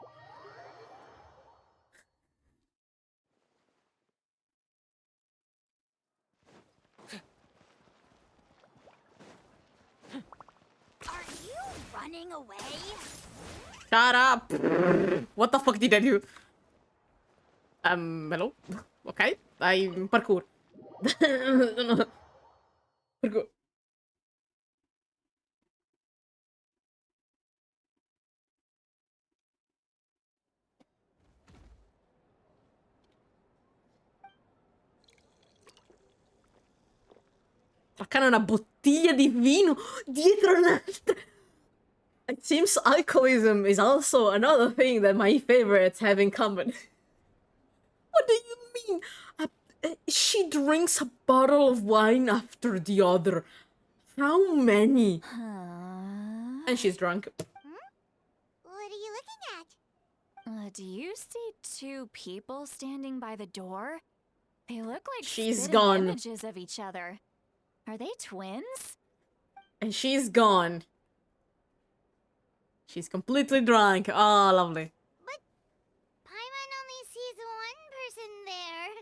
running away? Shut up! What the fuck did I do? Hello? Okay, parkour. Parkour. Traccare una bottiglia di vino dietro un'altra. It seems alcoholism is also another thing that my favorites have in common. What do you mean? She drinks a bottle of wine after the other. How many? And she's drunk. What are you looking at? Do you see two people standing by the door? They look like She's spitting gone. images of each other. Are they twins? And she's gone. She's completely drunk. Oh, lovely. But Paimon only sees one person there.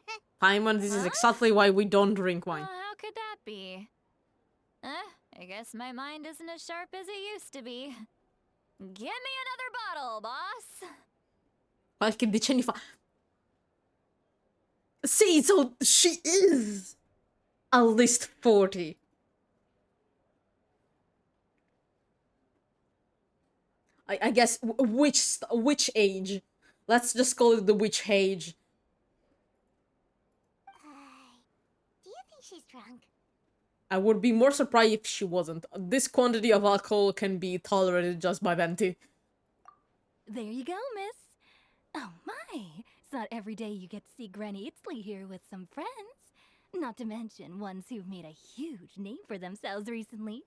Paimon, this is exactly why we don't drink wine. How could that be? I guess my mind isn't as sharp as it used to be. Give me another bottle, boss. Qualche decenni fa. See, so she is at least 40. I guess which age? Let's just call it the witch age. Do you think she's drunk? I would be more surprised if she wasn't. This quantity of alcohol can be tolerated just by Venti. There you go, miss. Oh my, it's not every day you get to see Granny Itzley here with some friends. Not to mention ones who've made a huge name for themselves recently.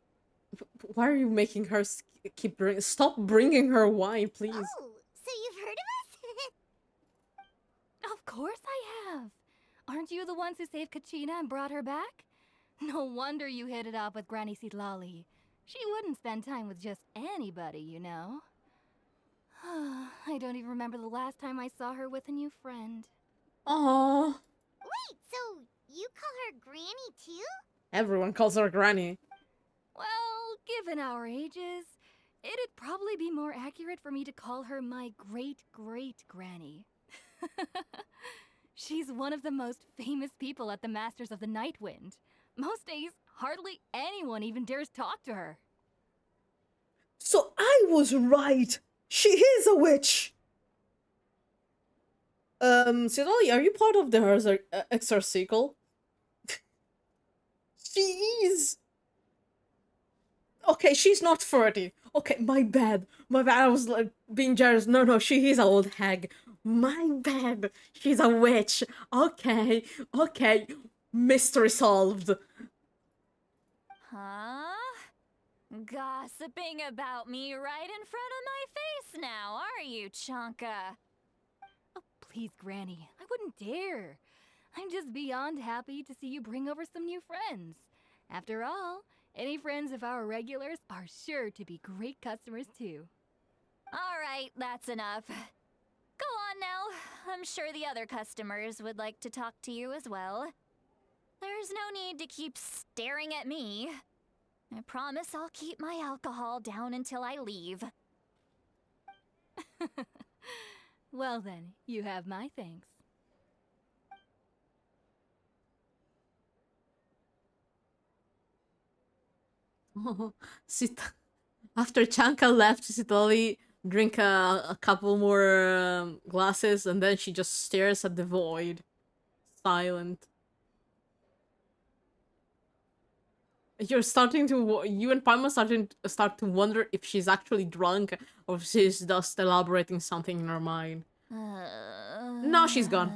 Why are you making her keep bringing? Stop bringing her wine, please. Oh, so you've heard of us? Of course I have. Aren't you the ones who saved Kachina and brought her back? No wonder you hit it off with Granny Sitlali. She wouldn't spend time with just anybody, you know. I don't even remember the last time I saw her with a new friend. Aww. Wait, so you call her Granny too? Everyone calls her Granny. Well, given our ages, it'd probably be more accurate for me to call her my great-great-granny. She's one of the most famous people at the Masters of the Nightwind. Most days, hardly anyone even dares talk to her. So I was right. She is a witch. Sidoli, are you part of the exorcicle? She is. Okay, she's not 30. Okay, my bad. My bad. I was like being jealous. No, she is an old hag. My bad. She's a witch. Okay. Mystery solved. Huh? Gossiping about me right in front of my face now, are you, Chonka? Oh, please, Granny. I wouldn't dare. I'm just beyond happy to see you bring over some new friends. After all, any friends of our regulars are sure to be great customers too. All right, that's enough. Go on now. I'm sure the other customers would like to talk to you as well. There's no need to keep staring at me. I promise I'll keep my alcohol down until I leave. Well then, you have my thanks. Oh, after Chanka left, Sitoli drink a couple more glasses, and then she just stares at the void, silent. You're starting to, you and Palma start to wonder if she's actually drunk or if she's just elaborating something in her mind. No, she's gone.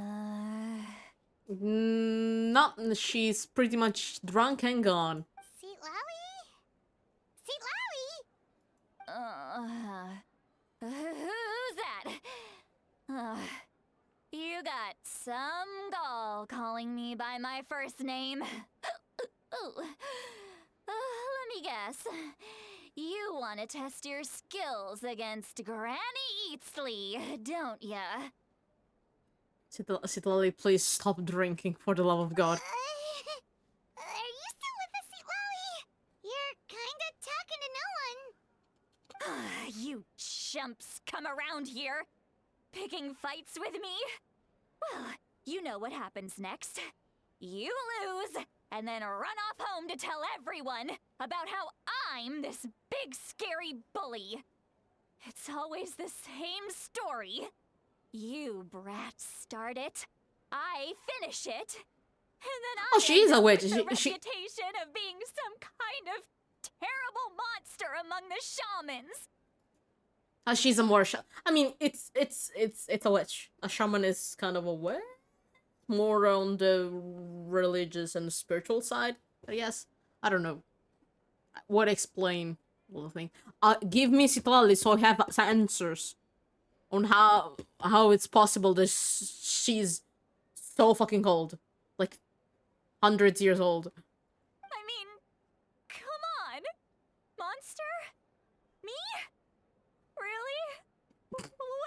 No, she's pretty much drunk and gone. Who's that? You got some gall calling me by my first name. Let me guess. You want to test your skills against Granny Eatsley, don't ya? Citlali, please stop drinking, for the love of God. Are you still with us, Seat Lally? You're kinda talking to no one. chumps come around here, picking fights with me, well, you know what happens next. You lose, and then run off home to tell everyone about how I'm this big scary bully. It's always the same story. You brats start it, I finish it, and then I Oh, she is end a up witch. with the She reputation of being some kind of terrible monster among the shamans. she's a more I mean, it's a witch. A shaman is kind of a what? More on the religious and spiritual side, I guess. I don't know. What explain the thing? Give me Citlali so I have answers on how it's possible that she's so fucking old, like hundreds years old. I mean, come on, monster? Me? Really? What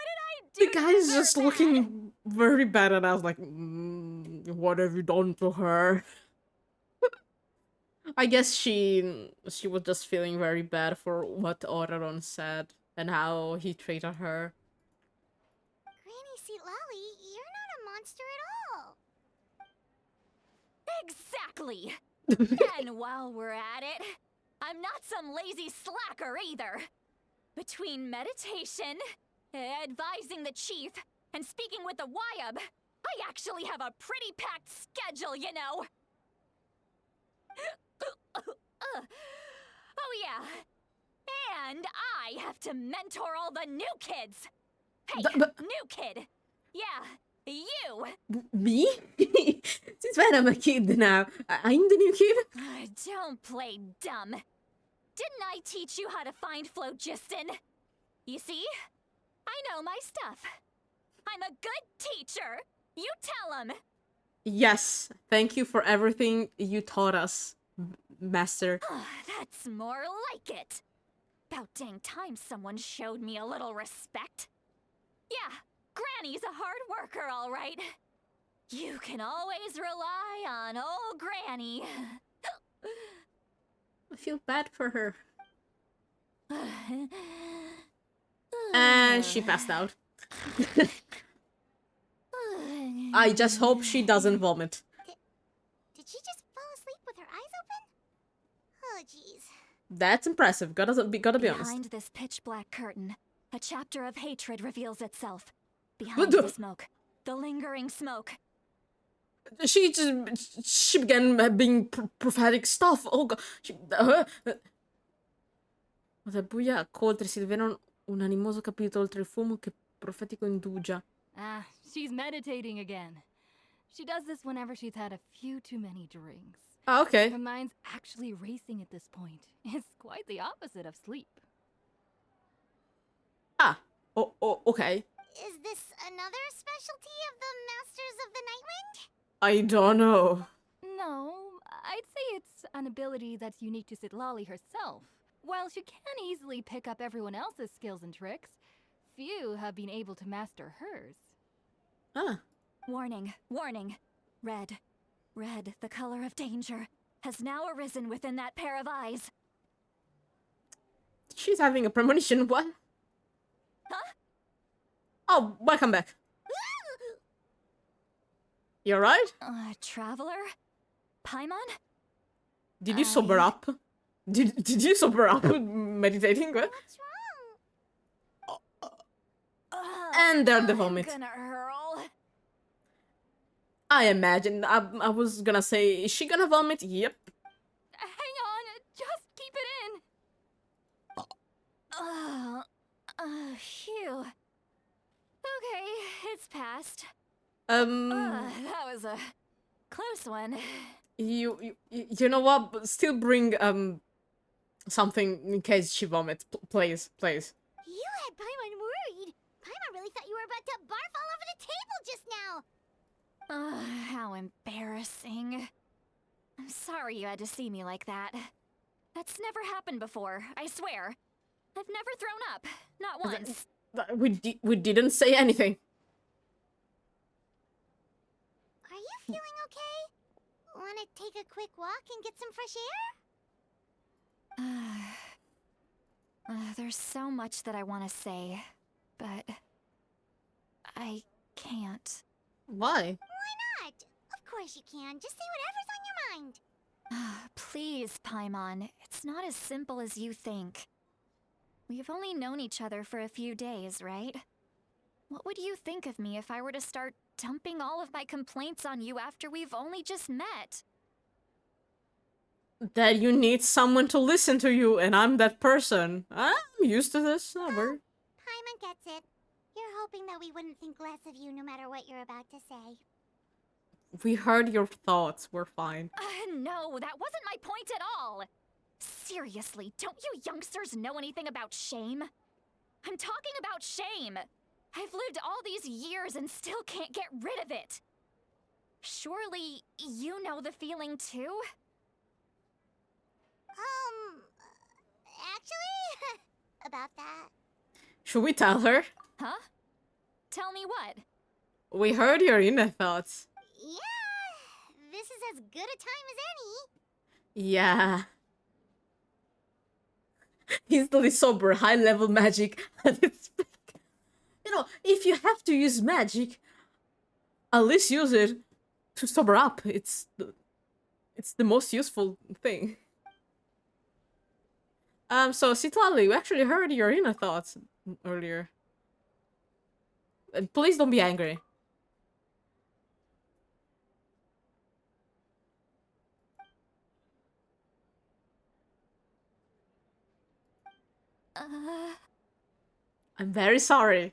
did I do? The guy's just looking very bad, and I was like, what have you done to her? I guess she was just feeling very bad for what Oraron said and how he treated her. Granny Lolly, you're not a monster at all. Exactly! And while we're at it, I'm not some lazy slacker either. Between meditation, advising the chief, and speaking with the Wyab, I actually have a pretty packed schedule, you know! Oh yeah, and I have to mentor all the new kids! Hey, new kid! Yeah, you! Me? Since when I'm a kid now? I'm the new kid? Don't play dumb. Didn't I teach you how to find phlogiston? You see? I know my stuff. I'm a good teacher. You tell him. Yes, thank you for everything you taught us, Master. That's more like it. About dang time someone showed me a little respect. Yeah, Granny's a hard worker, all right. You can always rely on old Granny. I feel bad for her. And she passed out. I just hope she doesn't vomit. Did she just fall asleep with her eyes open? Oh, jeez. That's impressive. Gotta be honest. Behind this pitch black curtain, a chapter of hatred reveals itself. Behind the smoke, the lingering smoke. She began being prophetic stuff. Oh god. La buia coltre si rivela un animoso capito oltre il fumo che profetico indugia. Ah, she's meditating again. She does this whenever she's had a few too many drinks. Oh, okay. Her mind's actually racing at this point. It's quite the opposite of sleep. Ah, okay. Is this another specialty of the Masters of the Nightwind? I don't know. No, I'd say it's an ability that's unique to Citlali herself. While she can easily pick up everyone else's skills and tricks, few have been able to master hers. Ah. Warning, warning. Red, the color of danger, has now arisen within that pair of eyes. She's having a premonition. What? Huh? Oh, welcome back. You alright? Traveler? Paimon? Did you sober up? Did you sober up meditating? What? What's wrong? And there the vomit. I'm gonna hurl. I imagine. I was gonna say, is she gonna vomit? Yep. Hang on, just keep it in. Phew. Okay, it's passed. That was a close one. You know what? Still bring something in case she vomits, please. You had Paimon worried. Paimon really thought you were about to barf all over the table just now. How embarrassing. I'm sorry you had to see me like that. That's never happened before, I swear. I've never thrown up, not once. We didn't say anything. Are you feeling okay? Want to take a quick walk and get some fresh There's so much that I want to say, but I can't. Why? Why not? Of course you can. Just say whatever's on your mind. Please, Paimon, it's not as simple as you think. We've only known each other for a few days, right? What would you think of me if I were to start dumping all of my complaints on you after we've only just met? That you need someone to listen to you, and I'm that person. I'm used to this. Never. Paimon gets it. You're hoping that we wouldn't think less of you no matter what you're about to say. We heard your thoughts. We're fine. No, that wasn't my point at all. Seriously, don't you youngsters know anything about shame? I'm talking about shame. I've lived all these years and still can't get rid of it. Surely you know the feeling too? Actually, about that. Should we tell her? Huh? Tell me what? We heard your inner thoughts. Yeah, this is as good a time as any. Yeah. Instantly sober, high level magic at its peak. You know, if you have to use magic, at least use it to sober up. It's the most useful thing. So Citlali, we actually heard your inner thoughts earlier. Please don't be angry. I'm very sorry.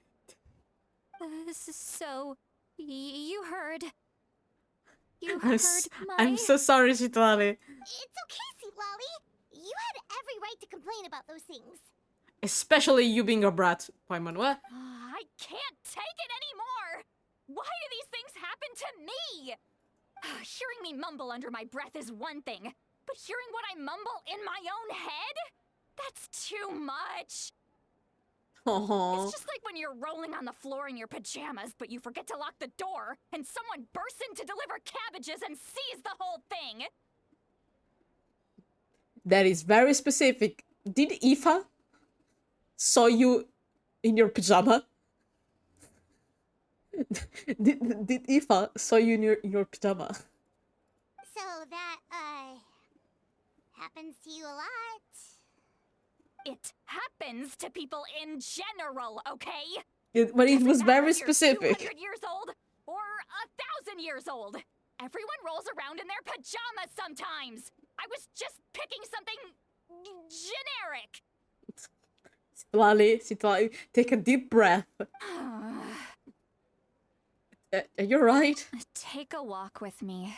So, you heard... You I'm, heard my... I'm so sorry, Citlali. It's okay, Lolly. You had every right to complain about those things. Especially you being a brat, Paimon. What? I can't take it anymore! Why do these things happen to me? Hearing me mumble under my breath is one thing, but hearing what I mumble in my own head? That's too much! Aww. It's just like when you're rolling on the floor in your pajamas, but you forget to lock the door, and someone bursts in to deliver cabbages and sees the whole thing! That is very specific. Did Aoife saw you in your pajama? did Aoife saw you in your pajama? So that, happens to you a lot. It happens to people in general, okay? But it Doesn't was matter very if you're specific. 200 years old or 1,000 years old. Everyone rolls around in their pajamas sometimes. I was just picking something generic. Citlali, take a deep breath. You're right. Take a walk with me.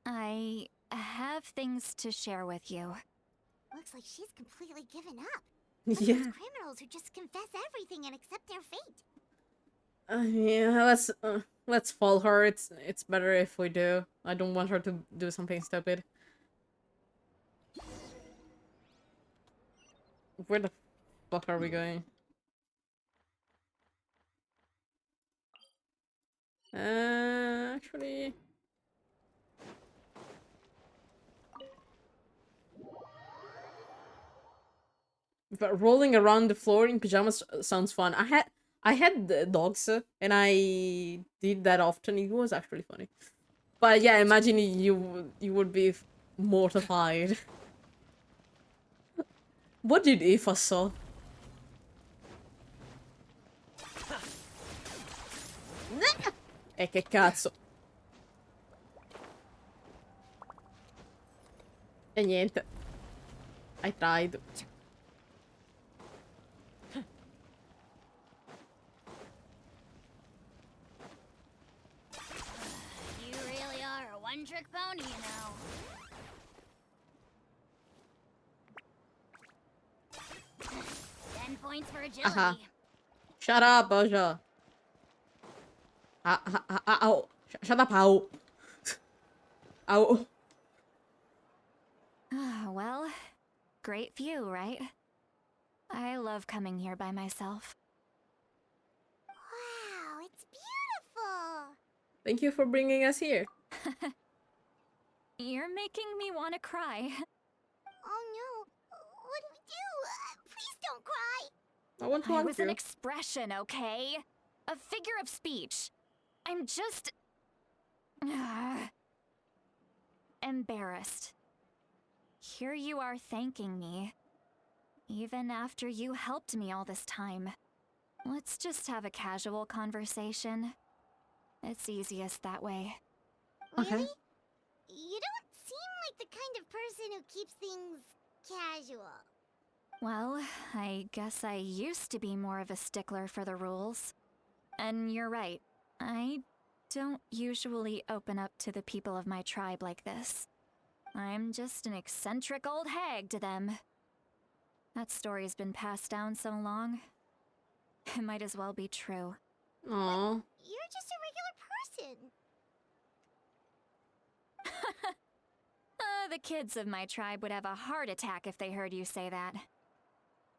I have things to share with you. Looks like she's completely given up. Like Yeah. those criminals who just confess everything and accept their fate. Yeah, let's follow her. It's better if we do. I don't want her to do something stupid. Where the fuck are we going? Actually... But rolling around the floor in pajamas sounds fun. I had dogs and I did that often. It was actually funny. But yeah, imagine you would be mortified. What did Aoife saw? Che cazzo. E niente. I tried. You really are a one-trick pony, you know. Points for agility. Shut up, Bojo. Ow. Shut up, ow. Ow. Well, great view, right? I love coming here by myself. Wow, it's beautiful. Thank you for bringing us here. You're making me want to cry. Oh no, what do we do? I want to I hug was an you. expression, okay? A figure of speech. I'm just... embarrassed. Here you are thanking me. Even after you helped me all this time. Let's just have a casual conversation. It's easiest that way. Okay. Really? You don't seem like the kind of person who keeps things casual. Well, I guess I used to be more of a stickler for the rules. And you're right, I don't usually open up to the people of my tribe like this. I'm just an eccentric old hag to them. That story's been passed down so long, it might as well be true. Aww. You're just a regular person. The kids of my tribe would have a heart attack if they heard you say that.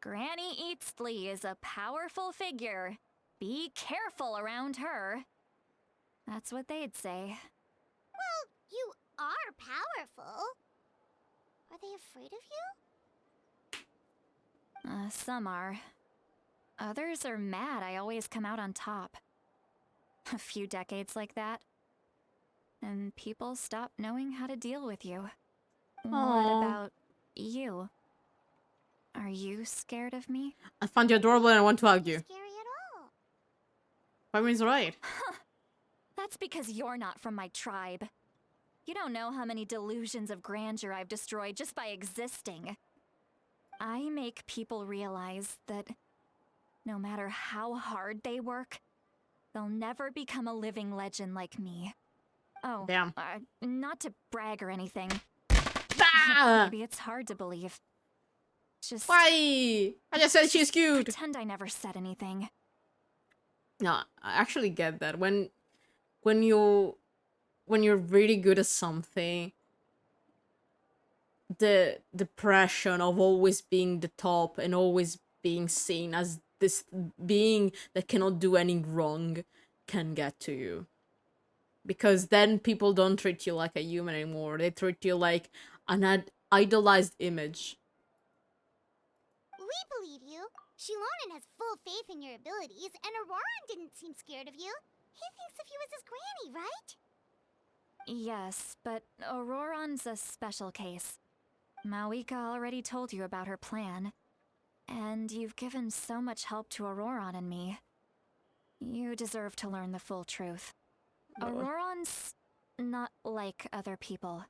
Granny Eatsley is a powerful figure. Be careful around her. That's what they'd say. Well, you are powerful. Are they afraid of you? Some are. Others are mad I always come out on top. A few decades like that, and people stop knowing how to deal with you. What Aww. about you? Are you scared of me? I found you adorable and I want to hug you. Scary at all. Byron's right. That's because you're not from my tribe. You don't know how many delusions of grandeur I've destroyed just by existing. I make people realize that no matter how hard they work, they'll never become a living legend like me. Oh, Damn. Not to brag or anything. Ah! Maybe it's hard to believe. Just Why? I just said she's cute. pretend I never said anything. No, I actually get that. When you're really good at something, the depression of always being the top and always being seen as this being that cannot do any wrong can get to you. Because then people don't treat you like a human anymore. They treat you like an idolized image. We believe you. Shilonen has full faith in your abilities, and Auroran didn't seem scared of you. He thinks of you as his granny, right? Yes, but Auroran's a special case. Mawika already told you about her plan. And you've given so much help to Auroran and me. You deserve to learn the full truth. Auroran's not like other people.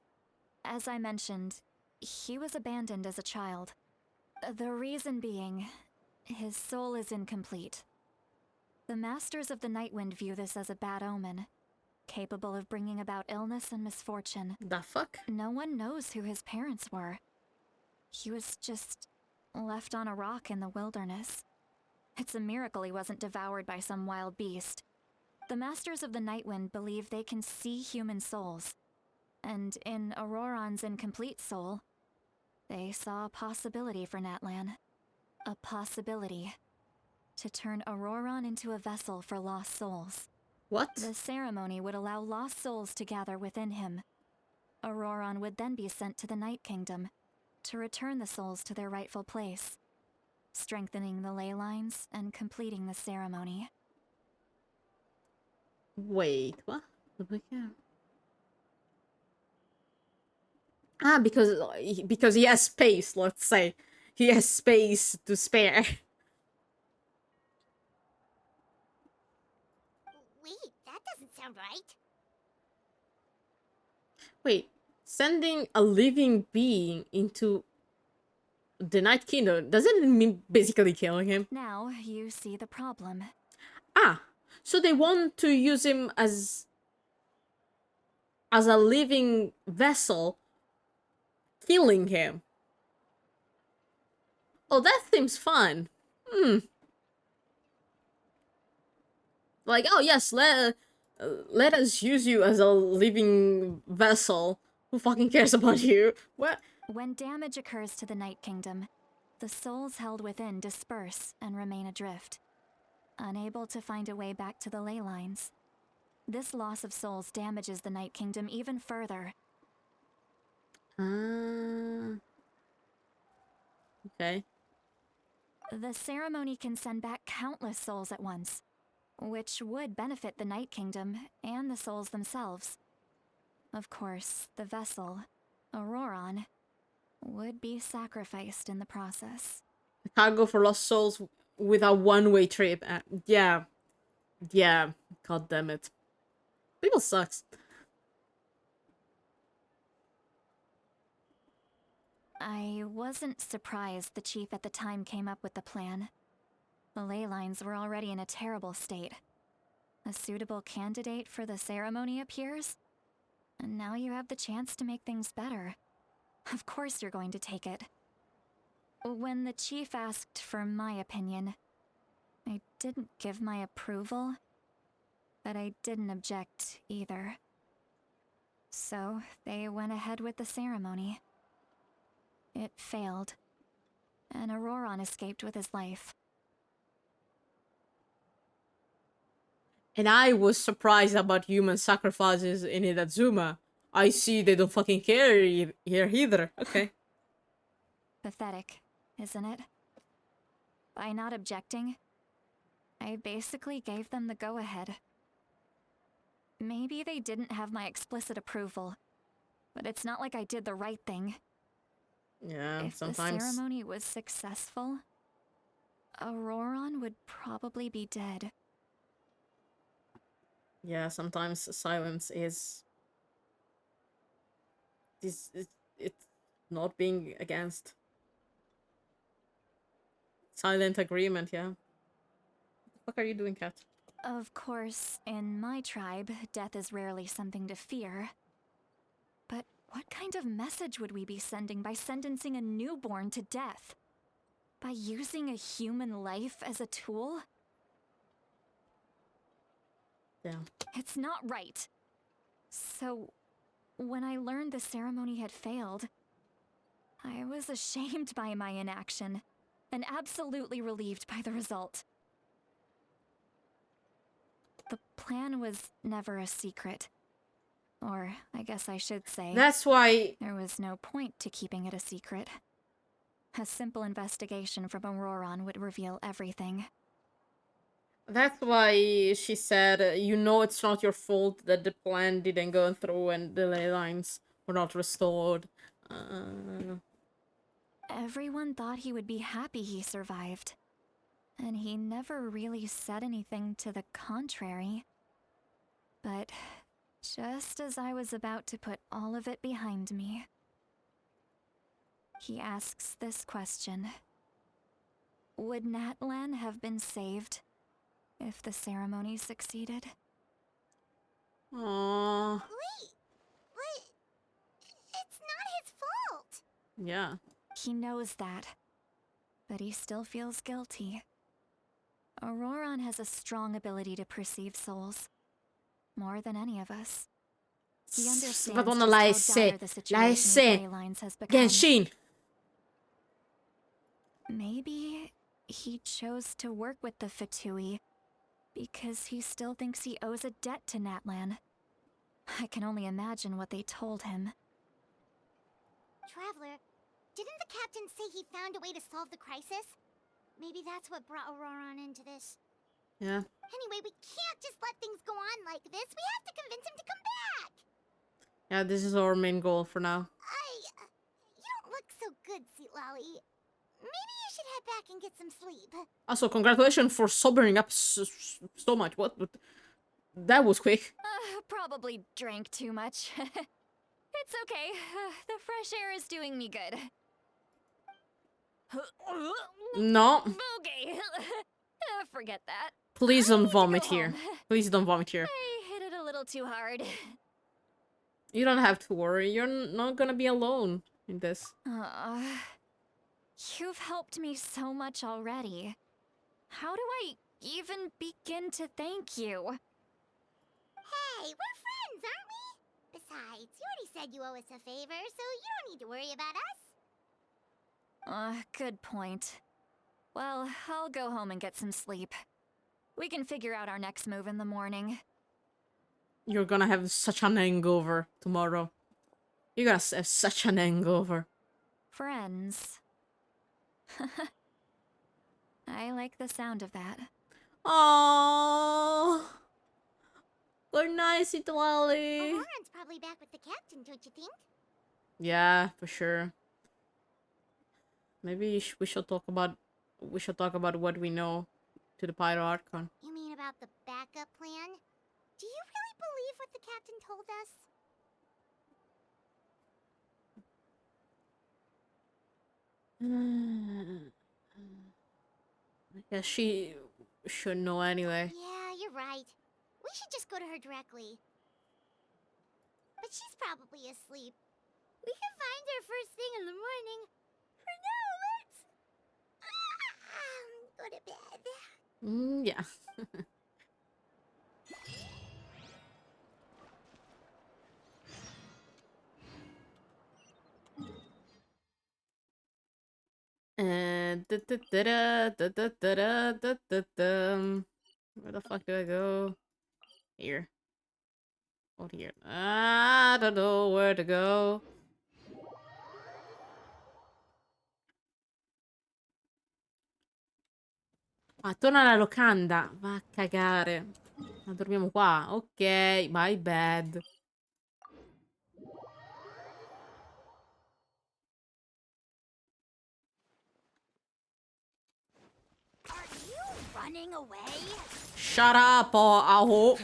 As I mentioned, he was abandoned as a child. The reason being, his soul is incomplete. The Masters of the Nightwind view this as a bad omen, capable of bringing about illness and misfortune. The fuck? No one knows who his parents were. He was just left on a rock in the wilderness. It's a miracle he wasn't devoured by some wild beast. The Masters of the Nightwind believe they can see human souls. And in Auroran's incomplete soul, they saw a possibility for Natlan. A possibility to turn Auroran into a vessel for lost souls. What? The ceremony would allow lost souls to gather within him. Auroran would then be sent to the Night Kingdom to return the souls to their rightful place, strengthening the ley lines and completing the ceremony. Wait, what? Ah, because he has space, let's say. He has space to spare. Wait, that doesn't sound right. Wait, sending a living being into the Night Kingdom, doesn't it mean basically killing him? Now you see the problem. Ah, so they want to use him as a living vessel, killing him. Oh, that seems fun. Like, oh yes, let us use you as a living vessel. Who fucking cares about you? What? When damage occurs to the Night Kingdom, the souls held within disperse and remain adrift, unable to find a way back to the ley lines. This loss of souls damages the Night Kingdom even further. Okay. The ceremony can send back countless souls at once, which would benefit the Night Kingdom and the souls themselves. Of course, the vessel, Auroron, would be sacrificed in the process. I can't go for lost souls with a one-way trip. Yeah. Yeah. God damn it. People sucks. I wasn't surprised the chief at the time came up with the plan. The ley lines were already in a terrible state. A suitable candidate for the ceremony appears, and now you have the chance to make things better. Of course you're going to take it. When the chief asked for my opinion, I didn't give my approval, but I didn't object either. So they went ahead with the ceremony. It failed, and Auroron escaped with his life. And I was surprised about human sacrifices in Inazuma. I see they don't fucking care here either. Okay. Pathetic, isn't it? By not objecting, I basically gave them the go-ahead. Maybe they didn't have my explicit approval, but it's not like I did the right thing. Yeah, If sometimes. the ceremony was successful, Auroron would probably be dead. Yeah, sometimes silence is... It's not being against. Silent agreement, yeah. What the fuck are you doing, cat? Of course, in my tribe, death is rarely something to fear. But what kind of message would we be sending by sentencing a newborn to death? By using a human life as a tool? Yeah. It's not right. So, when I learned the ceremony had failed, I was ashamed by my inaction, and absolutely relieved by the result. The plan was never a secret. Or, I guess I should say, That's why... there was no point to keeping it a secret. A simple investigation from Auroron would reveal everything. That's why she said, you know it's not your fault that the plan didn't go through and the ley lines were not restored. Everyone thought he would be happy he survived. And he never really said anything to the contrary. But just as I was about to put all of it behind me, he asks this question. Would Natlan have been saved if the ceremony succeeded? Aww. Wait, but it's not his fault. Yeah. He knows that, but he still feels guilty. Auroron has a strong ability to perceive souls, more than any of us. He understands Madonna, just how dire the situation with ley lines has become. Genshin! Maybe he chose to work with the Fatui because he still thinks he owes a debt to Natlan. I can only imagine what they told him. Traveler, didn't the captain say he found a way to solve the crisis? Maybe that's what brought Auroron into this. Yeah. Anyway, we can't just let things go on like this. We have to convince him to come back. Yeah, this is our main goal for now. You don't look so good, Lolly. Maybe you should head back and get some sleep. Also, congratulations for sobering up so much. What? That was quick. Probably drank too much. It's okay. The fresh air is doing me good. No. Okay. Forget that. Please don't vomit here. Please don't vomit here. I hit it a little too hard. You don't have to worry. You're not gonna be alone in this. You've helped me so much already. How do I even begin to thank you? Hey, we're friends, aren't we? Besides, you already said you owe us a favor, so you don't need to worry about us. Good point. Well, I'll go home and get some sleep. We can figure out our next move in the morning. You're gonna have such an hangover tomorrow. You're gonna have such an hangover. Friends. I like the sound of that. Oh, we're nice, Italy. Oran's probably back with the captain, don't you think? Yeah, for sure. Maybe we should talk about what we know to the Pyro Archon. You mean about the backup plan? Do you really believe what the captain told us? I guess she should know anyway. Yeah, you're right. We should just go to her directly. But she's probably asleep. We can find her first thing in the morning. For now, let's go to bed. Yeah. Where the fuck do I go? Here. Oh, here. I don't know where to go. Ah, torna alla locanda. Va a cagare. Ma dormiamo qua. Ok, my bad. Are you running away? Shut up, Aho.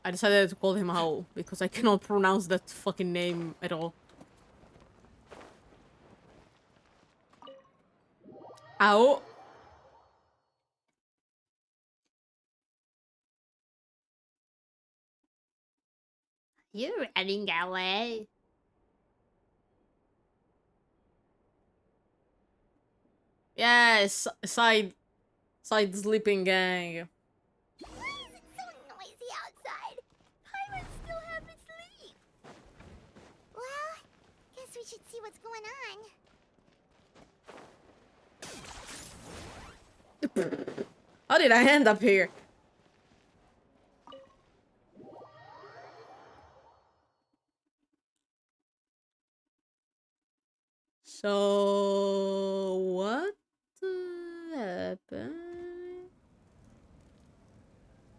I decided to call him Aho because I cannot pronounce that fucking name at all. Aho. You're running away. Yes, side sleeping gang. Why is it so noisy outside? Pirates still haven't sleep. Well, guess we should see what's going on. How did I end up here? So what happened?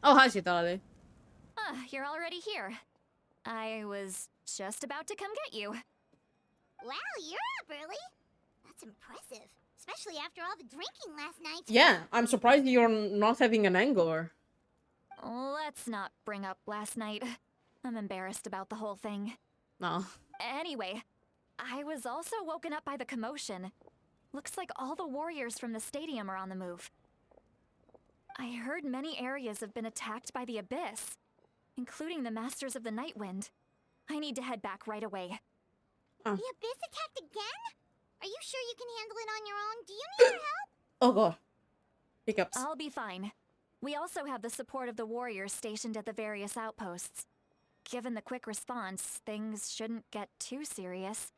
Oh, hi, Chitale. You're already here. I was just about to come get you. Wow, you're up early. That's impressive, especially after all the drinking last night. Yeah, I'm surprised you're not having an hangover. Let's not bring up last night. I'm embarrassed about the whole thing. No. Anyway, I was also woken up by the commotion. Looks like all the warriors from the stadium are on the move. I heard many areas have been attacked by the Abyss, including the Masters of the Night Wind. I need to head back right away. The Abyss attacked again? Are you sure you can handle it on your own? Do you need our help? Oh god. Hiccups. I'll be fine. We also have the support of the warriors stationed at the various outposts. Given the quick response, things shouldn't get too serious.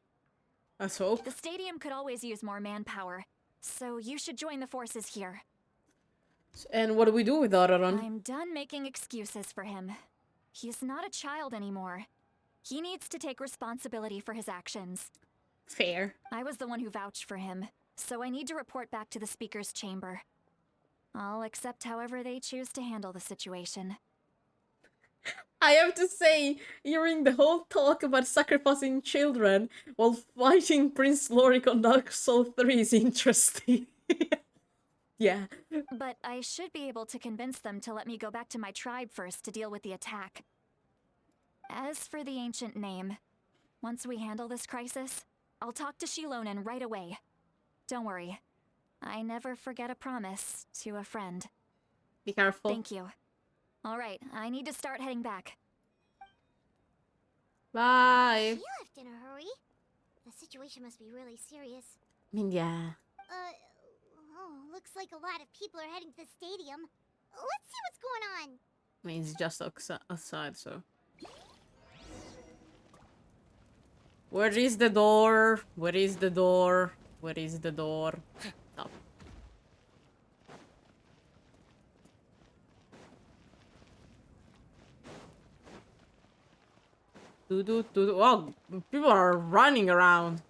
Let's hope. The stadium could always use more manpower, so you should join the forces here. And what do we do with Araron? I'm done making excuses for him. He's not a child anymore. He needs to take responsibility for his actions. Fair. I was the one who vouched for him, so I need to report back to the Speaker's chamber. I'll accept however they choose to handle the situation. I have to say, hearing the whole talk about sacrificing children while fighting Prince Lorik on Dark Souls 3 is interesting. Yeah. But I should be able to convince them to let me go back to my tribe first to deal with the attack. As for the ancient name, once we handle this crisis, I'll talk to Shilonen right away. Don't worry. I never forget a promise to a friend. Be careful. Thank you. Alright, I need to start heading back. Bye. She left in a hurry. The situation must be really serious. I mean, yeah. Looks like a lot of people are heading to the stadium. Let's see what's going on. I mean, it's just outside, so. Where is the door? Where is the door? Where is the door? Stop. Oh, people are running around.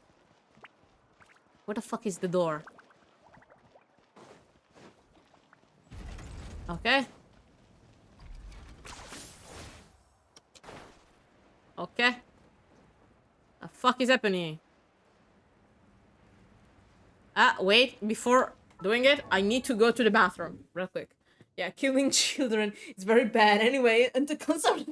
Where the fuck is the door? Okay. Okay. The fuck is happening? Ah, wait. Before doing it, I need to go to the bathroom real quick. Yeah, killing children is very bad anyway. And to consult.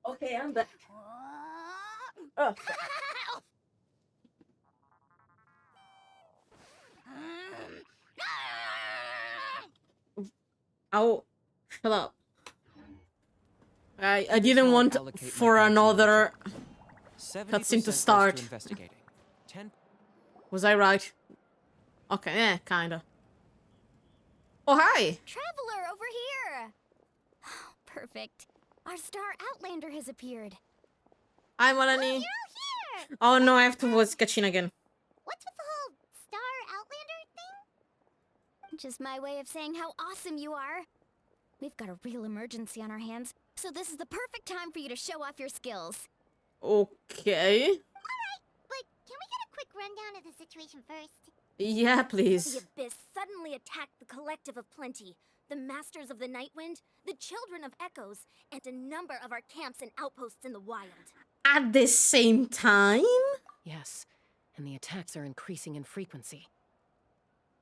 Okay, I'm back. Oh. Oh, shut up. I Here's didn't how I want allocate my for energy on the another job. cutscene 70% to goes start. to investigating. 10 Was I right? Okay, kinda. Oh, hi! Traveler, over here! Perfect. Our star Outlander has appeared. Hi, Melanie. You're all here! Oh no, I have to voice Kachin again. What's with the whole Star Outlander thing? Just my way of saying how awesome you are. We've got a real emergency on our hands, so this is the perfect time for you to show off your skills. Okay. Alright, but can we get a quick rundown of the situation first? Yeah, The please. Abyss suddenly attacked the Collective of Plenty, the Masters of the Nightwind, the Children of Echoes, and a number of our camps and outposts in the wild. At the same time? Yes, and the attacks are increasing in frequency.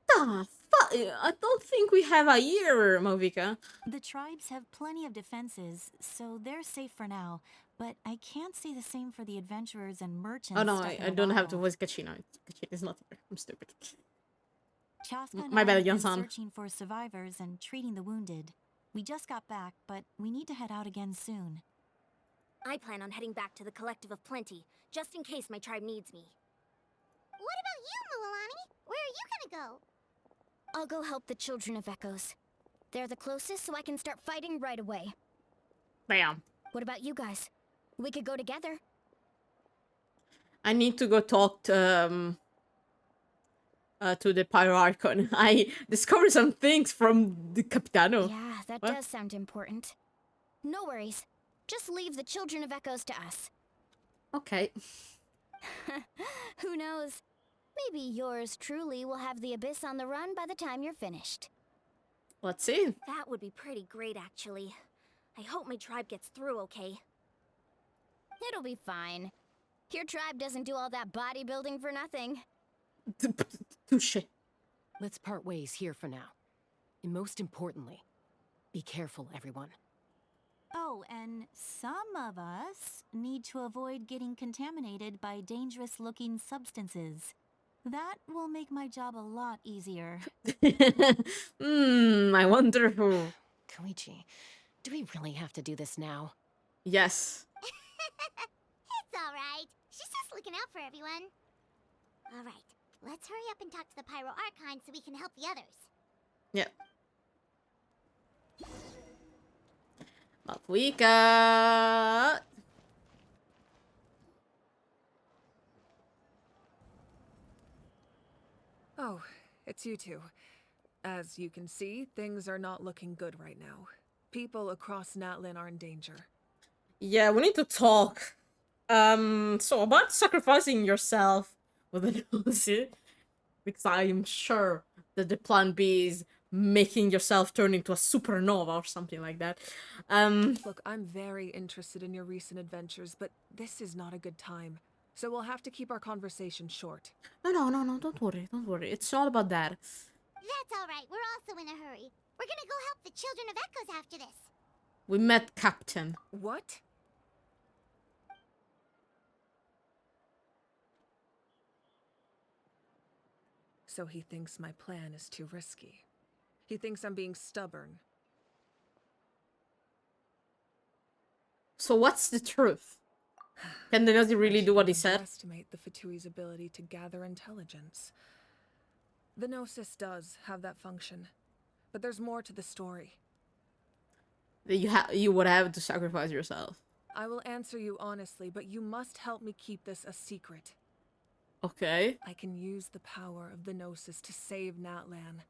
The fuck? I don't think we have a year, Movika. The tribes have plenty of defenses, so they're safe for now. But I can't say the same for the adventurers and merchants. Oh no, stuck in I the don't have to wild. voice Kachina. Kachina is not here. I'm stupid. Chaska and My I bad, have been Yon-san. searching for survivors and treating the wounded. We just got back, but we need to head out again soon. I plan on heading back to the Collective of Plenty, just in case my tribe needs me. What about you, Mualani? Where are you gonna go? I'll go help the Children of Echoes. They're the closest, so I can start fighting right away. Bam. What about you guys? We could go together. I need to go talk to the Pyro Archon. I discovered some things from the Capitano. Yeah, that What? does sound important. No worries. Just leave the Children of Echoes to us. Okay. Who knows? Maybe yours truly will have the Abyss on the run by the time you're finished. Let's see. That would be pretty great, actually. I hope my tribe gets through okay. It'll be fine. Your tribe doesn't do all that bodybuilding for nothing. Touche. Let's part ways here for now. And most importantly, be careful, everyone. Oh, and some of us need to avoid getting contaminated by dangerous-looking substances. That will make my job a lot easier. I wonder who. Koichi, do we really have to do this now? Yes. It's alright. She's just looking out for everyone. Alright, let's hurry up and talk to the Pyro Archon so we can help the others. Yep. Malvika. Oh, it's you two. As you can see, things are not looking good right now. People across Natlin are in danger. Yeah, we need to talk. So about sacrificing yourself with an Uzi, because I'm sure that the plan B is making yourself turn into a supernova or something like that. Look, I'm very interested in your recent adventures, but this is not a good time. so we'll have to keep our conversation short. No, don't worry, don't worry. It's all about that. That's all right. We're also in a hurry. We're gonna go help the Children of Echoes after this. We met Captain. What? So he thinks my plan is too risky. He thinks I'm being stubborn. So what's the truth? Can the Nazi really do what he said? Underestimate the Fatui's ability to gather intelligence. The Gnosis does have that function, but there's more to the story. You would have to sacrifice yourself. I will answer you honestly, but you must help me keep this a secret. Okay. I can use the power of the Gnosis to save Natlan,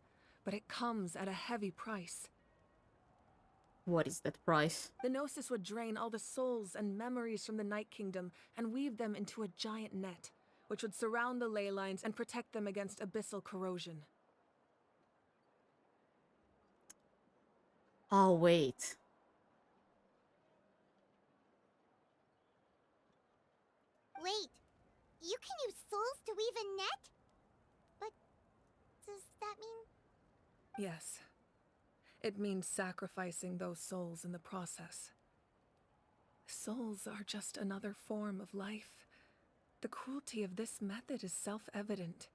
but it comes at a heavy price. What is that price? The Gnosis would drain all the souls and memories from the Night Kingdom and weave them into a giant net, which would surround the ley lines and protect them against abyssal corrosion. Oh, wait. Wait, you can use souls to weave a net? But does that mean... Yes. It means sacrificing those souls in the process. Souls are just another form of life. The cruelty of this method is self-evident.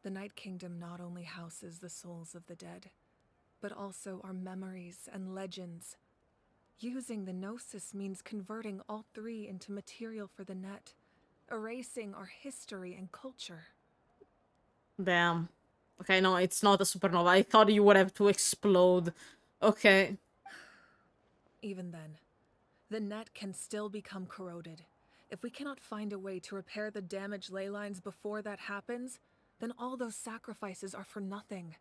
The Night Kingdom not only houses the souls of the dead, but also our memories and legends. Using the Gnosis means converting all three into material for the net, erasing our history and culture. Damn. Okay, no, it's not a supernova. I thought you would have to explode. Okay. Even then, the net can still become corroded. If we cannot find a way to repair the damaged ley lines before that happens, then all those sacrifices are for nothing.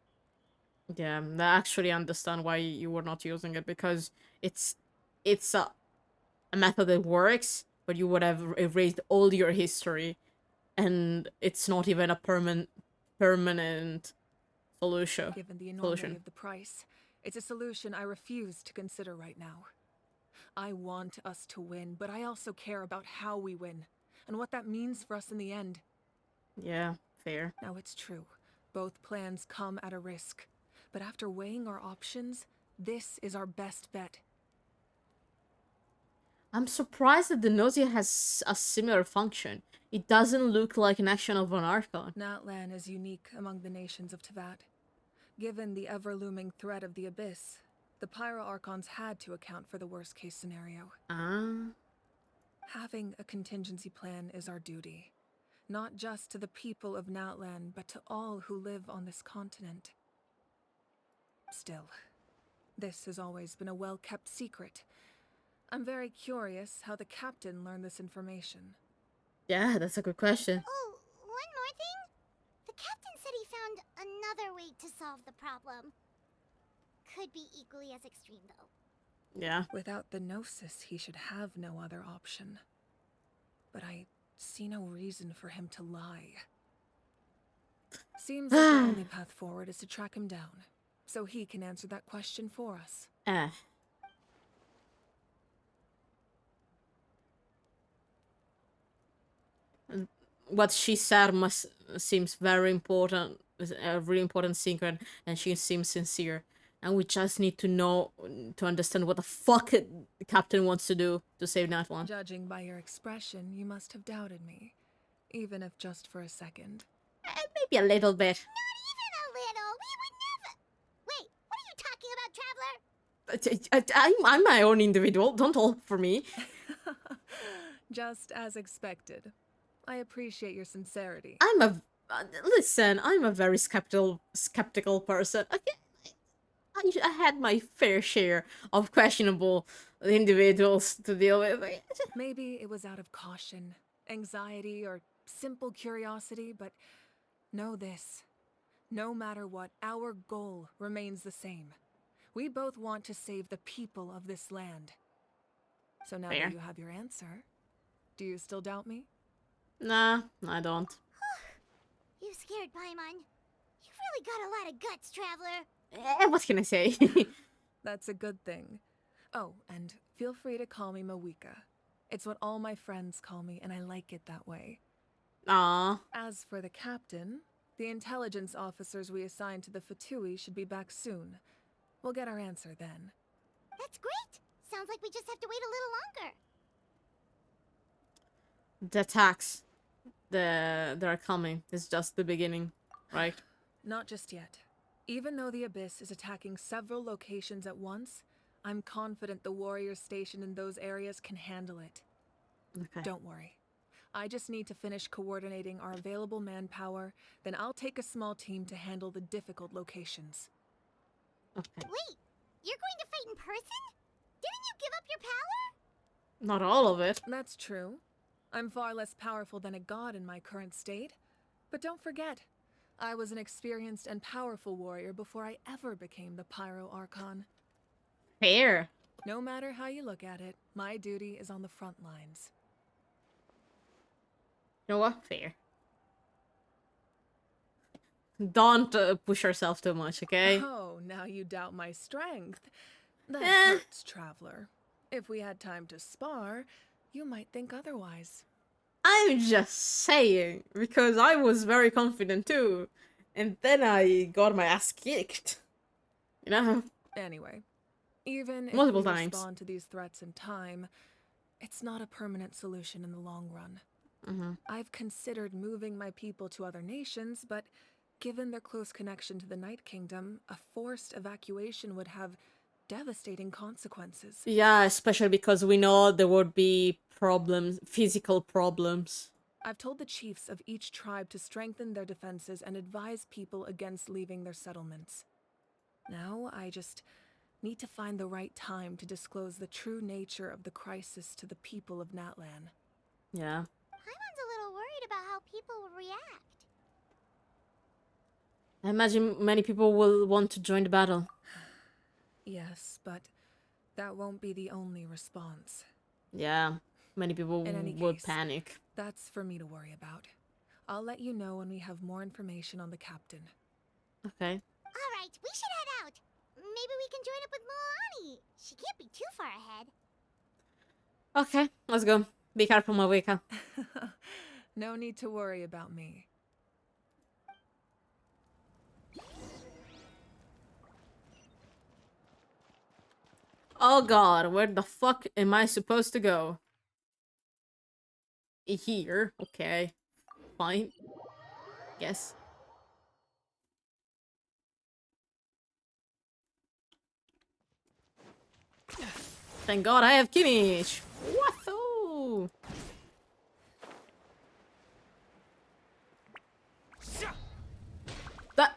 Yeah, I actually understand why you were not using it, because it's a method that works, but you would have erased all your history, and it's not even a permanent solution. Given the enormity of the price, it's a solution I refuse to consider right now. I want us to win, but I also care about how we win, and what that means for us in the end. Yeah, fair. Now it's true, both plans come at a risk, but after weighing our options, this is our best bet. I'm surprised that the nausea has a similar function. It doesn't look like an action of an archon. Natlan is unique among the nations of Teyvat. Given the ever-looming threat of the Abyss, the Pyro-Archons had to account for the worst-case scenario. Having a contingency plan is our duty, not just to the people of Natlan, but to all who live on this continent. Still, this has always been a well-kept secret. I'm very curious how the captain learned this information. Yeah, that's a good question. Oh, one more thing? The captain said he found another way to solve the problem. Could be equally as extreme, though. Yeah. Without the Gnosis, he should have no other option. But I see no reason for him to lie. Seems like the only path forward is to track him down, so he can answer that question for us. What she said seems very important, a really important secret, and she seems sincere. And we just need to know, to understand what the fuck the captain wants to do to save Natlan. Judging by your expression, you must have doubted me, even if just for a second. Maybe a little bit. Not even a little. We would never... Wait, what are you talking about, Traveler? I'm my own individual. Don't talk for me. Just as expected. I appreciate your sincerity. Listen, I'm a very skeptical person. Okay, I had my fair share of questionable individuals to deal with. Maybe it was out of caution, anxiety, or simple curiosity, but know this. No matter what, our goal remains the same. We both want to save the people of this land. So now that you have your answer, do you still doubt me? Nah, I don't. You scared, Paimon. You've really got a lot of guts, Traveler. What can I say? That's a good thing. Oh, and feel free to call me Mawika. It's what all my friends call me, and I like it that way. Ah. As for the captain, the intelligence officers we assigned to the Fatui should be back soon. We'll get our answer then. That's great! Sounds like we just have to wait a little longer. The attacks. They're coming. It's just the beginning, right? Not just yet. Even though the Abyss is attacking several locations at once, I'm confident the warriors stationed in those areas can handle it. Okay. Don't worry. I just need to finish coordinating our available manpower, then I'll take a small team to handle the difficult locations. Okay. Wait, you're going to fight in person? Didn't you give up your power? Not all of it. That's true. I'm far less powerful than a god in my current state. But don't forget, I was an experienced and powerful warrior before I ever became the Pyro Archon. Fair. No matter how you look at it, my duty is on the front lines. You know what? Fair. Don't push yourself too much, okay? Oh, now you doubt my strength. That Eh. hurts, Traveler. If we had time to spar, you might think otherwise. I'm just saying, because I was very confident too. And then I got my ass kicked. You know? Anyway, even if Multiple we times. respond to these threats in time, it's not a permanent solution in the long run. Mm-hmm. I've considered moving my people to other nations, but given their close connection to the Night Kingdom, a forced evacuation would have devastating consequences. Yeah, especially because we know there would be problems, physical problems. I've told the chiefs of each tribe to strengthen their defenses and advise people against leaving their settlements. Now, I just need to find the right time to disclose the true nature of the crisis to the people of Natlan. Yeah. Paimon's a little worried about how people will react. I imagine many people will want to join the battle. Yes, but that won't be the only response. Yeah, many people In any would case, panic. That's for me to worry about. I'll let you know when we have more information on the captain. Okay. Alright, we should head out. Maybe we can join up with Moani. She can't be too far ahead. Okay, let's go. Be careful, Mawika. No need to worry about me. Oh god, where the fuck am I supposed to go? Here, okay. Fine. Yes. Thank god I have Kimmich! What the? That...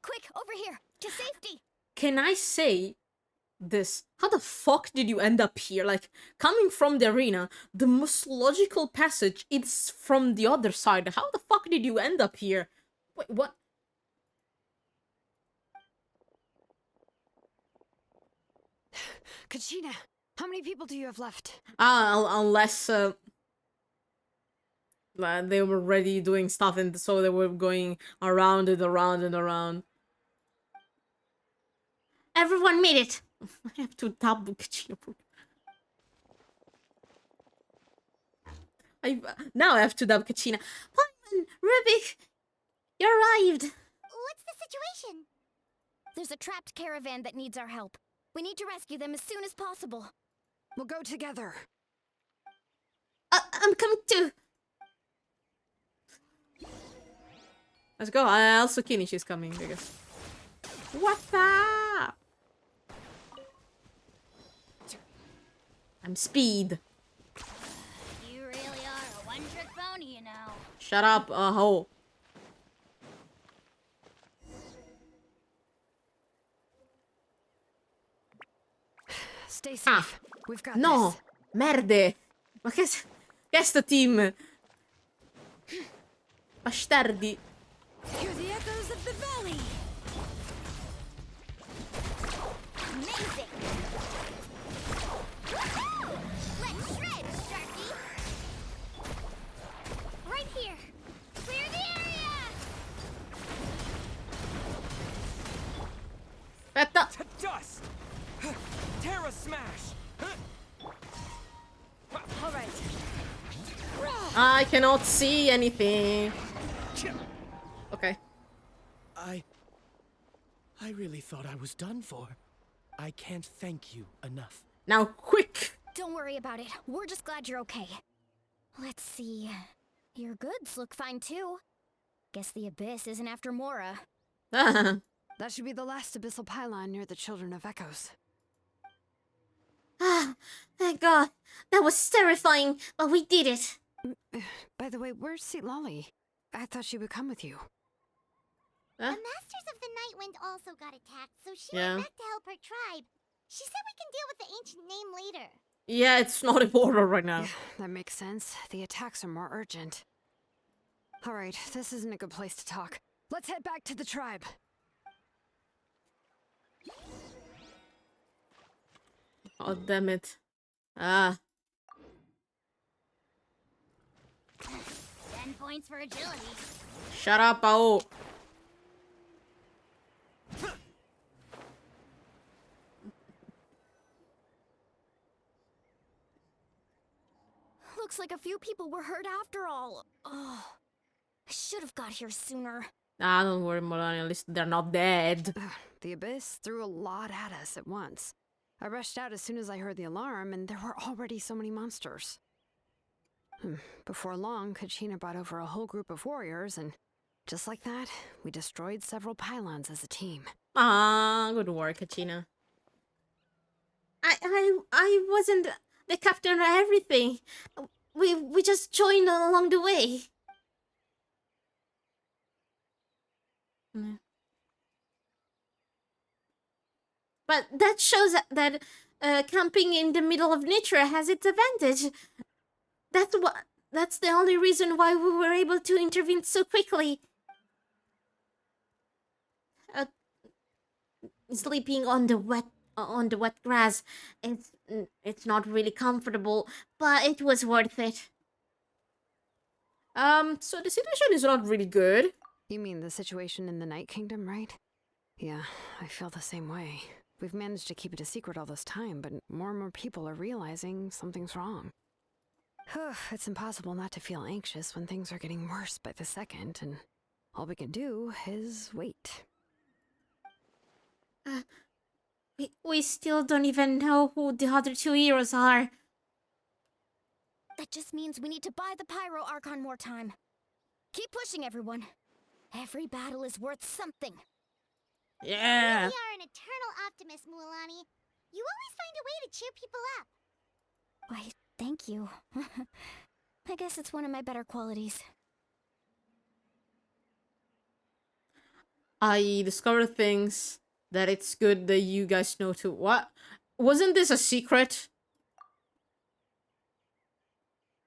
Quick, over here, to safety! Can I say this? How the fuck did you end up here? Like, coming from the arena, the most logical passage is from the other side. How the fuck did you end up here? Wait, what? Kachina, how many people do you have left? Unless they were already doing stuff and so they were going around and around and around. Everyone made it! I have to double Kachina. Now I have to dub Kachina. Paimon, Rubik, you arrived! What's the situation? There's a trapped caravan that needs our help. We need to rescue them as soon as possible. We'll go together. I'm coming too. Let's go. Also Kinish is coming, I guess. What's up? I'm speed. You really are a one-trick pony, you know. Shut up, ho. Stay safe. We've got No! this. Merde! Ma che è sto team? Bastardi. Hear the echoes of the valley. Amazing! Let's shred, Sharky! Right here! Clear the area! I cannot see anything. Okay. I really thought I was done for. I can't thank you enough. Now, quick! Don't worry about it. We're just glad you're okay. Let's see. Your goods look fine too. Guess the Abyss isn't after Mora. That should be the last abyssal pylon near the Children of Echoes. Ah, thank God. That was terrifying, but we did it. By the way, where's Seat Lolly? I thought she would come with you. The Masters of the Night Wind also got attacked, so she Yeah. went back to help her tribe. She said we can deal with the ancient name later. Yeah, it's not important right now. Yeah, that makes sense. The attacks are more urgent. Alright, this isn't a good place to talk. Let's head back to the tribe. Oh, damn it. Ah. 10 points for agility. Shut up, Ao. Looks like a few people were hurt after all. Oh, I should have got here sooner. Ah, don't worry, Molani. At least they're not dead. The Abyss threw a lot at us at once. I rushed out as soon as I heard the alarm, and there were already so many monsters. Before long, Kachina brought over a whole group of warriors, and just like that, we destroyed several pylons as a team. Ah, good work, Kachina. I wasn't the captain or everything. We just joined along the way. Yeah. But that shows that camping in the middle of nature has its advantage. That's the only reason why we were able to intervene so quickly. Sleeping on the wet grass, it's not really comfortable, but it was worth it. So the situation is not really good. You mean the situation in the Night Kingdom, right? Yeah, I feel the same way. We've managed to keep it a secret all this time, but more and more people are realizing something's wrong. It's impossible not to feel anxious when things are getting worse by the second, and all we can do is wait. We still don't even know who the other two heroes are. That just means we need to buy the Pyro Archon more time. Keep pushing, everyone. Every battle is worth something. Yeah. You are an eternal optimist, Mualani. You always find a way to cheer people up. Why, thank you. I guess it's one of my better qualities. I discovered things that it's good that you guys know too. What? Wasn't this a secret?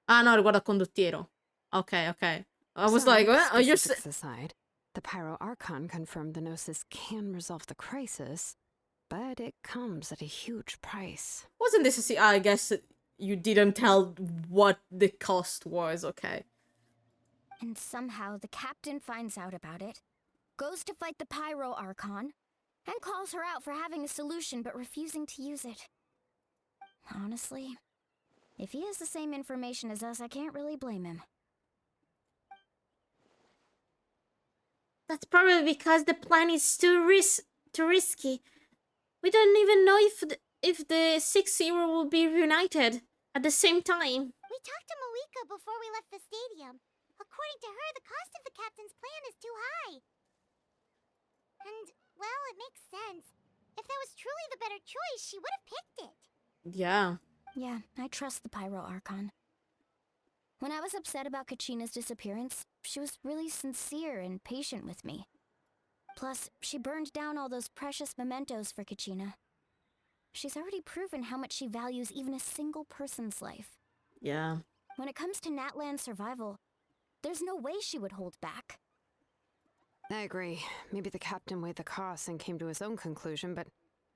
Ah, no, guarda condottiero. Okay, okay. I was like, what? Oh, you're aside, the Pyro Archon confirmed the Gnosis can resolve the crisis, but it comes at a huge price. Wasn't this a secret? I guess you didn't tell what the cost was, okay. And somehow the captain finds out about it, goes to fight the Pyro Archon, and calls her out for having a solution but refusing to use it. Honestly, if he has the same information as us, I can't really blame him. That's probably because the plan is too risky. We don't even know if the 6-0 will be reunited at the same time. We talked to Moika before we left the stadium. According to her, the cost of the captain's plan is too high. And, well, it makes sense. If that was truly the better choice, she would have picked it. Yeah. Yeah, I trust the Pyro Archon. When I was upset about Kachina's disappearance, she was really sincere and patient with me. Plus, she burned down all those precious mementos for Kachina. She's already proven how much she values even a single person's life. Yeah. When it comes to Natlan's survival, there's no way she would hold back. I agree. Maybe the captain weighed the costs and came to his own conclusion, but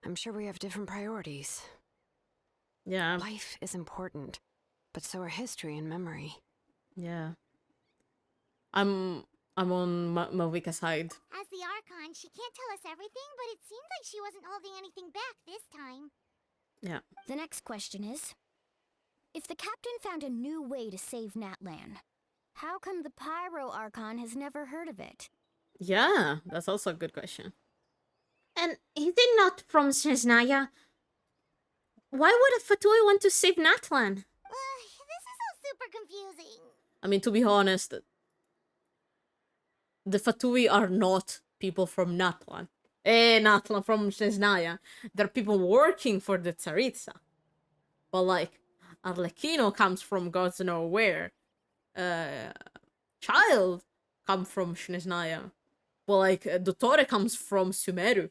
I'm sure we have different priorities. Yeah. Life is important, but so are history and memory. Yeah. I'm on Mavika's side. As the Archon, she can't tell us everything, but it seems like she wasn't holding anything back this time. Yeah. The next question is, If the captain found a new way to save Natlan, how come the Pyro Archon has never heard of it? Yeah, that's also a good question. And is it not from Snezhnaya? Why would a Fatui want to save Natlan? This is all super confusing. I mean, to be honest, the Fatui are not people from Natlan. Natlan from Snezhnaya. They're people working for the Tsaritsa. But like, Arlecchino comes from gods know where. Child come from Snezhnaya. But like, Dottore comes from Sumeru.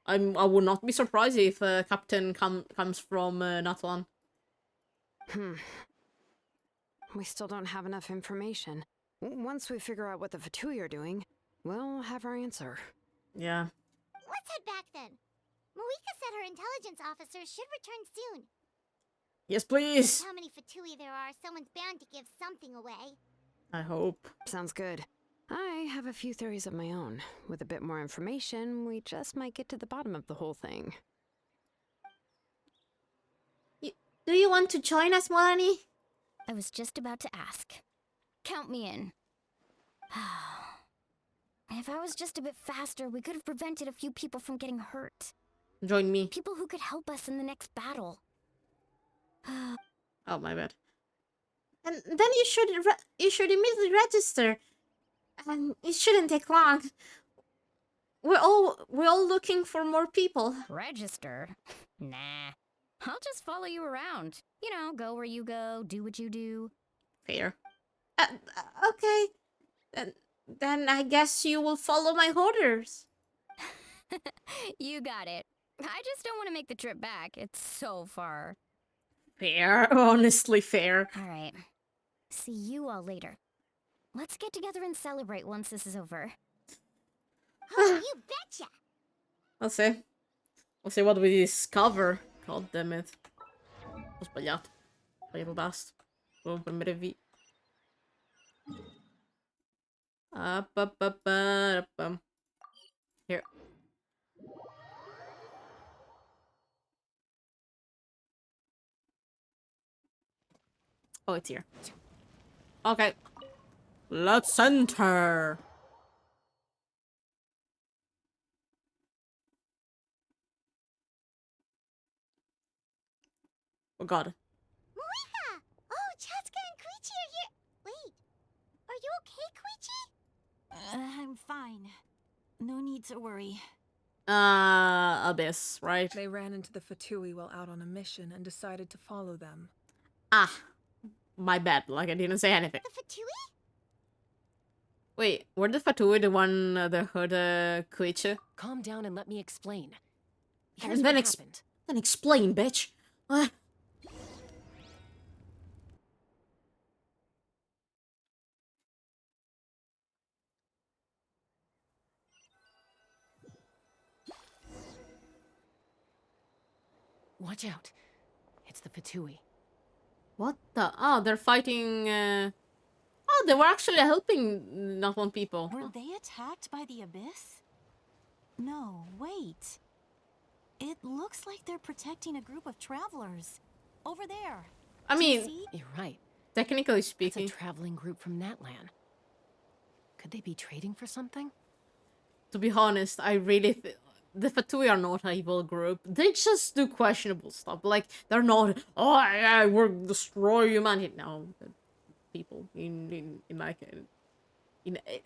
I would not be surprised if Captain comes from Natlan. We still don't have enough information. Once we figure out what the Fatui are doing, we'll have our answer. Yeah. Let's head back then. Moika said her intelligence officer should return soon. Yes, please. With how many Fatui there are, someone's bound to give something away. I hope. Sounds good. I have a few theories of my own. With a bit more information, we just might get to the bottom of the whole thing. Do you want to join us, Melanie? I was just about to ask. Count me in. If I was just a bit faster, we could have prevented a few people from getting hurt. Join me. People who could help us in the next battle. Oh, my bad. And then you should immediately register. And it shouldn't take long. We're all looking for more people. Register? Nah. I'll just follow you around. You know, go where you go, do what you do. Fair. Okay. Then I guess you will follow my orders. You got it. I just don't want to make the trip back. It's so far. Fair. Honestly, fair. All right. See you all later. Let's get together and celebrate once this is over. Oh, you betcha! We'll see. We'll see what we discover. God damn it. Ho sbagliato. Ho sbagliato il tasto. Devo premere V. Here. Oh, it's here. Okay. Let's enter. Oh god. Moika! Oh, Chatsuka and Koichi are here. Wait. Are you okay, Koichi? I'm fine. No need to worry. Abyss, right? They ran into the Fatui while out on a mission and decided to follow them. Ah. My bad, like I didn't say anything. The Fatui? Wait, were the Fatui the one that heard Koichi? Calm down and let me explain. And then then explain, bitch. Watch out. It's the Fatui. What the? Oh, they're fighting. Oh, they were actually helping not one people. Were they attacked by the Abyss? No, wait. It looks like they're protecting a group of travelers. Over there. I mean, you're right. Technically speaking, it's a traveling group from Natlan. Could they be trading for something? To be honest, I really the Fatui are not an evil group. They just do questionable stuff. Like they're not. Oh yeah, we're destroy humanity. No, people in like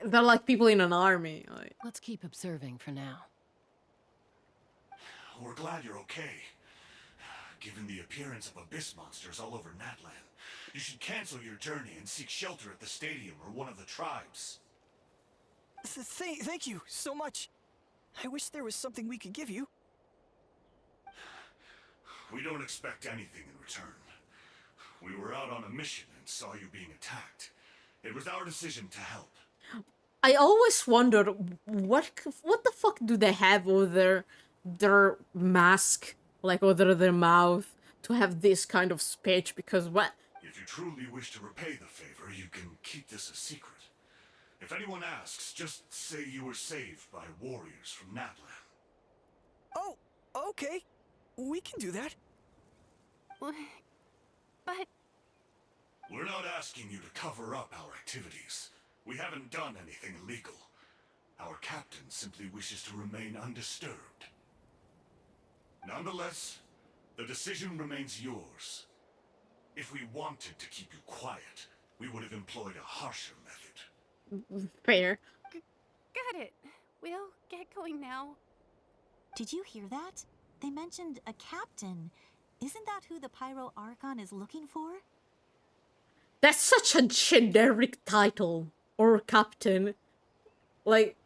they're like people in an army. Like. Let's keep observing for now. We're glad you're okay. Given the appearance of abyss monsters all over Natlan, you should cancel your journey and seek shelter at the stadium or one of the tribes. Thank you so much. I wish there was something we could give you. We don't expect anything in return. We were out on a mission and saw you being attacked. It was our decision to help. I always wondered what the fuck do they have over their mask, like over their mouth, to have this kind of speech? Because what? If you truly wish to repay the favor, you can keep this a secret. If anyone asks, just say you were saved by warriors from Natlan. Oh, okay. We can do that. But We're not asking you to cover up our activities. We haven't done anything illegal. Our captain simply wishes to remain undisturbed. Nonetheless, the decision remains yours. If we wanted to keep you quiet, we would have employed a harsher method. Fair. got it. We'll get going now. Did you hear that? They mentioned a captain. Isn't that who the Pyro Archon is looking for? That's such a generic title. Or captain. Like,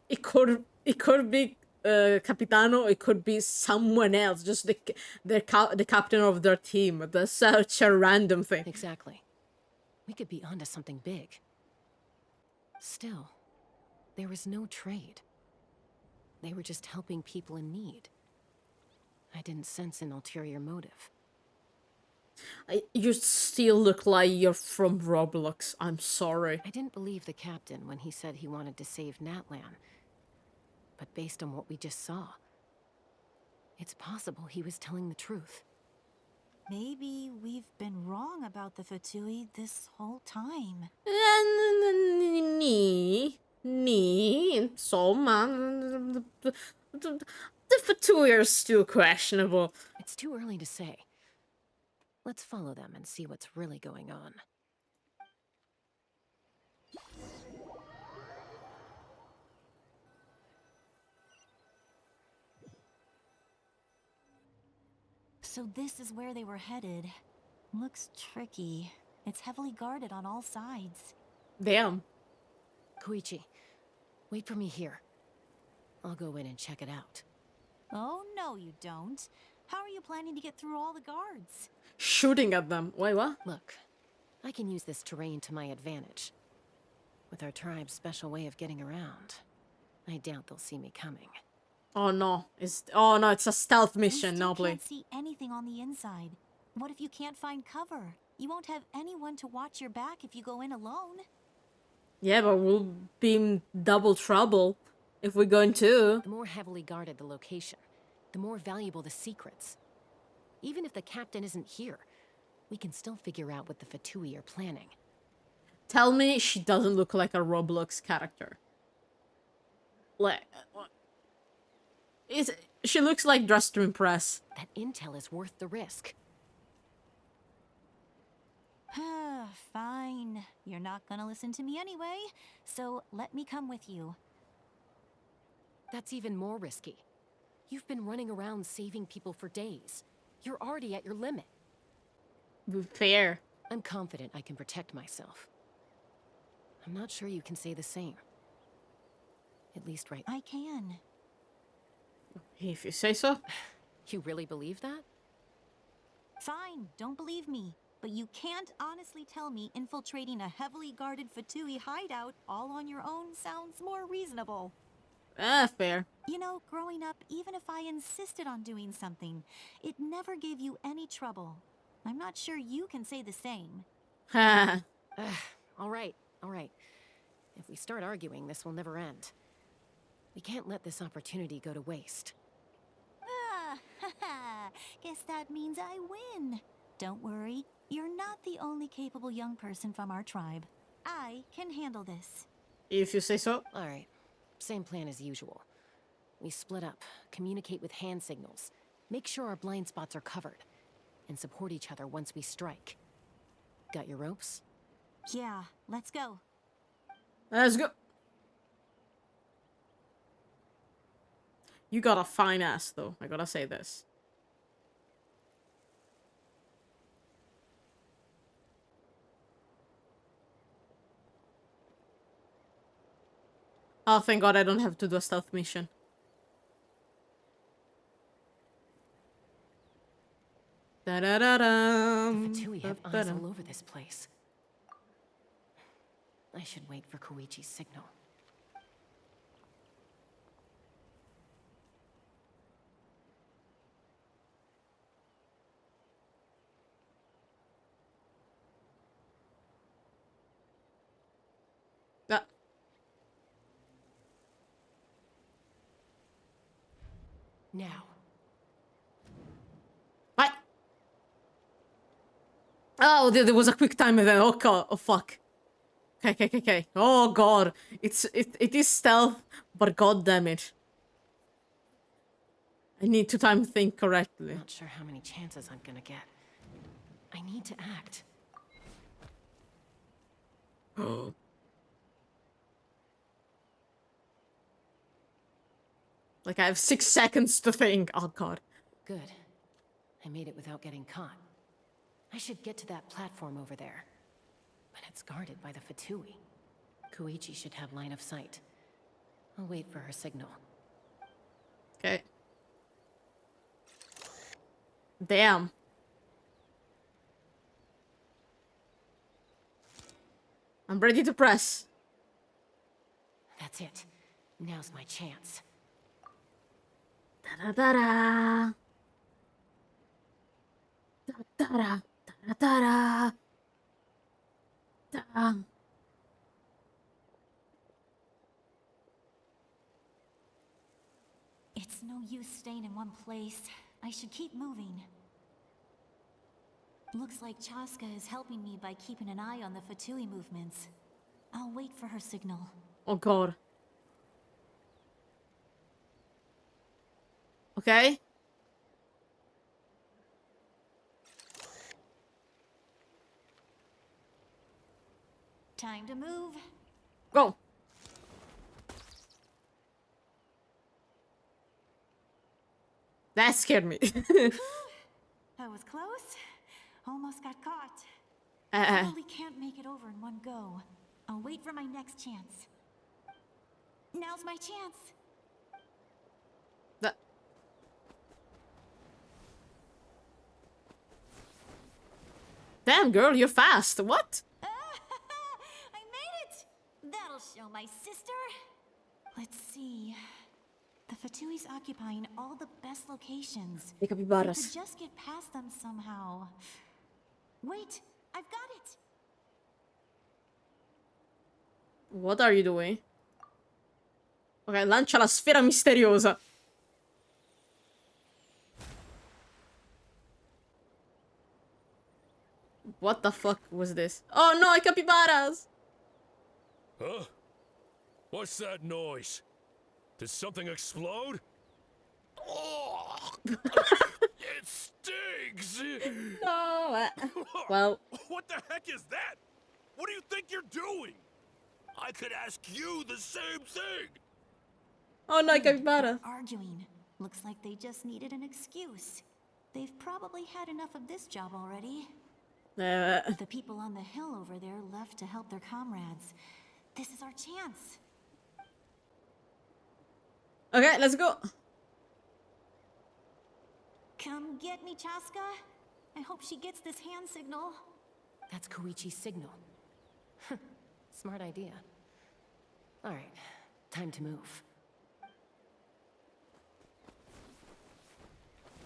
it could be Capitano, it could be someone else, just the captain of their team. That's such a random thing. Exactly. We could be onto something big. Still, there was no trade. They were just helping people in need. I didn't sense an ulterior motive. You still look like you're from Roblox. I'm sorry. I didn't believe the captain when he said he wanted to save Natlan. But based on what we just saw, it's possible he was telling the truth. Maybe we've been wrong about the Fatui this whole time. Insomma, the Fatui are still questionable. It's too early to say. Let's follow them and see what's really going on. So this is where they were headed. Looks tricky. It's heavily guarded on all sides. Damn. Koichi, wait for me here. I'll go in and check it out. Oh, no you don't. How are you planning to get through all the guards? Shooting at them. Wait, what? Look, I can use this terrain to my advantage. With our tribe's special way of getting around, I doubt they'll see me coming. Oh no, it's a stealth mission, We still Nobly. can't see anything on the inside. What if you can't find cover? You won't have anyone to watch your back if you go in alone. Yeah, but we'll be in double trouble if we go into. The more heavily guarded the location, the more valuable the secrets. Even if the captain isn't here, we can still figure out what the Fatui are planning. Tell me she doesn't look like a Roblox character. Like, she looks like dressed to impress. That intel is worth the risk. Fine. You're not gonna listen to me anyway, so let me come with you. That's even more risky. You've been running around saving people for days. You're already at your limit. Fair. I'm confident I can protect myself. I'm not sure you can say the same. At least right now. I can. If you say so. You really believe that? Fine, don't believe me. But you can't honestly tell me infiltrating a heavily guarded Fatui hideout all on your own sounds more reasonable. Fair. You know, growing up, even if I insisted on doing something, it never gave you any trouble. I'm not sure you can say the same. Ha. All right. If we start arguing, this will never end. We can't let this opportunity go to waste. Guess that means I win. Don't worry, you're not the only capable young person from our tribe. I can handle this. If you say so. All right. Same plan as usual. We split up, communicate with hand signals, make sure our blind spots are covered, and support each other once we strike. Got your ropes? Yeah, let's go. Let's go. You got a fine ass, though. I gotta say this. Oh, thank God I don't have to do a stealth mission. Da-da-da-dum. The Fatui have eyes all over this place. I should wait for Koichi's signal. Now. What? Oh, there was a quick time event. Oh god. Oh fuck. Okay. Oh god. It is stealth, but god damn it. I need to time think correctly. Not sure how many chances I'm gonna get. I need to act. Like I have 6 seconds to think. Oh god. Good. I made it without getting caught. I should get to that platform over there. But it's guarded by the Fatui. Koichi should have line of sight. I'll wait for her signal. Okay. Damn. I'm ready to press. That's it. Now's my chance. Da-da-da-da. Da-da-da. Da-da-da. Da. It's no use staying in one place. I should keep moving. Looks like Chaska is helping me by keeping an eye on the Fatui movements. I'll wait for her signal. Oh god. Okay. Time to move. Go. That scared me. That was close. Almost got caught. Uh-uh. Probably can't make it over in one go. I'll wait for my next chance. Now's my chance. Damn, girl, you're fast. What? I made it! That'll show my sister. Let's see. The Fatui's occupying all the best locations. The capybaras. We could just get past them somehow. Wait, I've got it! What are you doing? Ok, lancia la sfera misteriosa. What the fuck was this? Oh no, capybaras! Huh? What's that noise? Did something explode? Oh, it stings! No, well... What the heck is that? What do you think you're doing? I could ask you the same thing! Oh no, capybara. Arguing. Looks like they just needed an excuse. They've probably had enough of this job already. The people on the hill over there left to help their comrades. This is our chance. Okay, let's go. Come get me, Chaska. I hope she gets this hand signal. That's Koichi's signal. Smart idea. All right, time to move.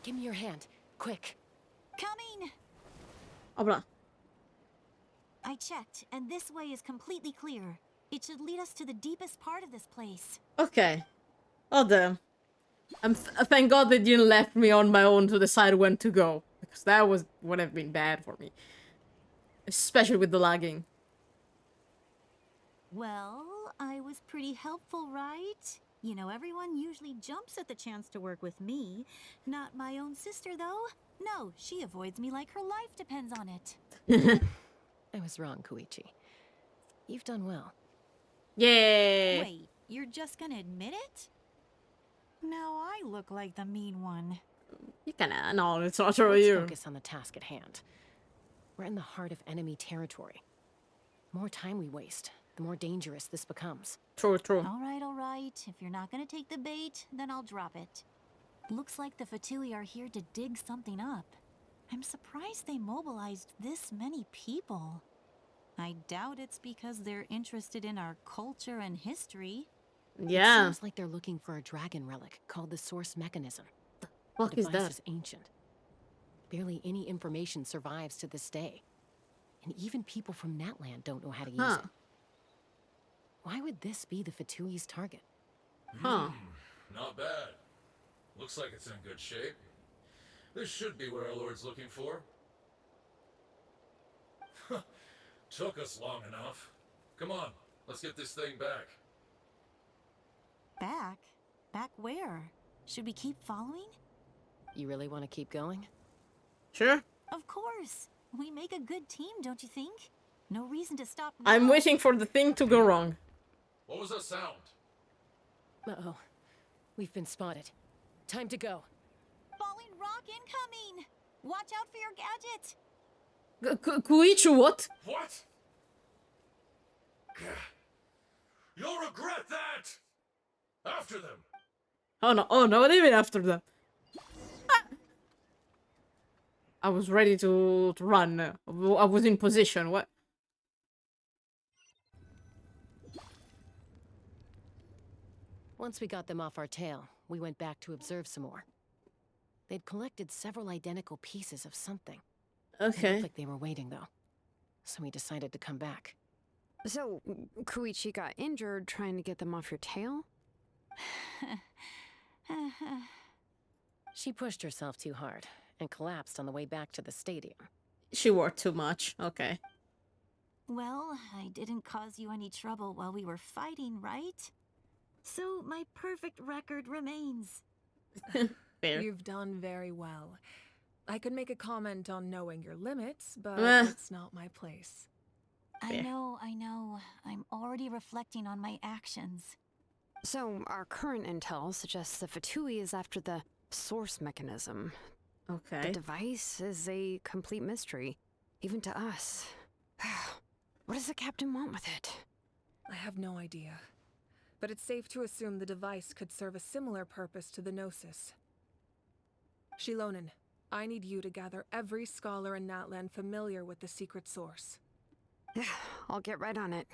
Give me your hand, quick. Coming! Obla. I checked, and this way is completely clear. It should lead us to the deepest part of this place. Okay. Oh damn. Thank God they didn't left me on my own to decide when to go. Because that would have been bad for me. Especially with the lagging. Well, I was pretty helpful, right? You know, everyone usually jumps at the chance to work with me. Not my own sister, though. No, she avoids me like her life depends on it. I was wrong, Koichi. You've done well. Yay! Wait, you're just gonna admit it? Now I look like the mean one. You kinda... No, it's not true. Let's You. focus on the task at hand. We're in the heart of enemy territory. The more time we waste, the more dangerous this becomes. True. All right. If you're not gonna take the bait, then I'll drop it. Looks like the Fatui are here to dig something up. I'm surprised they mobilized this many people. I doubt it's because they're interested in our culture and history. Yeah. It seems like they're looking for a dragon relic called the Source Mechanism. What the is device that? is ancient. Barely any information survives to this day. And even people from Natland don't know how to use it. Why would this be the Fatui's target? Huh. Not bad. Looks like it's in good shape. This should be what our Lord's looking for. Took us long enough. Come on, let's get this thing back. Back? Back where? Should we keep following? You really want to keep going? Sure. Of course. We make a good team, don't you think? No reason to stop now. I'm waiting for the thing to go wrong. What was that sound? Uh-oh. We've been spotted. Time to go. Falling rock incoming! Watch out for your gadget! Kuichu, what? What? You'll regret that! After them! Oh no, what do you mean after that? Ah! I was ready to run. I was in position, what? Once we got them off our tail, we went back to observe some more. They'd collected several identical pieces of something. It Okay. looked like they were waiting, though. So we decided to come back. So, Koichi got injured trying to get them off your tail? She pushed herself too hard and collapsed on the way back to the stadium. She worked too much. Okay. Well, I didn't cause you any trouble while we were fighting, right? So my perfect record remains. Fair. You've done very well. I could make a comment on knowing your limits, but Eh. it's not my place. I know. I'm already reflecting on my actions. So, our current intel suggests the Fatui is after the source mechanism. Okay. The device is a complete mystery, even to us. What does the captain want with it? I have no idea. But it's safe to assume the device could serve a similar purpose to the Gnosis. Shilonen, I need you to gather every scholar in Natlan familiar with the secret source. I'll get right on it.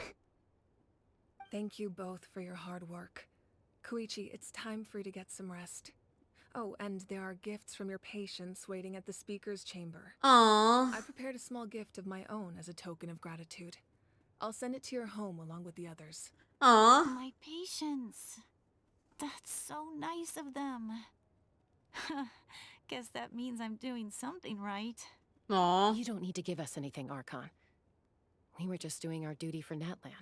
Thank you both for your hard work. Koichi, it's time for you to get some rest. Oh, and there are gifts from your patients waiting at the speaker's chamber. Aww. I prepared a small gift of my own as a token of gratitude. I'll send it to your home along with the others. Aww. My patience. That's so nice of them. Guess that means I'm doing something right. Aww. You don't need to give us anything, Archon. We were just doing our duty for Natlan.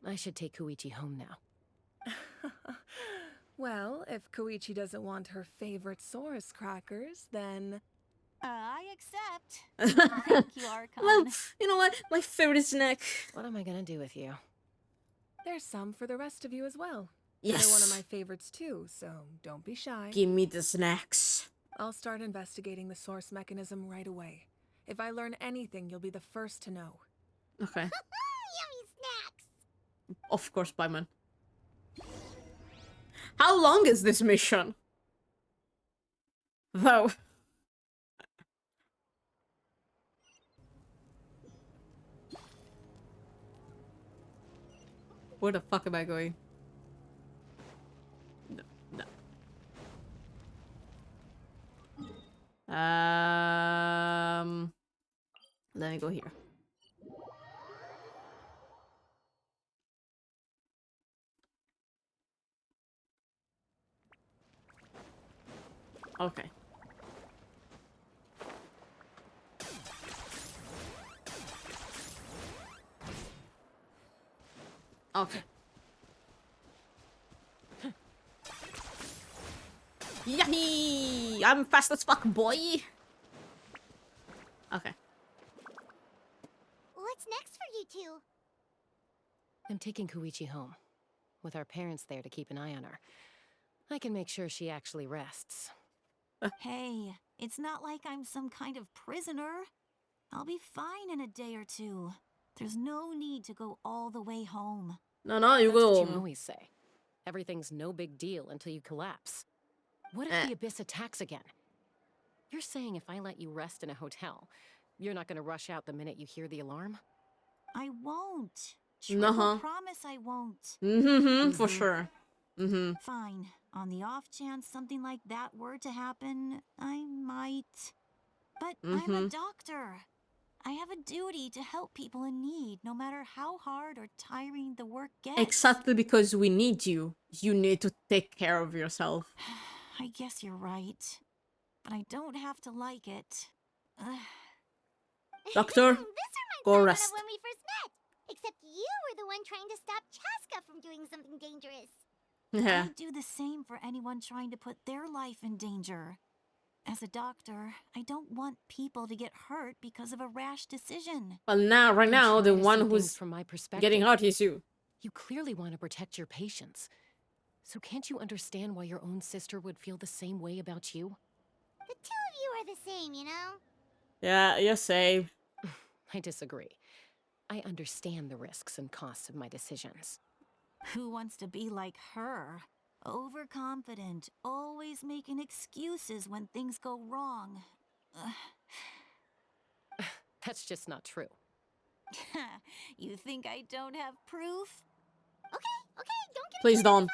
I should take Koichi home now. Well, if Koichi doesn't want her favorite Saurus crackers, then... I accept. Thank you, Archon. Well, you know what? My favorite snack. What am I gonna do with you? There's some for the rest of you as well. Yes. They're one of my favorites too, so don't be shy. Give me the snacks. I'll start investigating the source mechanism right away. If I learn anything, you'll be the first to know. Okay. Yummy snacks! Of course, Paiman. How long is this mission? Though. Where the fuck am I going? No. Let me go here. Okay. Okay. Yahee! I'm fast as fuck, boy! Okay. What's next for you two? I'm taking Koichi home. With our parents there to keep an eye on her. I can make sure she actually rests. Hey, it's not like I'm some kind of prisoner. I'll be fine in a day or two. There's no need to go all the way home. No, you That's go what home. you always say. Everything's no big deal until you collapse. What if the Abyss attacks again? You're saying if I let you rest in a hotel, you're not gonna rush out the minute you hear the alarm? I won't. Uh-huh. Promise I won't. For sure. Fine. On the off chance something like that were to happen, I might. But I'm a doctor. I have a duty to help people in need, no matter how hard or tiring the work gets. Exactly because we need you. You need to take care of yourself. I guess you're right. But I don't have to like it. Doctor? These are Go Paimon rest. of when we first met. Except you were the one trying to stop Chaska from doing something dangerous. Yeah. I'd do the same for anyone trying to put their life in danger. As a doctor, I don't want people to get hurt because of a rash decision. Well, now, right I'm now, the trying to one see things who's from my perspective. getting hurt is you. You clearly want to protect your patients. So can't you understand why your own sister would feel the same way about you? The two of you are the same, you know? Yeah, you say. I disagree. I understand the risks and costs of my decisions. Who wants to be like her? Overconfident, always making excuses when things go wrong. That's just not true. You think I don't have proof? Okay, don't get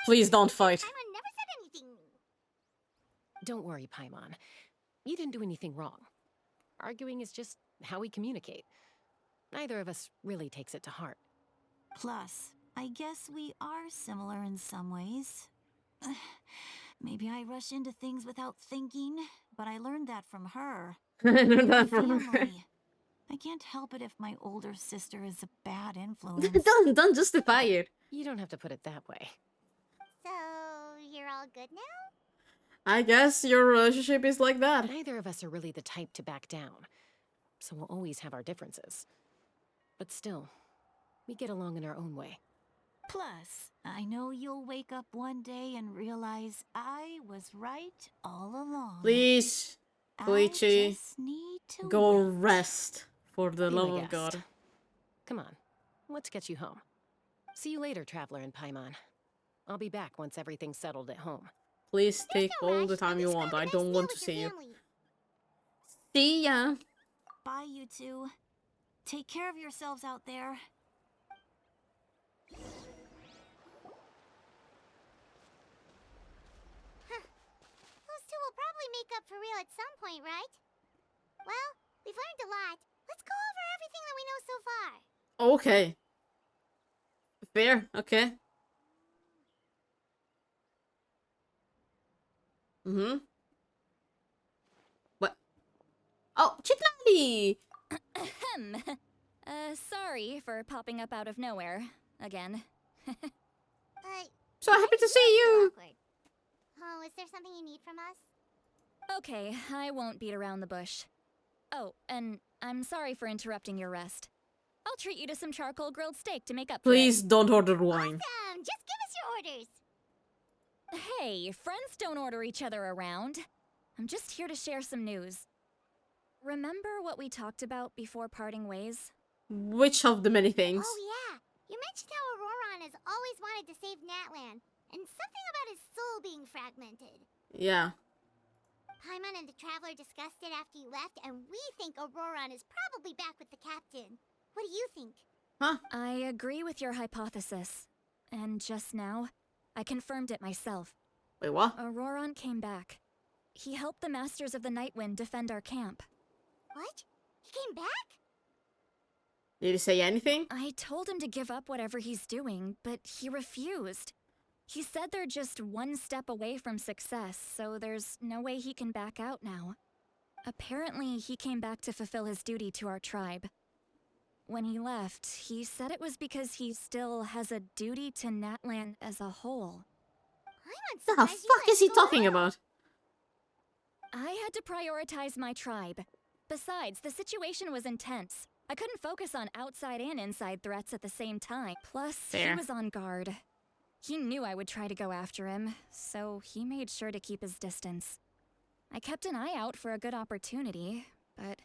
Please don't fight. Paimon never said anything. Don't worry, Paimon. You didn't do anything wrong. Arguing is just how we communicate. Neither of us really takes it to heart. Plus, I guess we are similar in some ways. Maybe I rush into things without thinking, but I learned that from her. I learned that from her. Family. I can't help it if my older sister is a bad influence. Don't justify it. You don't have to put it that way. So, you're all good now? I guess your relationship is like that. Neither of us are really the type to back down, so we'll always have our differences. But still, we get along in our own way. Plus, I know you'll wake up one day and realize I was right all along. Please, Koichi, I just need to go wait. rest for the Be love my of God. guest. Come on, let's get you home. See you later, Traveler and Paimon. I'll be back once everything's settled at home. Please take all the time you want. I don't want to see you. See ya. Bye, you two. Take care of yourselves out there. Those two will probably make up for real at some point, right? Well, we've learned a lot. Let's go over everything that we know so far. Okay. Fair. Okay. What? Oh, Chitlali! Ahem. Sorry for popping up out of nowhere. Again. So happy to see you! Awkward. Oh, is there something you need from us? Okay, I won't beat around the bush. Oh, and I'm sorry for interrupting your rest. I'll treat you to some charcoal grilled steak to make up for it. Please don't order wine. Awesome! Just give us your orders. Hey, friends don't order each other around. I'm just here to share some news. Remember what we talked about before parting ways? Which of the many things? Oh yeah, you mentioned how Auroron has always wanted to save Natlan, and something about his soul being fragmented. Yeah. Paimon and the Traveler discussed it after you left, and we think Auroron is probably back with the captain. What do you think? Huh? I agree with your hypothesis. And just now, I confirmed it myself. Wait, what? Auroron came back. He helped the Masters of the Nightwind defend our camp. What? He came back? Did he say anything? I told him to give up whatever he's doing, but he refused. He said they're just one step away from success, so there's no way he can back out now. Apparently, he came back to fulfill his duty to our tribe. When he left, he said it was because he still has a duty to Natlan as a whole. The fuck is he talking about? I had to prioritize my tribe. Besides, the situation was intense. I couldn't focus on outside and inside threats at the same time. Plus, Fair. he was on guard. He knew I would try to go after him, so he made sure to keep his distance. I kept an eye out for a good opportunity, but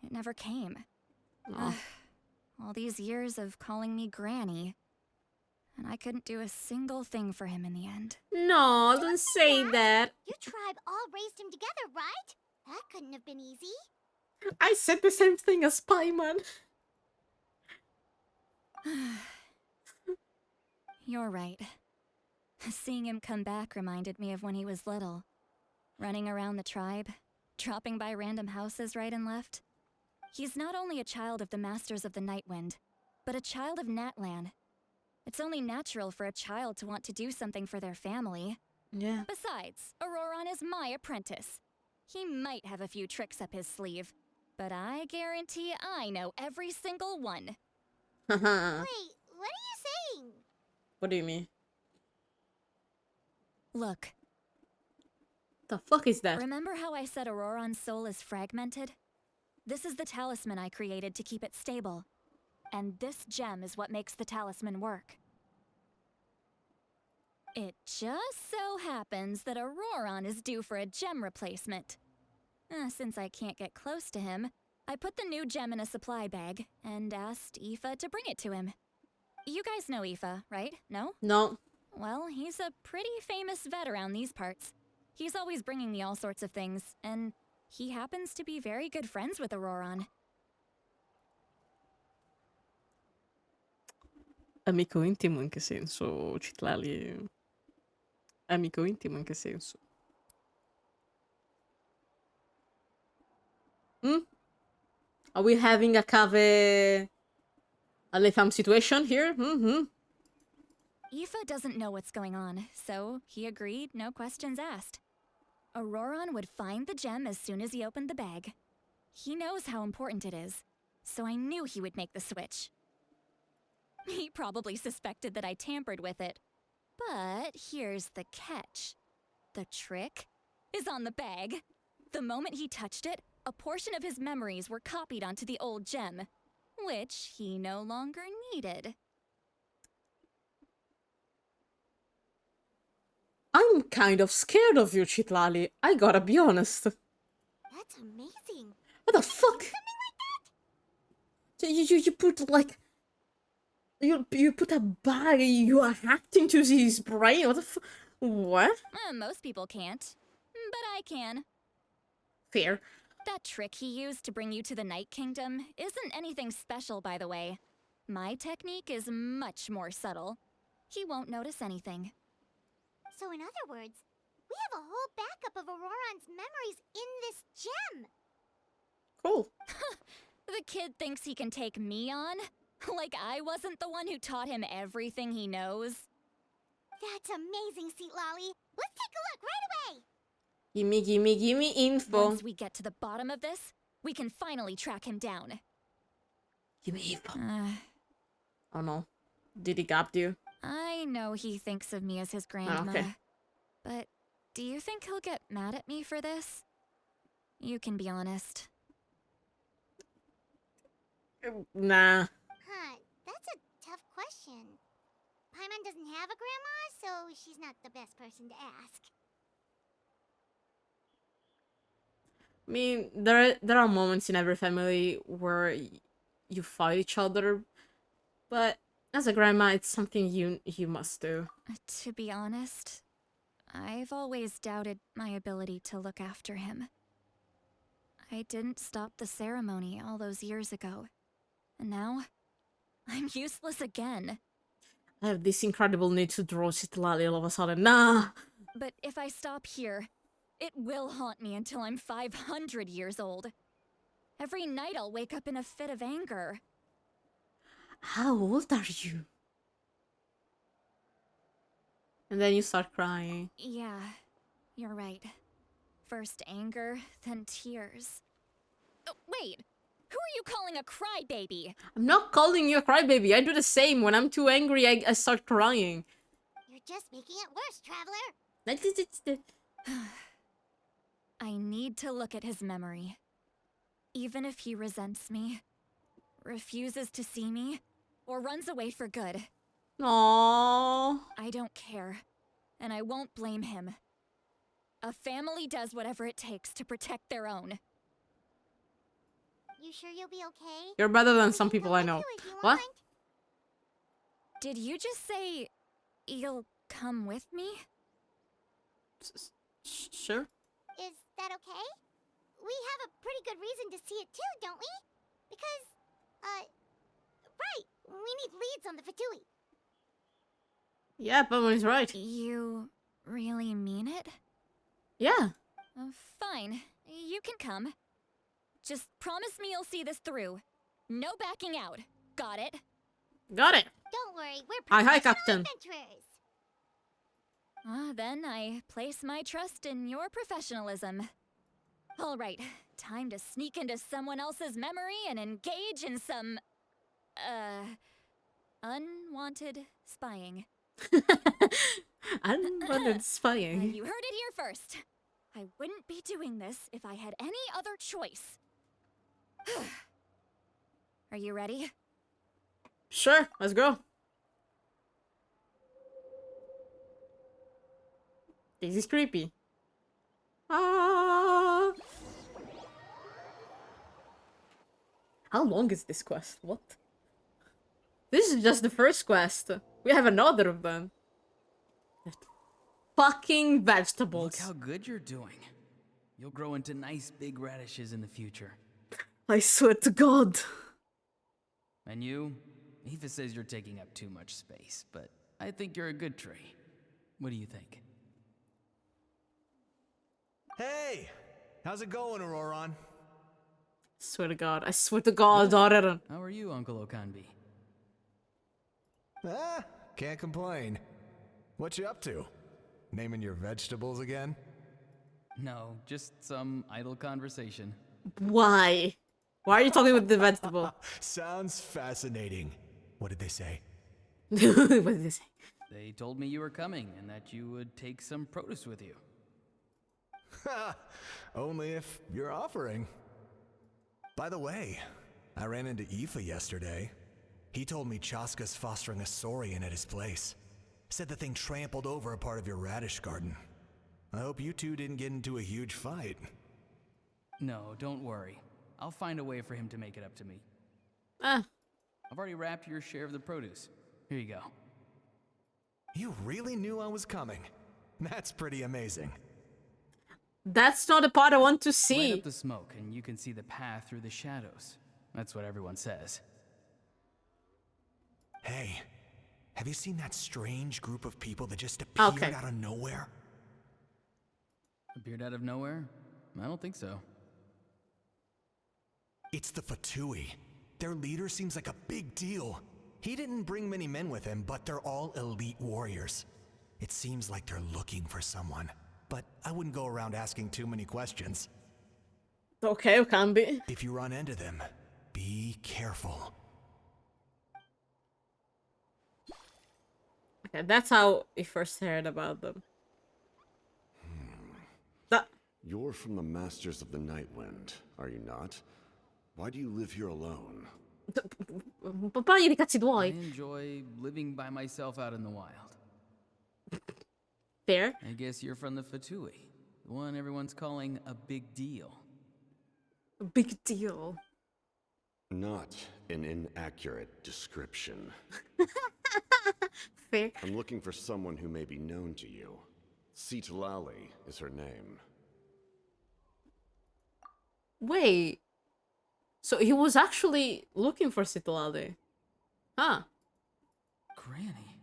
it never came. Oh. All these years of calling me Granny, and I couldn't do a single thing for him in the end. No, don't say that. Your tribe all raised him together, right? That couldn't have been easy. I said the same thing as Paimon. You're right. Seeing him come back reminded me of when he was little. Running around the tribe, dropping by random houses right and left. He's not only a child of the Masters of the Nightwind, but a child of Natlan. It's only natural for a child to want to do something for their family. Yeah. Besides, Auroron is my apprentice. He might have a few tricks up his sleeve, but I guarantee I know every single one. Wait, what are you saying? What do you mean? Look. The fuck is that? Remember how I said Auroron's soul is fragmented? This is the talisman I created to keep it stable. And this gem is what makes the talisman work. It just so happens that Auroron is due for a gem replacement. Since I can't get close to him, I put the new gem in a supply bag and asked Aoife to bring it to him. You guys know Aoife, right? No? No. Well, he's a pretty famous vet around these parts. He's always bringing me all sorts of things, and he happens to be very good friends with Auroron. Amico intimo in che senso, Citlali? Amico intimo in che senso? Are we having a cave alle femme situation here? Aoife doesn't know what's going on, so he agreed, no questions asked. Auroron would find the gem as soon as he opened the bag. He knows how important it is, so I knew he would make the switch. He probably suspected that I tampered with it. But here's the catch. The trick is on the bag. The moment he touched it, a portion of his memories were copied onto the old gem, which he no longer needed. I'm kind of scared of you, Citlali. I gotta be honest. That's amazing. What the fuck? You put like you put a bag. You are hacked into his brain. What the fuck? What? Most people can't, but I can. Fair. That trick he used to bring you to the Night Kingdom isn't anything special, by the way. My technique is much more subtle. He won't notice anything. So in other words, we have a whole backup of Auroron's memories in this gem. Cool. The kid thinks he can take me on? Like I wasn't the one who taught him everything he knows? That's amazing, Seat Lolly. Let's take a look right away. Gimme info. Once we get to the bottom of this, we can finally track him down. Gimme info. Oh no. Did he gab you? I know he thinks of me as his grandma. Okay. But do you think he'll get mad at me for this? You can be honest. Nah. Huh, that's a tough question. Paimon doesn't have a grandma, so she's not the best person to ask. I mean, there are moments in every family where you fight each other, but as a grandma, it's something you must do. To be honest, I've always doubted my ability to look after him. I didn't stop the ceremony all those years ago, and now I'm useless again. I have this incredible need to draw Citlali all of a sudden. Nah! But if I stop here, it will haunt me until I'm 500 years old. Every night I'll wake up in a fit of anger. How old are you? And then you start crying. Yeah, you're right. First anger, then tears. Oh, wait! Who are you calling a crybaby? I'm not calling you a crybaby. I do the same. When I'm too angry, I start crying. You're just making it worse, Traveler. I need to look at his memory. Even if he resents me, refuses to see me, or runs away for good. Aww. I don't care, and I won't blame him. A family does whatever it takes to protect their own. You sure you'll be okay? You're better than some people I know. What? Did you just say you'll come with me? Sure. Is that okay? We have a pretty good reason to see it too, don't we? Because, right, we need leads on the Fatui. Yeah, Paimon is right. You really mean it? Yeah. Fine, you can come. Just promise me you'll see this through. No backing out. Got it? Got it. Don't worry, we're Hi, professional Captain. adventurers. Then I place my trust in your professionalism. All right, Time to sneak into someone else's memory and engage in some, unwanted spying. Unwanted spying. You heard it here first. I wouldn't be doing this if I had any other choice. Are you ready? Sure, let's go. This is creepy. Ah. How long is this quest? What? This is just the first quest. We have another of them. Fucking vegetables. Look how good you're doing. You'll grow into nice big radishes in the future. I swear to God. And you? Aoife says you're taking up too much space, but I think you're a good tree. What do you think? Hey! How's it going, Auroron? Swear to God. I swear to God, daughter. How are you, Uncle Okanbi? Ah, can't complain. What you up to? Naming your vegetables again? No, just some idle conversation. Why? Why are you talking with the vegetable? Sounds fascinating. What did they say? What did they say? They told me you were coming and that you would take some produce with you. Ha! Only if you're offering. By the way, I ran into Aoife yesterday. He told me Chaska's fostering a saurian at his place. Said the thing trampled over a part of your radish garden. I hope you two didn't get into a huge fight. No, don't worry. I'll find a way for him to make it up to me. Ah. I've already wrapped your share of the produce. Here you go. You really knew I was coming. That's pretty amazing. That's not the part I want to see. Light up the smoke and you can see the path through the shadows. That's what everyone says. Hey, have you seen that strange group of people that just appeared out of nowhere? Appeared out of nowhere? I don't think so. It's the Fatui. Their leader seems like a big deal. He didn't bring many men with him, but they're all elite warriors. It seems like they're looking for someone, but I wouldn't go around asking too many questions. Okay, can be. If you run into them, be careful. Okay, that's how he first heard about them. You're from the Masters of the Nightwind, are you not? Why do you live here alone? Papà di cazzi I tuoi. enjoy living by myself out in the wild. Fair. I guess you're from the Fatui, the one everyone's calling a big deal. A big deal. Not an inaccurate description. Fair. I'm looking for someone who may be known to you. Sitlali is her name. Wait. So he was actually looking for Sitlali. Huh. Granny?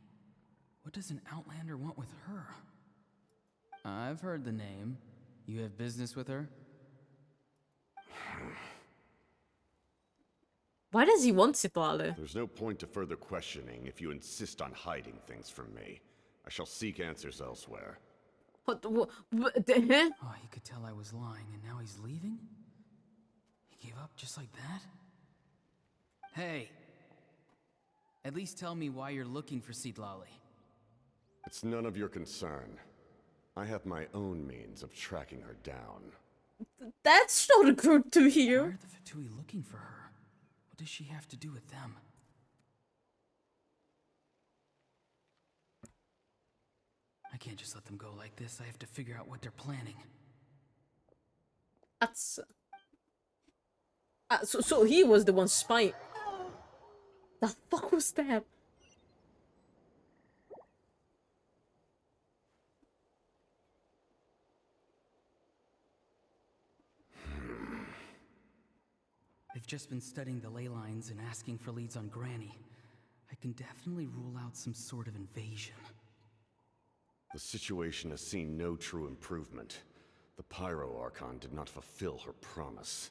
What does an Outlander want with her? I've heard the name. You have business with her? Why does he want Sitlali? There's no point to further questioning if you insist on hiding things from me. I shall seek answers elsewhere. What? Oh, he could tell I was lying, and now he's leaving? He gave up just like that? Hey! At least tell me why you're looking for Sitlali. It's none of your concern. I have my own means of tracking her down. That's not good to hear. Why are the Fatui looking for her? What does she have to do with them? I can't just let them go like this. I have to figure out what they're planning. That's... so he was the one spying. The fuck was that? They've just been studying the ley lines and asking for leads on Granny. I can definitely rule out some sort of invasion. The situation has seen no true improvement. The Pyro Archon did not fulfill her promise.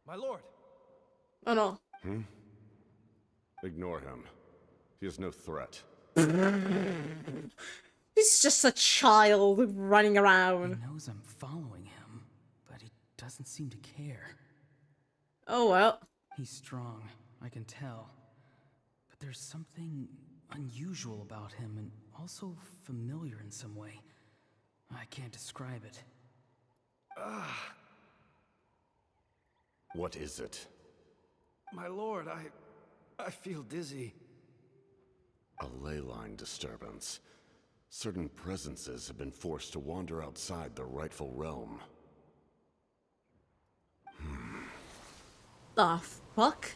My lord! Oh no. Ignore him. He is no threat. He He's just a child running around. He knows I'm following him, but he doesn't seem to care. Oh well. He's strong, I can tell. But there's something unusual about him and also familiar in some way. I can't describe it. What is it? My lord, I feel dizzy. A ley line disturbance. Certain presences have been forced to wander outside their rightful realm. The fuck?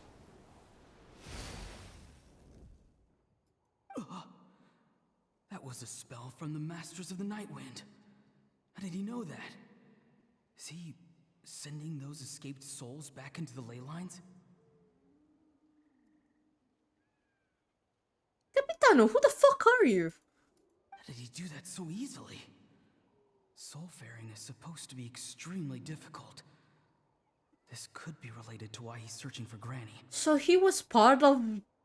That was a spell from the Masters of the Night Wind. How did he know that? Is he sending those escaped souls back into the ley lines? Capitano, who the fuck are you? How did he do that so easily? Soulfaring is supposed to be extremely difficult. This could be related to why he's searching for Granny. So he was part of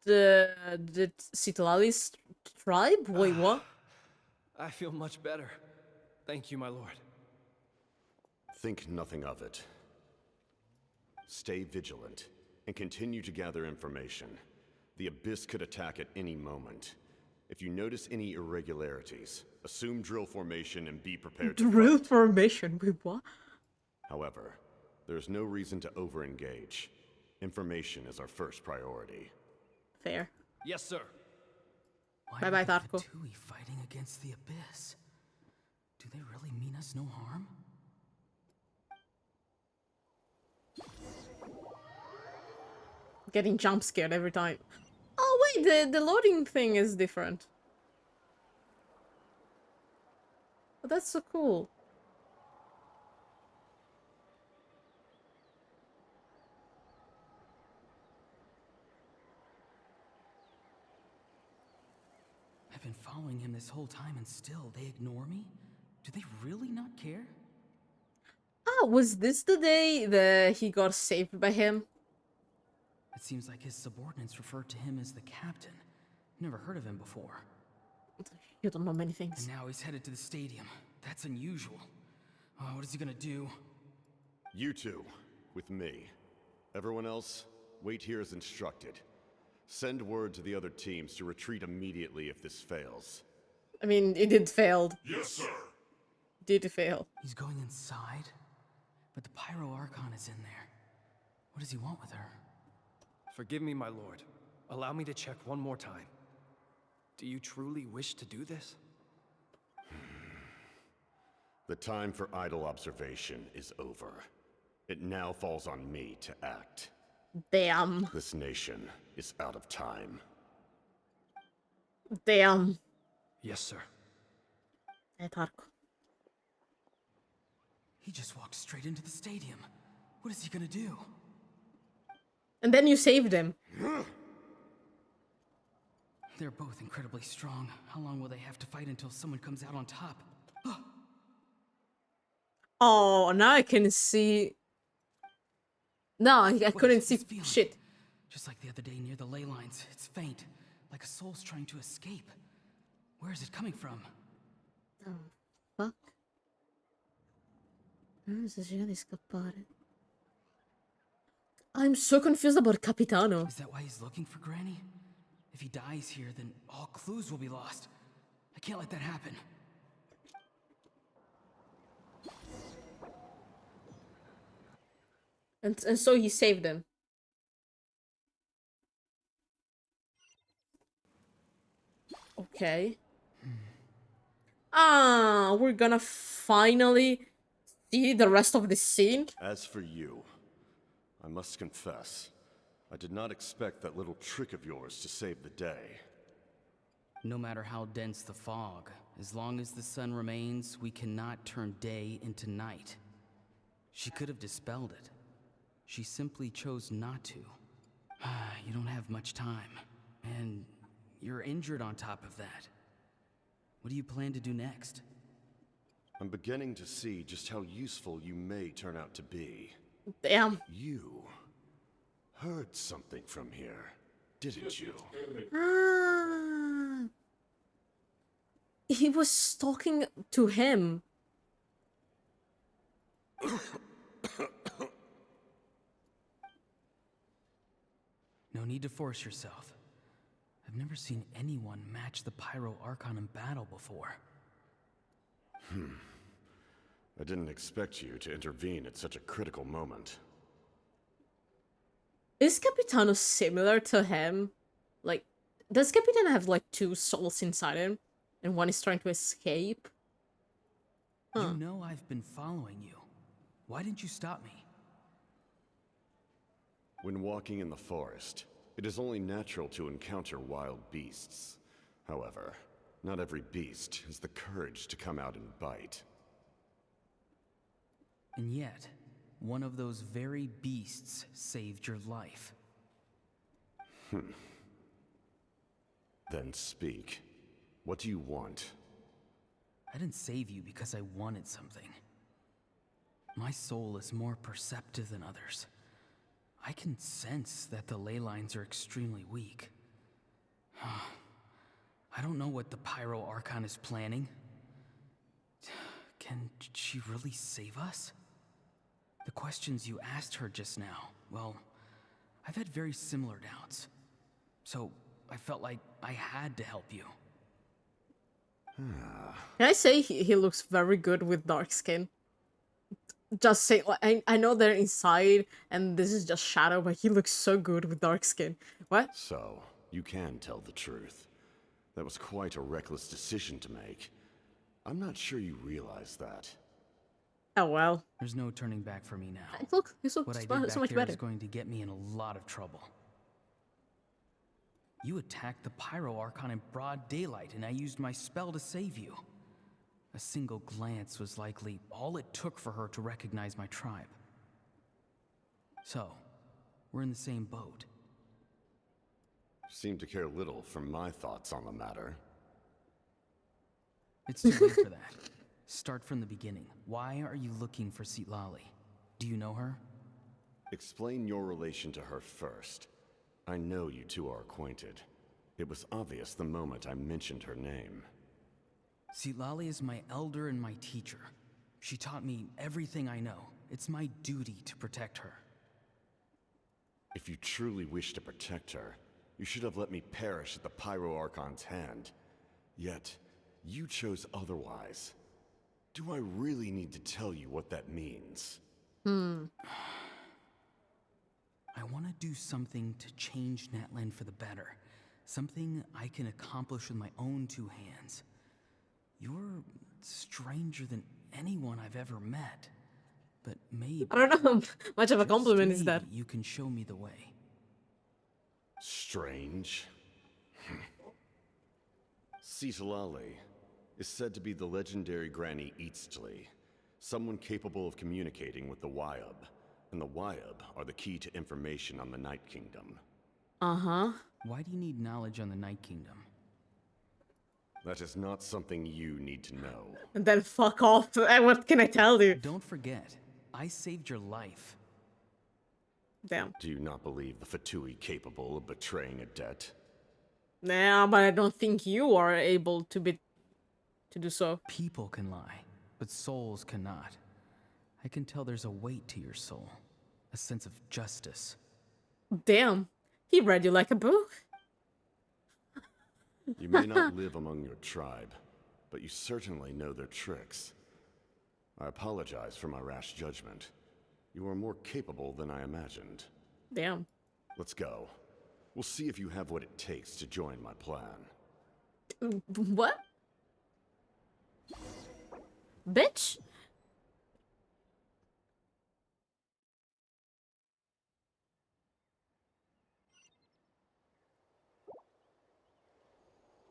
the Citlali's tribe? Wait, what? I feel much better. Thank you, my lord. Think nothing of it. Stay vigilant and continue to gather information. The Abyss could attack at any moment. If you notice any irregularities, assume drill formation and be prepared to Drill fight. formation? Wait, what? However, there is no reason to over-engage. Information is our first priority. Fair. Yes, sir. Bye-bye, Tarko. Fatui fighting against the Abyss. Do they really mean us no harm? Getting jump scared every time. Oh wait, the loading thing is different. Oh, that's so cool. I've been following him this whole time and still they ignore me? Do they really not care? Ah, was this the day that he got saved by him? It seems like his subordinates referred to him as the captain. Never heard of him before. You don't know many things. And now he's headed to the stadium. That's unusual. Oh, what is he gonna do? You two, with me. Everyone else, wait here as instructed. Send word to the other teams to retreat immediately if this fails. I mean, it did fail. Yes, sir. Did fail. He's going inside? But the Pyro Archon is in there. What does he want with her? Forgive me, my lord. Allow me to check one more time. Do you truly wish to do this? The time for idle observation is over. It now falls on me to act. Damn. This nation is out of time. Damn. Yes, sir. Hey, Tarko. He just walked straight into the stadium. What is he gonna do? And then you saved him. They're both incredibly strong. How long will they have to fight until someone comes out on top? Oh, now I can see. No, I couldn't see shit. Just like the other day near the ley lines, it's faint, like a soul's trying to escape. Where is it coming from? Oh, fuck. Necessità di scappare. I'm so confused about Capitano. Is that why he's looking for Granny? If he dies here, then all clues will be lost. I can't let that happen. And so he saved him. Okay. Ah, we're gonna finally see the rest of the scene. As for you, I must confess, I did not expect that little trick of yours to save the day. No matter how dense the fog, as long as the sun remains, we cannot turn day into night. She could have dispelled it. She simply chose not to. You don't have much time, and you're injured on top of that. What do you plan to do next? I'm beginning to see just how useful you may turn out to be. Damn. You heard something from here, didn't you? Ah. he was talking to him. No need to force yourself. I've never seen anyone match the Pyro Archon in battle before. I didn't expect you to intervene at such a critical moment. Is Capitano similar to him? Like, does Capitano have like two souls inside him? And one is trying to escape? You know I've been following you. Why didn't you stop me? When walking in the forest, it is only natural to encounter wild beasts. However, not every beast has the courage to come out and bite. And yet, one of those very beasts saved your life. Then speak. What do you want? I didn't save you because I wanted something. My soul is more perceptive than others. I can sense that the ley lines are extremely weak. I don't know what the Pyro Archon is planning. Can she really save us? The questions you asked her just now, well, I've had very similar doubts. So I felt like I had to help you. Can I say he looks very good with dark skin? Just say, like, I know they're inside and this is just shadow, but he looks so good with dark skin. What? So, you can tell the truth. That was quite a reckless decision to make. I'm not sure you realize that. Oh well. There's no turning back for me now. Look, What I did back so much there better. is going to get me in a lot of trouble. You attacked the Pyro Archon in broad daylight, and I used my spell to save you. A single glance was likely all it took for her to recognize my tribe. So, we're in the same boat. Seem to care little for my thoughts on the matter. It's too late for that. Start from the beginning. Why are you looking for Citlali? Do you know her? Explain your relation to her first. I know you two are acquainted. It was obvious the moment I mentioned her name. Citlali is my elder and my teacher. She taught me everything I know. It's my duty to protect her. If you truly wish to protect her, you should have let me perish at the Pyro Archon's hand. Yet, you chose otherwise. Do I really need to tell you what that means? I want to do something to change Natlan for the better. Something I can accomplish with my own two hands. You're stranger than anyone I've ever met. But maybe... I don't know how much of a compliment is that. You can show me the way. Strange. Citlali is said to be the legendary Granny Eatsley, someone capable of communicating with the Wyub, and the Wyub are the key to information on the Night Kingdom. Uh-huh. Why do you need knowledge on the Night Kingdom? That is not something you need to know. And then fuck off. What can I tell you? Don't forget, I saved your life. Damn. Do you not believe the Fatui capable of betraying a debt? Nah, but I don't think you are able to do so. People can lie, but souls cannot. I can tell there's a weight to your soul, a sense of justice. Damn. He read you like a book. You may not live among your tribe, but you certainly know their tricks. I apologize for my rash judgment. You are more capable than I imagined. Damn. Let's go. We'll see if you have what it takes to join my plan. What? Bitch?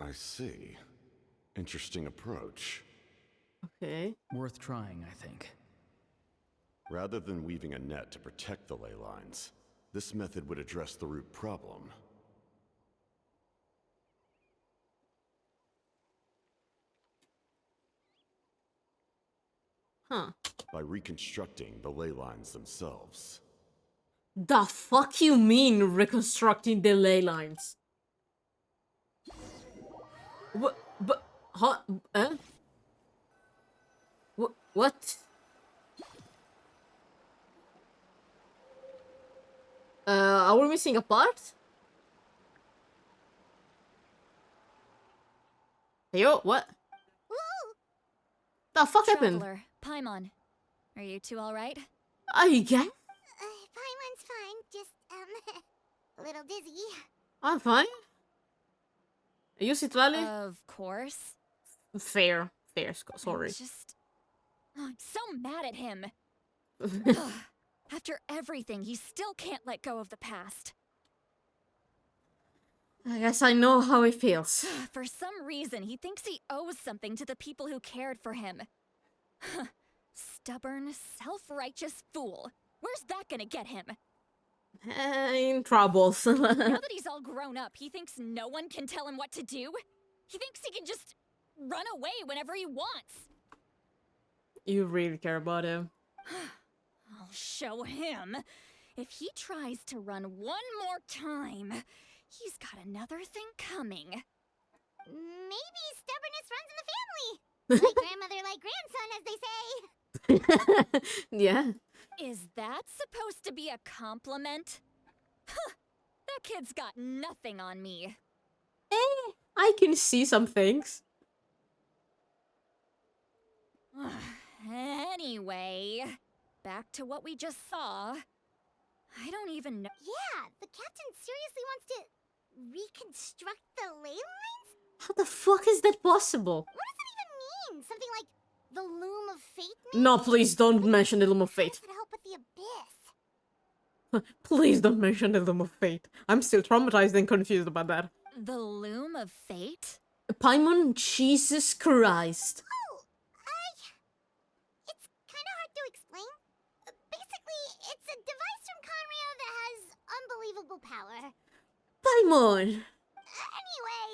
I see. Interesting approach. Okay. Worth trying, I think. Rather than weaving a net to protect the ley lines, this method would address the root problem. Huh. By reconstructing the ley lines themselves. The fuck you mean reconstructing the ley lines? What? But Huh? What? Are we missing a part? Yo, what? The fuck happened? Traveler, Paimon, are you two all right? I guess Paimon's fine, just, a little dizzy. I'm fine. You sit Lally? Of course. Fair. Sorry. I'm so mad at him. Ugh. After everything, he still can't let go of the past. I guess I know how it feels. For some reason, he thinks he owes something to the people who cared for him. Stubborn, self-righteous fool. Where's that gonna get him? In troubles. Now that he's all grown up, he thinks no one can tell him what to do? He thinks he can just run away whenever he wants. You really care about him. I'll show him. If he tries to run one more time, he's got another thing coming. Maybe stubbornness runs in the family. Like grandmother, like grandson, as they say. Yeah. Is that supposed to be a compliment? Huh, that kid's got nothing on me. I can see some things. Anyway, back to what we just saw. I don't even know. Yeah, the captain seriously wants to reconstruct the ley lines? How the fuck is that possible? What does that even mean? Something like the loom of fate, maybe? No, please don't mention the Loom of How Fate. does it help with the abyss? Please don't mention the Loom of Fate. I'm still traumatized and confused about that. The loom of fate? Paimon, Jesus Christ. It's kind of hard to explain. Basically, it's a device from Conrio that has unbelievable power. Paimon! Anyway,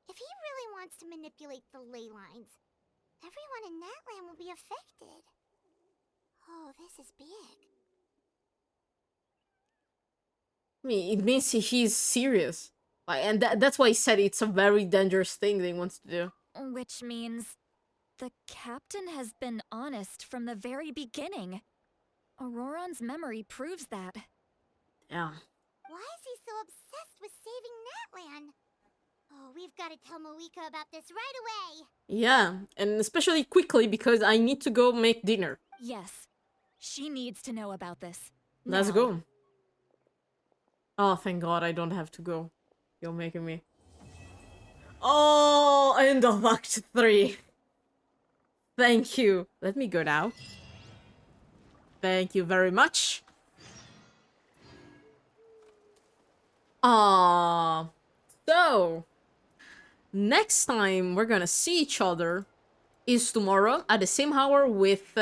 if he really wants to manipulate the ley lines, everyone in Natlan will be affected. Oh, this is big. I mean, it means he's serious. And that's why he said it's a very dangerous thing that he wants to do. Which means the captain has been honest from the very beginning. Auroron's memory proves that. Yeah. Why is he so obsessed with saving Natlan? Oh, we've got to tell Moeka about this right away. Yeah, and especially quickly because I need to go make dinner. Yes, she needs to know about this. Let's Now. go. Oh, thank God I don't have to go. You're making me. Oh, end of Act 3. Thank you. Let me go now. Thank you very much. So next time we're gonna see each other is tomorrow at the same hour with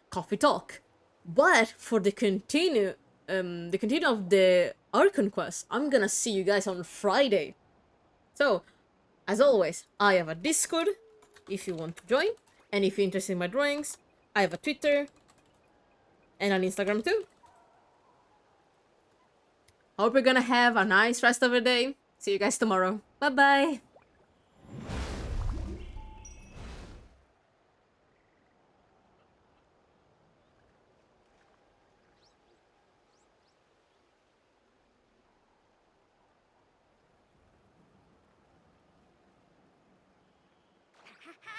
Coffee Talk. But for the continue of the Archon quest, I'm gonna see you guys on Friday. So, as always, I have a Discord if you want to join, and if you're interested in my drawings, I have a Twitter and an Instagram too. Hope you're gonna have a nice rest of the day. See you guys tomorrow. Bye bye. Ha ha!